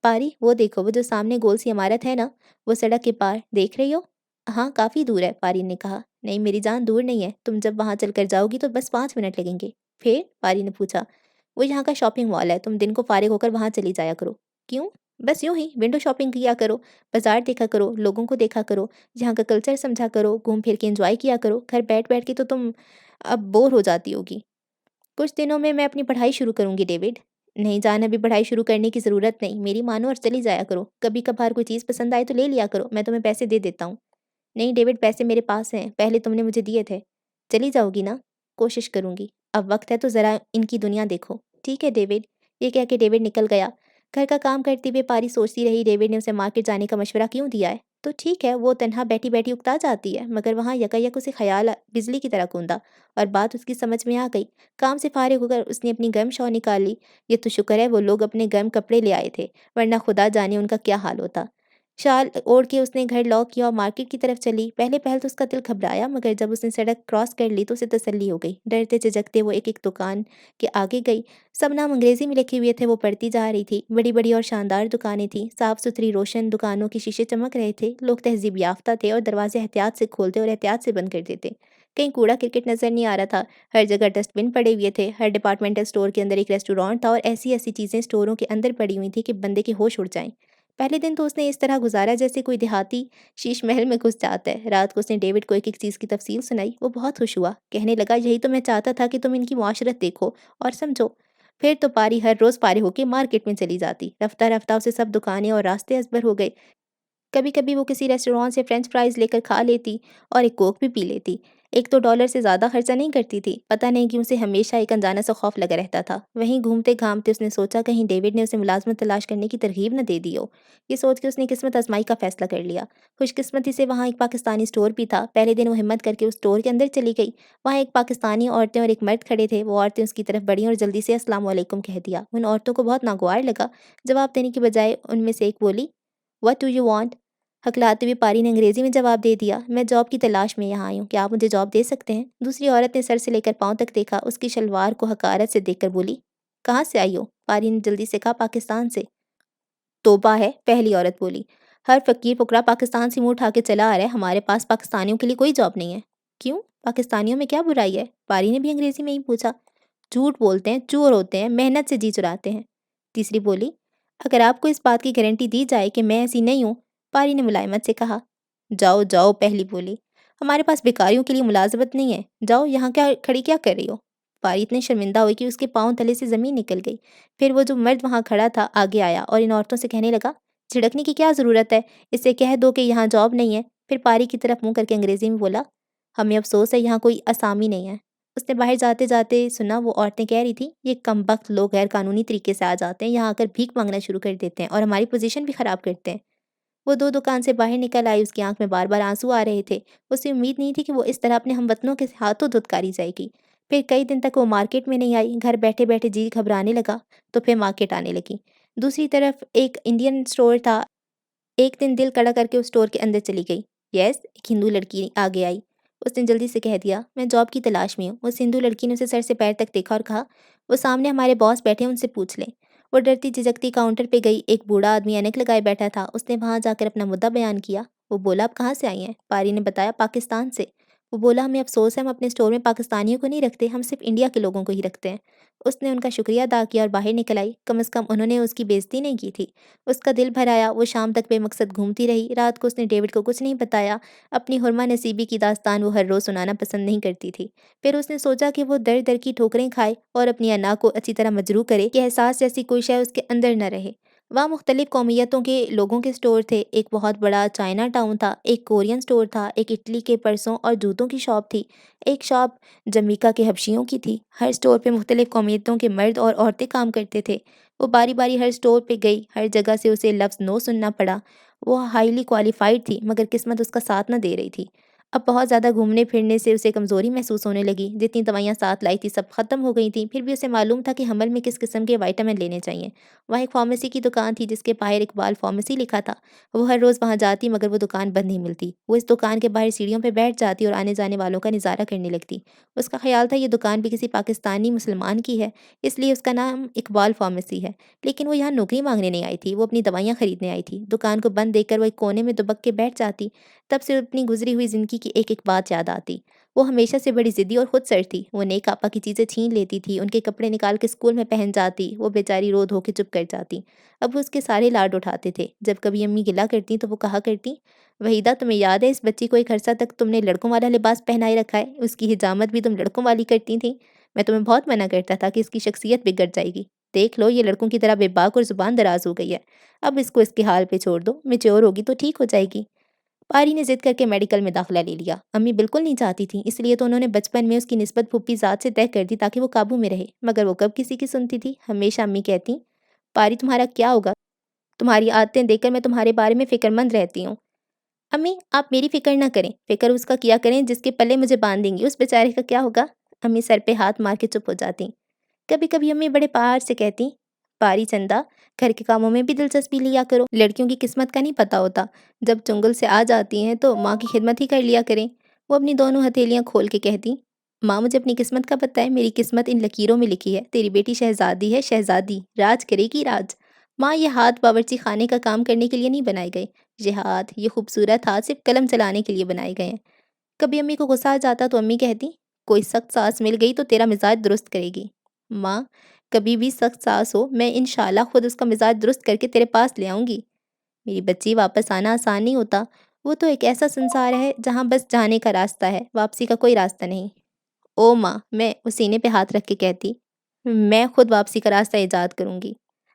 पारी वो देखो, वो जो सामने गोल सी इमारत है ना, वो सड़क के पार देख रही हो? हाँ काफ़ी दूर है, पारी ने कहा। नहीं मेरी जान, दूर नहीं है, तुम जब वहाँ चलकर जाओगी तो बस 5 मिनट लगेंगे। फिर? पारी ने पूछा। वो यहाँ का शॉपिंग मॉल है, तुम दिन को फारिग होकर वहाँ चली जाया करो। क्यों? बस यूं ही विंडो शॉपिंग किया करो, बाजार देखा करो, लोगों को देखा करो, यहाँ का कल्चर समझा करो, घूम फिर के एंजॉय किया करो। घर बैठ बैठ के तो तुम अब बोर हो जाती होगी। कुछ दिनों में मैं अपनी पढ़ाई शुरू करूँगी डेविड। नहीं जान, अभी पढ़ाई शुरू करने की ज़रूरत नहीं, मेरी मानो और चली जाया करो। कभी-कभार कोई चीज़ पसंद आए तो ले लिया करो, मैं तुम्हें पैसे दे देता हूँ। नहीं डेविड, पैसे मेरे पास हैं, पहले तुमने मुझे दिए थे। चली जाओगी ना? कोशिश करूँगी। अब वक़्त है तो ज़रा इनकी दुनिया देखो। ठीक है डेविड। ये कह के डेविड निकल गया। घर का काम करते हुए पारी सोचती रही डेविड ने उसे मार्केट जाने का मशवरा क्यों दिया है? तो ठीक है, वो तन्हा बैठी-बैठी उकता जाती है, मगर वहाँ यकायक उसे ख़याल बिजली की तरह कूदा और बात उसकी समझ में आ गई। काम से फ़ारिग होकर उसने अपनी गर्म शॉल निकाली। ये तो शुक्र है वो लोग अपने गर्म कपड़े ले आए थे, वरना खुदा जाने उनका क्या हाल होता। शाल ओढ़ के उसने घर लॉक किया और मार्केट की तरफ चली। पहले-पहल तो उसका दिल घबराया, मगर जब उसने सड़क क्रॉस कर ली तो उसे तसल्ली हो गई। डरते-झिझकते वो एक-एक दुकान के आगे गई। सब नाम अंग्रेज़ी में लिखे हुए थे, वो पढ़ती जा रही थी। बड़ी-बड़ी और शानदार दुकानें थीं, साफ-सुथरी रोशन दुकानों के शीशे चमक रहे थे। लोग तहज़ीब याफ़्ता थे और दरवाज़े एहतियात से खोलते और एहतियात से बंद कर देते। कहीं कूड़ा-करकट नज़र नहीं आ रहा था। हर जगह डस्टबिन पड़े हुए थे। हर डिपार्टमेंटल स्टोर के अंदर एक रेस्टोरेंट था और ऐसी-ऐसी चीज़ें स्टोरों के अंदर पड़ी हुई थी कि बंदे के होश उड़ जाएँ। पहले दिन तो उसने इस तरह गुज़ारा जैसे कोई देहाती शीश महल में घुस जाता है। रात को उसने डेविड को एक-एक चीज़ की तफ़सील सुनाई। वो बहुत खुश हुआ। कहने लगा, यही तो मैं चाहता था कि तुम इनकी मुआशरत देखो और समझो। फिर तो पारी हर रोज़ फारिग होके मार्केट में चली जाती। रफ्ता-रफ्ता उसे सब दुकानें और रास्ते अज़बर हो गए। कभी-कभी वो किसी रेस्टोरेंट से फ्रेंच फ्राइज़ लेकर खा लेती और एक कोक भी पी लेती। एक तो डॉलर से ज़्यादा खर्चा नहीं करती थी। पता नहीं क्यों उसे हमेशा एक अनजाना सा खौफ लगा रहता था। वहीं घूमते-घामते उसने सोचा कहीं डेविड ने उसे मुलाज़मत तलाश करने की तरग़ीब न दे दी हो। ये सोच के उसने किस्मत आज़माई का फ़ैसला कर लिया। खुशकिस्मती से वहाँ एक पाकिस्तानी स्टोर भी था। पहले दिन वो हिम्मत करके उस स्टोर के अंदर चली गई। वहाँ एक पाकिस्तानी औरतें और एक मर्द खड़े थे। वो औरतें उसकी तरफ बढ़ीं और जल्दी से अस्सलाम वालेकुम कह दिया। उन औरतों को बहुत नागवार लगा। जवाब देने की बजाय उनमें से एक बोली, व्हाट डू यू वांट? हकलाते हुए पारी ने अंग्रेज़ी में जवाब दे दिया, मैं जॉब की तलाश में यहाँ आई हूँ, क्या आप मुझे जॉब दे सकते हैं? दूसरी औरत ने सर से लेकर पाँव तक देखा, उसकी शलवार को हकारत से देखकर बोली, कहाँ से आई हो? पारी ने जल्दी से कहा, पाकिस्तान से। तौबा है, पहली औरत बोली। हर फ़कीर फ़ुकरा पाकिस्तान से मुँह उठा के चला आ रहा है, हमारे पास पाकिस्तानियों के लिए कोई जॉब नहीं है। क्यों? पाकिस्तानियों में क्या बुराई है? पारी ने भी अंग्रेज़ी में ही पूछा। झूठ बोलते हैं, चोर होते हैं, मेहनत से जी चुराते हैं। तीसरी बोली, अगर आपको इस बात की गारंटी दी जाए कि मैं ऐसी नहीं हूँ, पारी ने मुलायमत से कहा। जाओ, जाओ, पहली बोली। हमारे पास बेकारियों के लिए मुलाज़मत नहीं है। जाओ, यहाँ क्या खड़ी क्या कर रही हो? पारी इतनी शर्मिंदा हुई कि उसके पाँव तले से ज़मीन निकल गई। फिर वो जो मर्द वहाँ खड़ा था, आगे आया और इन औरतों से कहने लगा, झिड़कने की क्या ज़रूरत है? इससे कह दो कि यहाँ जॉब नहीं है। फिर पारी की तरफ मुँह करके अंग्रेज़ी में बोला, हमें अफ़सोस है यहाँ कोई असामी नहीं है। उसने बाहर जाते-जाते सुना वो औरतें कह रही थीं, ये कमबख्त लोग गैर कानूनी तरीके से आ जाते हैं, यहाँ आकर भीख माँगना शुरू कर देते हैं और हमारी पोज़ीशन भी ख़राब करते हैं। वो 2 दुकान से बाहर निकल आई, उसकी आँख में बार-बार आँसू आ रहे थे। उसे उम्मीद नहीं थी कि वो इस तरह अपने हमवतनों के हाथों धुतकारी जाएगी। फिर कई दिन तक वो मार्केट में नहीं आई, घर बैठे-बैठे जी घबराने लगा, तो फिर मार्केट आने लगी। दूसरी तरफ एक इंडियन स्टोर था। एक दिन दिल कड़ा करके उस स्टोर के अंदर चली गई। यस, एक हिंदू लड़की आगे आई। उसने जल्दी से कह दिया, मैं जॉब की तलाश में हूँ। उस हिंदू लड़की ने उसे सर से पैर तक देखा और कहा, वो सामने हमारे बॉस बैठे हैं, उनसे पूछ लें। वो डरती झिझकती काउंटर पे गई। एक बूढ़ा आदमी ऐनक लगाए बैठा था। उसने वहाँ जाकर अपना मुद्दा बयान किया। वो बोला, आप कहाँ से आई हैं? पारी ने बताया, पाकिस्तान से। वो बोला, हमें अफ़सोस है, हम अपने स्टोर में पाकिस्तानियों को नहीं रखते, हम सिर्फ़ इंडिया के लोगों को ही रखते हैं। उसने उनका शुक्रिया अदा किया और बाहर निकल आई। कम से कम उन्होंने उसकी बेइज़्ज़ती नहीं की थी। उसका दिल भर आया, वो शाम तक बेमकसद घूमती रही। रात को उसने डेविड को कुछ नहीं बताया। अपनी हुर्मा नसीबी की दास्तान वो हर रोज़ सुनाना पसंद नहीं करती थी। फिर उसने सोचा कि वो दर-दर की ठोकरें खाए और अपनी अना को अच्छी तरह मजरूह करे कि एहसास जैसी कोई शय उसके अंदर न रहे। वहाँ मुख्तलिफ़ कौमियतों के लोगों के स्टोर थे। एक बहुत बड़ा चाइना टाउन था, एक कोरियन स्टोर था, एक इटली के पर्सों और जूतों की शॉप थी, एक शॉप जमैका के हबशियों की थी। हर स्टोर पे मुख्तलिफ़ कौमियतों के मर्द और औरतें काम करते थे। वो बारी-बारी हर स्टोर पे गई, हर जगह से उसे लफ्ज़ नो सुनना पड़ा। वो हाईली क्वालिफ़ाइड थी, मगर किस्मत उसका साथ न दे रही थी। अब बहुत ज़्यादा घूमने-फिरने से उसे कमज़ोरी महसूस होने लगी। जितनी दवाइयाँ साथ लाई थी, सब ख़त्म हो गई थीं। फिर भी उसे मालूम था कि हमल में किस किस्म के विटामिन लेने चाहिए। वहाँ एक फ़ार्मेसी की दुकान थी जिसके बाहर इकबाल फ़ार्मेसी लिखा था। वो हर रोज़ वहाँ जाती, मगर वो दुकान बंद नहीं मिलती। वो इस दुकान के बाहर सीढ़ियों पे बैठ जाती और आने-जाने वालों का नज़ारा करने लगती। उसका ख़्याल था ये दुकान भी किसी पाकिस्तानी मुसलमान की है, इसलिए उसका नाम इकबाल फ़ार्मेसी है। लेकिन वो यहाँ नौकरी माँगने नहीं आई थी, वो अपनी दवाइयाँ खरीदने आई थी। दुकान को बंद देखकर वो एक कोने में दुबक के बैठ जाती। तब से अपनी गुज़री हुई ज़िंदगी की एक-एक बात याद आती। वो हमेशा से बड़ी ज़िद्दी और खुदसर थी। वो नेक आपा की चीज़ें छीन लेती थी, उनके कपड़े निकाल के स्कूल में पहन जाती। वो बेचारी रो-धो के चुप कर जाती। अब वो उसके सारे लाड उठाते थे। जब कभी अम्मी गिला करतीं तो वो कहा करतीं, "वहीदा, तुम्हें याद है इस बच्ची को एक अरसा तक तुमने लड़कों वाला लिबास पहनाए रखा है? उसकी हिजामत भी तुम लड़कों वाली करती थीं। मैं तुम्हें बहुत मना करता था कि इसकी शख्सियत बिगड़ जाएगी। देख लो, ये लड़कों की तरह बेबाक और ज़ुबान दराज़ हो गई है। अब इसको इसके हाल पे छोड़ दो, मैच्योर होगी तो ठीक हो जाएगी।" पारी ने ज़िद करके मेडिकल में दाखिला ले लिया। अम्मी बिल्कुल नहीं चाहती थीं, इसलिए तो उन्होंने बचपन में उसकी निस्बत फूफी ज़ात से तय कर दी ताकि वो काबू में रहे। मगर वो कब किसी की सुनती थी। हमेशा अम्मी कहतीं, "पारी, तुम्हारा क्या होगा? तुम्हारी आदतें देखकर मैं तुम्हारे बारे में फ़िक्रमंद रहती हूँ।" "अम्मी, आप मेरी फ़िक्र ना करें, फ़िक्र उसका किया करें जिसके पल्ले मुझे बाँध देंगी, उस बेचारे का क्या होगा?" अम्मी सर पे हाथ मार के चुप हो जातीं। कभी-कभी अम्मी बड़े प्यार से कहतीं, "पारी चंदा, घर के कामों में भी दिलचस्पी लिया करो। लड़कियों की किस्मत का नहीं पता होता। जब चुंगल से आ जाती हैं तो माँ की खिदमत ही कर लिया करें।" वो अपनी दोनों हथेलियाँ खोल के कहतीं, "माँ, मुझे अपनी किस्मत का पता है। मेरी किस्मत इन लकीरों में लिखी है। तेरी बेटी शहज़ादी है, शहज़ादी, राज करेगी राज। माँ, ये हाथ बावर्ची खाने का काम करने के लिए नहीं बनाए गए। ये हाथ, ये खूबसूरत हाथ सिर्फ़ कलम चलाने के लिए बनाए गए हैं।" कभी अम्मी को गुस्सा आ जाता तो अम्मी कहतीं, "कोई सख्त सास मिल गई तो तेरा मिज़ाज दुरुस्त करेगी।" "माँ, कभी भी सख्त सास हो, मैं इंशाअल्लाह खुद उसका मिज़ाज दुरुस्त करके तेरे पास ले आऊँगी। मेरी बच्ची, वापस आना आसान नहीं होता। वो तो एक ऐसा संसार है जहाँ बस जाने का रास्ता है, वापसी का कोई रास्ता नहीं।" "ओ माँ," मैं वो सीने पे हाथ रख के कहती, "मैं खुद वापसी का रास्ता ईजाद करूँगी।"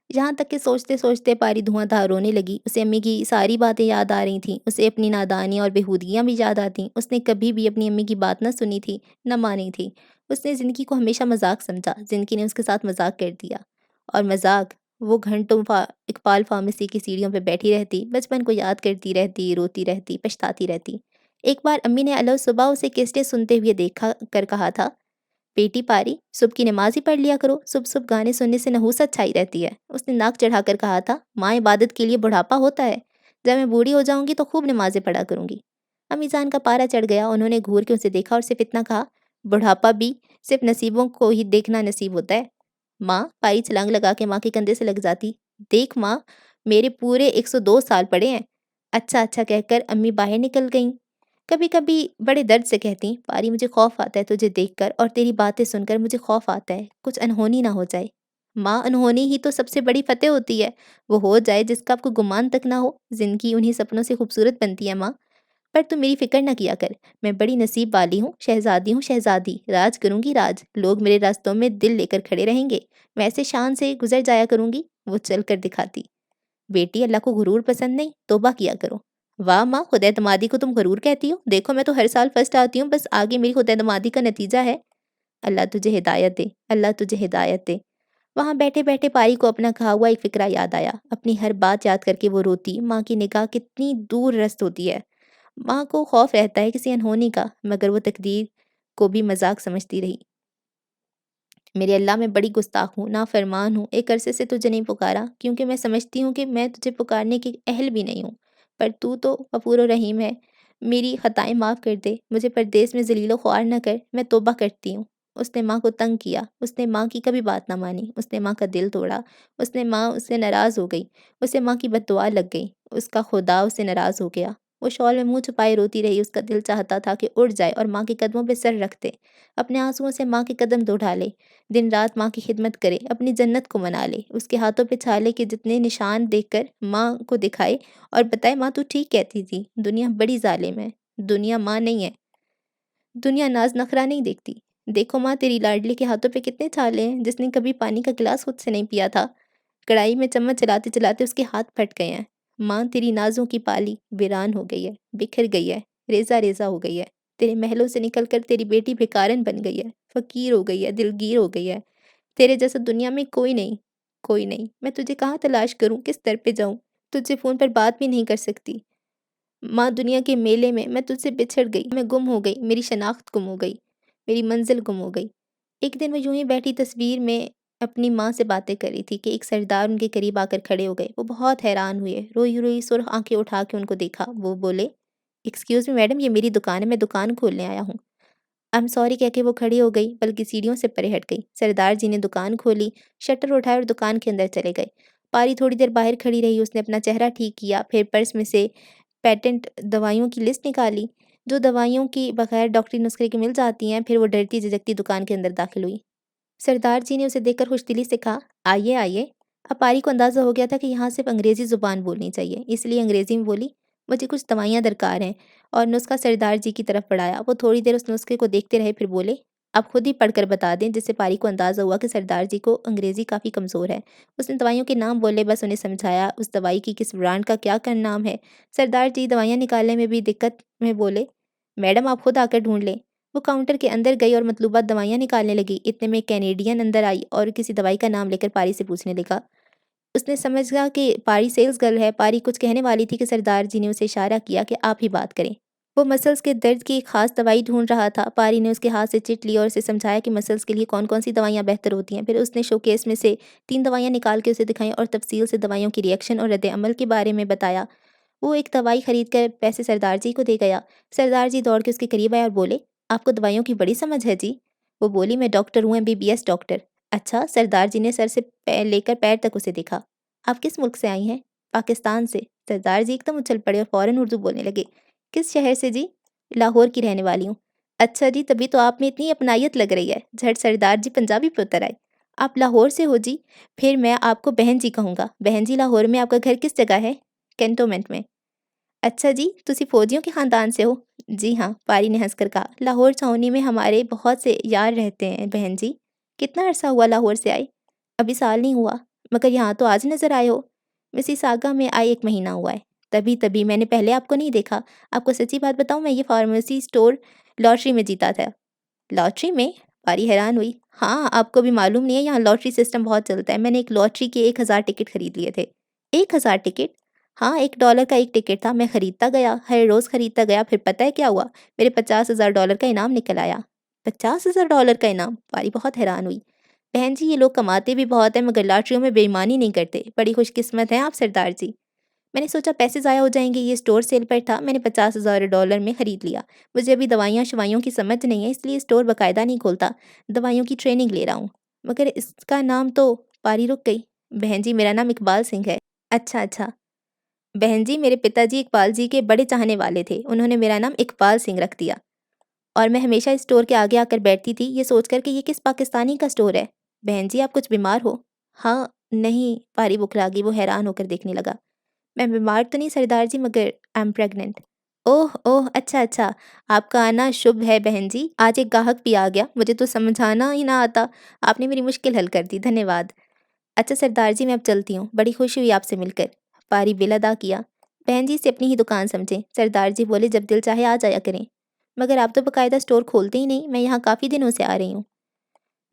यहाँ तक कि सोचते-सोचते पारी धुआँ-धार रोने लगी। उसे अम्मी की सारी बातें याद आ रही थीं। उसे अपनी नादानी और बेहूदगियाँ भी याद आतीं। उसने कभी भी अपनी अम्मी की बात ना सुनी थी, ना मानी थी। उसने ज़िंदगी को हमेशा मज़ाक समझा। ज़िंदगी ने उसके साथ मज़ाक कर दिया। और मज़ाक, वो घंटों इकबाल फ़ार्मेसी की सीढ़ियों पे बैठी रहती, बचपन को याद करती रहती, रोती रहती, पछताती रहती। एक बार अम्मी ने अलग-सुबह उसे कैसेटें सुनते हुए देखा कर कहा था, "बेटी पारी, सुबह की नमाज़ ही पढ़ लिया करो, सुबह-सुबह गाने सुनने से नहूसत छाई रहती है।" उसने नाक चढ़ाकर कहा था, "माँ, इबादत के लिए बुढ़ापा होता है। जब मैं बूढ़ी हो जाऊँगी तो खूब नमाज़ें पढ़ा करूँगी।" अम्मीजान का पारा चढ़ गया। उन्होंने घूर के उसे देखा और सिर्फ़ इतना कहा, "बुढ़ापा भी सिर्फ़ नसीबों को ही देखना नसीब होता है।" "माँ," पारी छलांग लगा के माँ के कंधे से लग जाती, "देख माँ, मेरे पूरे 102 साल पड़े हैं।" "अच्छा, अच्छा," कहकर अम्मी बाहर निकल गईं। कभी-कभी बड़े दर्द से कहतीं, "पारी, मुझे खौफ़ आता है तुझे देखकर और तेरी बातें सुनकर मुझे खौफ़ आता है, कुछ अनहोनी ना हो जाए।" "माँ, अनहोनी ही तो सबसे बड़ी फ़तेह होती है। वो हो जाए जिसका आपको गुमान तक ना हो। ज़िंदगी उन्हीं सपनों से खूबसूरत बनती है माँ। पर तू मेरी फ़िक्र ना किया कर। मैं बड़ी नसीब वाली हूँ, शहज़ादी, राज करूँगी राज। लोग मेरे रास्तों में दिल लेकर खड़े रहेंगे। मैं ऐसे शान से गुज़र जाया करूँगी।" वो चल कर दिखाती। "बेटी, अल्लाह को गुरूर पसंद नहीं, तौबा किया करो।" "वाह माँ, खुद-एतमादी को तुम गुरूर कहती हो? देखो, मैं तो हर साल फर्स्ट आती हूँ, बस आगे मेरी खुद-एतमादी का नतीजा है। अल्लाह तुझे हिदायत दे, अल्लाह तुझे हिदायत दे।" वहाँ बैठे-बैठे पारी को अपना कहा हुआ एक फ़िक्रा याद आया। अपनी हर बात याद करके वो रोती। माँ की निगाह कितनी दूर रस्त होती है। माँ को खौफ रहता है किसी अनहोनी का, मगर वो तकदीर को भी मज़ाक समझती रही। "मेरे अल्लाह, मैं बड़ी गुस्ताख़ हूँ, नाफ़रमान हूँ। एक अरसे से तुझे नहीं पुकारा, क्योंकि मैं समझती हूँ कि मैं तुझे पुकारने की अहल भी नहीं हूँ। पर तू तो गफ़ूर रहीम है। मेरी ख़ताएँ माफ़ कर दे। मुझे परदेस में ज़लील-ओ-ख़्वार न कर। मैं तौबा करती हूँ।" उसने माँ को तंग किया। उसने माँ की कभी बात ना मानी। उसने माँ का दिल तोड़ा। उसने माँ उससे नाराज़ हो गई। उसे माँ की बद्दुआ लग गई। उसका खुदा उससे नाराज़ हो गया। वो शॉल में मुँह छुपाए रोती रही। उसका दिल चाहता था कि उड़ जाए और माँ के कदमों पे सर रख दे। अपने आँसुओं से माँ के कदम धो ले, दिन-रात माँ की खिदमत करे, अपनी जन्नत को मना ले। उसके हाथों पे छाले के जितने निशान देखकर माँ को दिखाए और बताए, माँ तू ठीक कहती थी, दुनिया बड़ी ज़ालिम है, दुनिया माँ नहीं है, दुनिया नाज़ नखरा नहीं देखती। देखो माँ, तेरी लाडली के हाथों पे कितने छाले हैं, जिसने कभी पानी का गिलास खुद से नहीं पिया था। कढ़ाई में चम्मच चलाते-चलाते उसके हाथ फट गए हैं। माँ, तेरी नाज़ों की पाली वीरान हो गई है, बिखर गई है, रेज़ा-रेज़ा हो गई है। तेरे महलों से निकल कर तेरी बेटी भिखारन बन गई है, फ़कीर हो गई है, दिलगीर हो गई है। तेरे जैसा दुनिया में कोई नहीं, कोई नहीं। मैं तुझे कहाँ तलाश करूँ, किस दर पे जाऊँ? तुझसे फ़ोन पर बात भी नहीं कर सकती। माँ, दुनिया के मेले में मैं तुझसे बिछड़ गई, मैं गुम हो गई, मेरी शनाख्त गुम हो गई, मेरी मंज़िल गुम हो गई। एक दिन वो यूँ ही बैठी तस्वीर में अपनी माँ से बातें कर रही थी कि एक सरदार उनके करीब आकर खड़े हो गए। वो बहुत हैरान हुए, रोई-रोई सुर्ख़ आँखें उठा के उनको देखा। वो बोले, "एक्सक्यूज़ मी मैडम, ये मेरी दुकान है, मैं दुकान खोलने आया हूँ।" आई एम सॉरी कह के वो खड़ी हो गई, बल्कि सीढ़ियों से परे हट गई। सरदार जी ने दुकान खोली, शटर उठाया और दुकान के अंदर चले गए। पारी थोड़ी देर बाहर खड़ी रही, उसने अपना चेहरा ठीक किया, फिर पर्स में से पेटेंट दवाइयों की लिस्ट निकाली, जो दवाइयों की बगैर डॉक्टरी नुस्खे की मिल जाती हैं, फिर वो डरती-झिझकती दुकान के अंदर दाखिल हुई। सरदार जी ने उसे देखकर खुशदिली से कहा, "आइए, आइए।" अब पारी को अंदाज़ा हो गया था कि यहाँ सिर्फ़ अंग्रेज़ी ज़ुबान बोलनी चाहिए, इसलिए अंग्रेज़ी में बोली, "मुझे कुछ दवाइयाँ दरकार हैं।" और नुस्ख़ा सरदार जी की तरफ बढ़ाया। वो थोड़ी देर उस नुस्खे को देखते रहे, फिर बोले, "आप खुद ही पढ़कर बता दें।" जिससे पारी को अंदाज़ा हुआ कि सरदार जी को अंग्रेज़ी काफ़ी कमज़ोर है। उसने दवाइयों के नाम बोले, बस उन्हें समझाया उस दवाई की किस ब्रांड का क्या नाम है। सरदार जी दवाइयाँ निकालने में भी दिक्कत में बोले, "मैडम आप खुद आकर ढूँढ लें।" वो काउंटर के अंदर गई और मतलूबा दवाइयाँ निकालने लगी। इतने में एक कैनेडियन अंदर आई और किसी दवाई का नाम लेकर पारी से पूछने लगा। उसने समझा कि पारी सेल्स गर्ल है। पारी कुछ कहने वाली थी कि सरदार जी ने उसे इशारा किया कि आप ही बात करें। वो मसल्स के दर्द की एक ख़ास दवाई ढूँढ रहा था। पारी ने उसके हाथ से चिट ली और उसे समझाया कि मसल्स के लिए कौन-कौन सी दवाइयाँ बेहतर होती हैं। फिर उसने शोकेस में से 3 दवाइयाँ निकाल के उसे दिखाईं और तफ़सील से दवाइयों की रिएक्शन और रद्द-ए-अमल के बारे में बताया। वो एक दवाई खरीद कर पैसे सरदार जी को दे गया। सरदार जी दौड़ के उसके करीब आए और बोले, "आपको दवाइयों की बड़ी समझ है जी।" वो बोली, "मैं डॉक्टर हूँ, एमबीबीएस डॉक्टर।" "अच्छा?" सरदार जी ने सर से लेकर पैर तक उसे देखा। "आप किस मुल्क से आई हैं?" "पाकिस्तान से।" सरदार जी एकदम उछल पड़े और फ़ौरन उर्दू बोलने लगे। "किस शहर से जी?" "लाहौर की रहने वाली हूँ।" "अच्छा जी, तभी तो आप में इतनी अपनाहियत लग रही है।" झट सरदार जी पंजाबी पे उतर आए। "आप लाहौर से हो जी? फिर मैं आपको बहन जी कहूँगा। बहन जी, लाहौर में आपका घर किस जगह है?" "कैंटोनमेंट में।" "अच्छा जी, तुसी फ़ौजियों के ख़ानदान से हो?" "जी हाँ," पारी ने हँसकर कहा। "लाहौर छावनी में हमारे बहुत से यार रहते हैं बहन जी।" "कितना अरसा हुआ लाहौर से आए?" "अभी साल नहीं हुआ।" "मगर यहाँ तो आज नज़र आए हो?" "मिसिसागा में आए 1 महीना हुआ है।" "तभी मैंने पहले आपको नहीं देखा। आपको सच्ची बात बताऊँ, मैं ये फ़ार्मेसी स्टोर लॉटरी में जीता था।" "लॉटरी में?" पारी हैरान हुई। "हाँ, आपको अभी मालूम नहीं है, यहाँ लॉटरी सिस्टम बहुत चलता है। मैंने एक लॉटरी के 1000 टिकट खरीद लिए थे।" "1000 टिकट?" "हाँ, $1 का 1 टिकट था। मैं खरीदता गया, हर रोज़ खरीदता गया, फिर पता है क्या हुआ? मेरे $50,000 का इनाम निकल आया।" $50,000 का इनाम? पारी बहुत हैरान हुई। "बहन जी, ये लोग कमाते भी बहुत हैं, मगर लॉटरियों में बेईमानी नहीं करते। बड़ी खुशकिस्मत हैं आप सरदार जी।" मैंने सोचा पैसे ज़ाया हो जाएँगे, ये स्टोर सेल पर था, मैंने $50,000 में खरीद लिया। मुझे अभी दवाइयाँ-शवाइयों की समझ नहीं है, इसलिए स्टोर बाकायदा नहीं खोलता। दवाइयों की ट्रेनिंग ले रहा हूँ। मगर इसका नाम तो। पारी रुक गई। "बहन जी, मेरा नाम इकबाल सिंह है।" "अच्छा, अच्छा।" "बहन जी, मेरे पिताजी इकबाल जी के बड़े चाहने वाले थे। उन्होंने मेरा नाम इकबाल सिंह रख दिया और मैं हमेशा इस स्टोर के आगे आकर बैठती थी, ये सोचकर कि ये किस पाकिस्तानी का स्टोर है। बहन जी, आप कुछ बीमार हो?" "हाँ, नहीं।" पारी बुखला गई, वो हैरान होकर देखने लगा। "मैं बीमार तो नहीं सरदार जी, मगर आई एम प्रेग्नेंट।" "ओह! ओह! अच्छा, अच्छा। आपका आना शुभ है बहन जी। आज एक ग्राहक भी आ गया। मुझे तो समझाना ही ना आता। आपने मेरी मुश्किल हल कर दी, धन्यवाद। अच्छा सरदार जी, मैं अब चलती हूँ। बड़ी खुशी हुई आपसे मिलकर।" पारी बिल अदा किया। "बहन जी, इसे अपनी ही दुकान समझें।" सरदार जी बोले, "जब दिल चाहे आ जाया करें।" "मगर आप तो बाकायदा स्टोर खोलते ही नहीं। मैं यहाँ काफ़ी दिनों से आ रही हूँ।"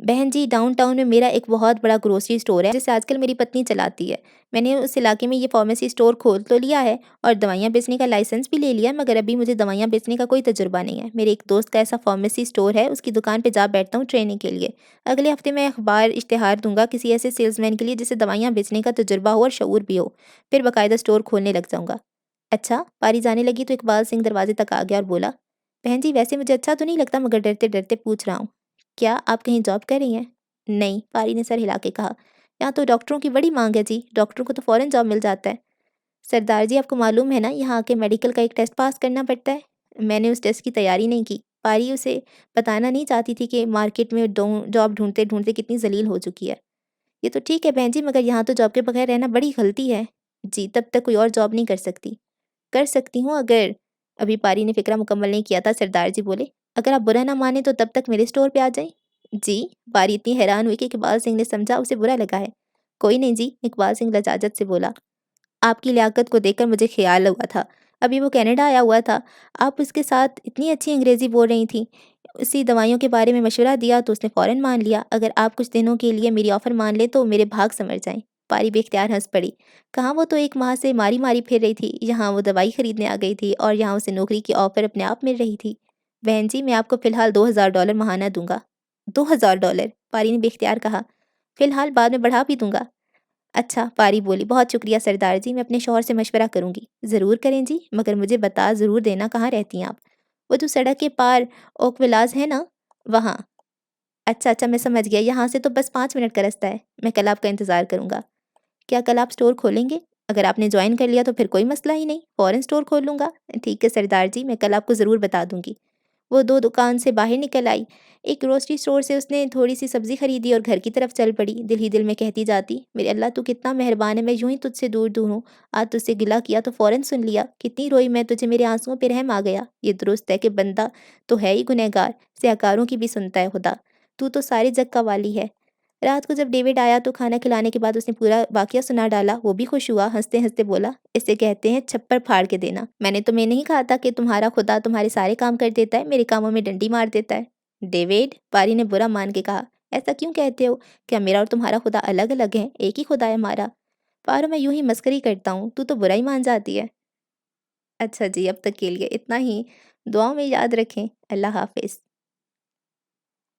बहन जी, डाउनटाउन में मेरा एक बहुत बड़ा ग्रोसरी स्टोर है, जिसे आजकल मेरी पत्नी चलाती है। मैंने उस इलाके में ये फार्मेसी स्टोर खोल तो लिया है और दवाइयाँ बेचने का लाइसेंस भी ले लिया, मगर अभी मुझे दवाइयाँ बेचने का कोई तजुर्बा नहीं है। मेरे एक दोस्त का ऐसा फार्मेसी स्टोर है, उसकी दुकान पे जा बैठता हूँ ट्रेनिंग के लिए। अगले हफ्ते मैं अखबार इश्तिहार दूँगा किसी ऐसे सेल्समैन के लिए जिसे दवाइयाँ बेचने का तजुर्बा हो और शऊर भी हो। फिर बाकायदा स्टोर खोलने लग जाऊँगा। अच्छा, पारी जाने लगी तो इकबाल सिंह दरवाजे तक आ गया और बोला, "बहन जी, वैसे मुझे अच्छा तो नहीं लगता, मगर डरते-डरते पूछ रहा हूँ। क्या आप कहीं जॉब कर रही हैं?" "नहीं," पारी ने सर हिला के कहा। "यहाँ तो डॉक्टरों की बड़ी माँग है जी, डॉक्टरों को तो फ़ौरन जॉब मिल जाता है।" सरदार जी, आपको मालूम है ना, यहाँ आके मेडिकल का एक टेस्ट पास करना पड़ता है। मैंने उस टेस्ट की तैयारी नहीं की। पारी उसे बताना नहीं चाहती थी कि मार्केट में जॉब ढूँढते-ढूँढते कितनी ज़लील हो चुकी है। ये तो ठीक है बहन जी, मगर यहाँ तो जॉब के बगैर रहना बड़ी गलती है। जी, तब तक कोई और जॉब नहीं कर सकती। कर सकती हूँ अगर। अभी पारी ने फ़िक्रा मुकम्मल नहीं किया था, सरदार जी बोले, अगर आप बुरा ना माने तो तब तक मेरे स्टोर पे आ जाएँ। जी, पारी इतनी हैरान हुई कि इकबाल सिंह ने समझा उसे बुरा लगा है। कोई नहीं जी, इकबाल सिंह लजाजत से बोला। आपकी लियाकत को देखकर मुझे ख़्याल हुआ था। अभी वो कनाडा आया हुआ था। आप उसके साथ इतनी अच्छी अंग्रेज़ी बोल रही थीं। उसी दवाइयों के बारे में मशवरा दिया तो उसने फ़ौरन मान लिया। अगर आप कुछ दिनों के लिए मेरी ऑफ़र मान लें तो मेरे भाग संवर जाएँ। पारी बेख्तियार हँस पड़ी। कहाँ वो तो 1 माह से मारी-मारी फिर रही थी। यहाँ वो दवाई खरीदने आ गई थी और यहाँ उसे नौकरी की ऑफ़र अपने आप मिल रही थी। बहन जी, मैं आपको फ़िलहाल $2000 माहाना दूँगा। $2000? पारी ने बेख्तियार कहा। फ़िलहाल बाद में बढ़ा भी दूँगा। अच्छा, पारी बोली, बहुत शुक्रिया सरदार जी, मैं अपने शौहर से मशवरा करूँगी। ज़रूर करें जी, मगर मुझे बता ज़रूर देना कहाँ रहती हैं आप? वो जो सड़क के पार ओक विलास है ना, वहाँ। अच्छा, अच्छा, मैं समझ गया, यहाँ से तो बस 5 मिनट का रास्ता है। मैं कल आपका इंतज़ार करूँगा। क्या कल आप स्टोर खोलेंगे? अगर आपने जॉइन कर लिया तो फिर कोई मसला ही नहीं, फ़ौरन स्टोर खोल लूँगा। ठीक है सरदार जी, मैं कल आपको ज़रूर बता दूँगी। वो 2 दुकान से बाहर निकल आई। एक ग्रोसरी स्टोर से उसने थोड़ी-सी सब्ज़ी खरीदी और घर की तरफ चल पड़ी। दिल ही दिल में कहती जाती, मेरे अल्लाह तू कितना मेहरबान है, मैं यूँ ही तुझसे दूर-दूर हूँ। आज तुझसे गिला किया तो फ़ौरन सुन लिया। कितनी रोई मैं, तुझे मेरे आँसुओं पे रहम आ गया। ये दुरुस्त है कि बंदा तो है ही गुनहगार, सहकारों की भी सुनता है खुदा। तू तो सारे जग का वाली है। रात को जब डेविड आया तो खाना खिलाने के बाद उसने पूरा वाक़या सुना डाला। वो भी खुश हुआ, हँसते-हँसते बोला, इसे कहते हैं छप्पर फाड़ के देना। मैंने तुम्हें नहीं कहा था कि तुम्हारा खुदा तुम्हारे सारे काम कर देता है, मेरे कामों में डंडी मार देता है। डेविड, पारी ने बुरा मान के कहा, ऐसा क्यों कहते हो? क्या मेरा और तुम्हारा खुदा अलग-अलग है? एक ही खुदा है हमारा। पारो, मैं यूँ ही मस्करी करता हूँ, तू तो बुरा ही मान जाती है। अच्छा जी, अब तक के लिए इतना ही। दुआओं में याद रखें। अल्लाह हाफ़िज़।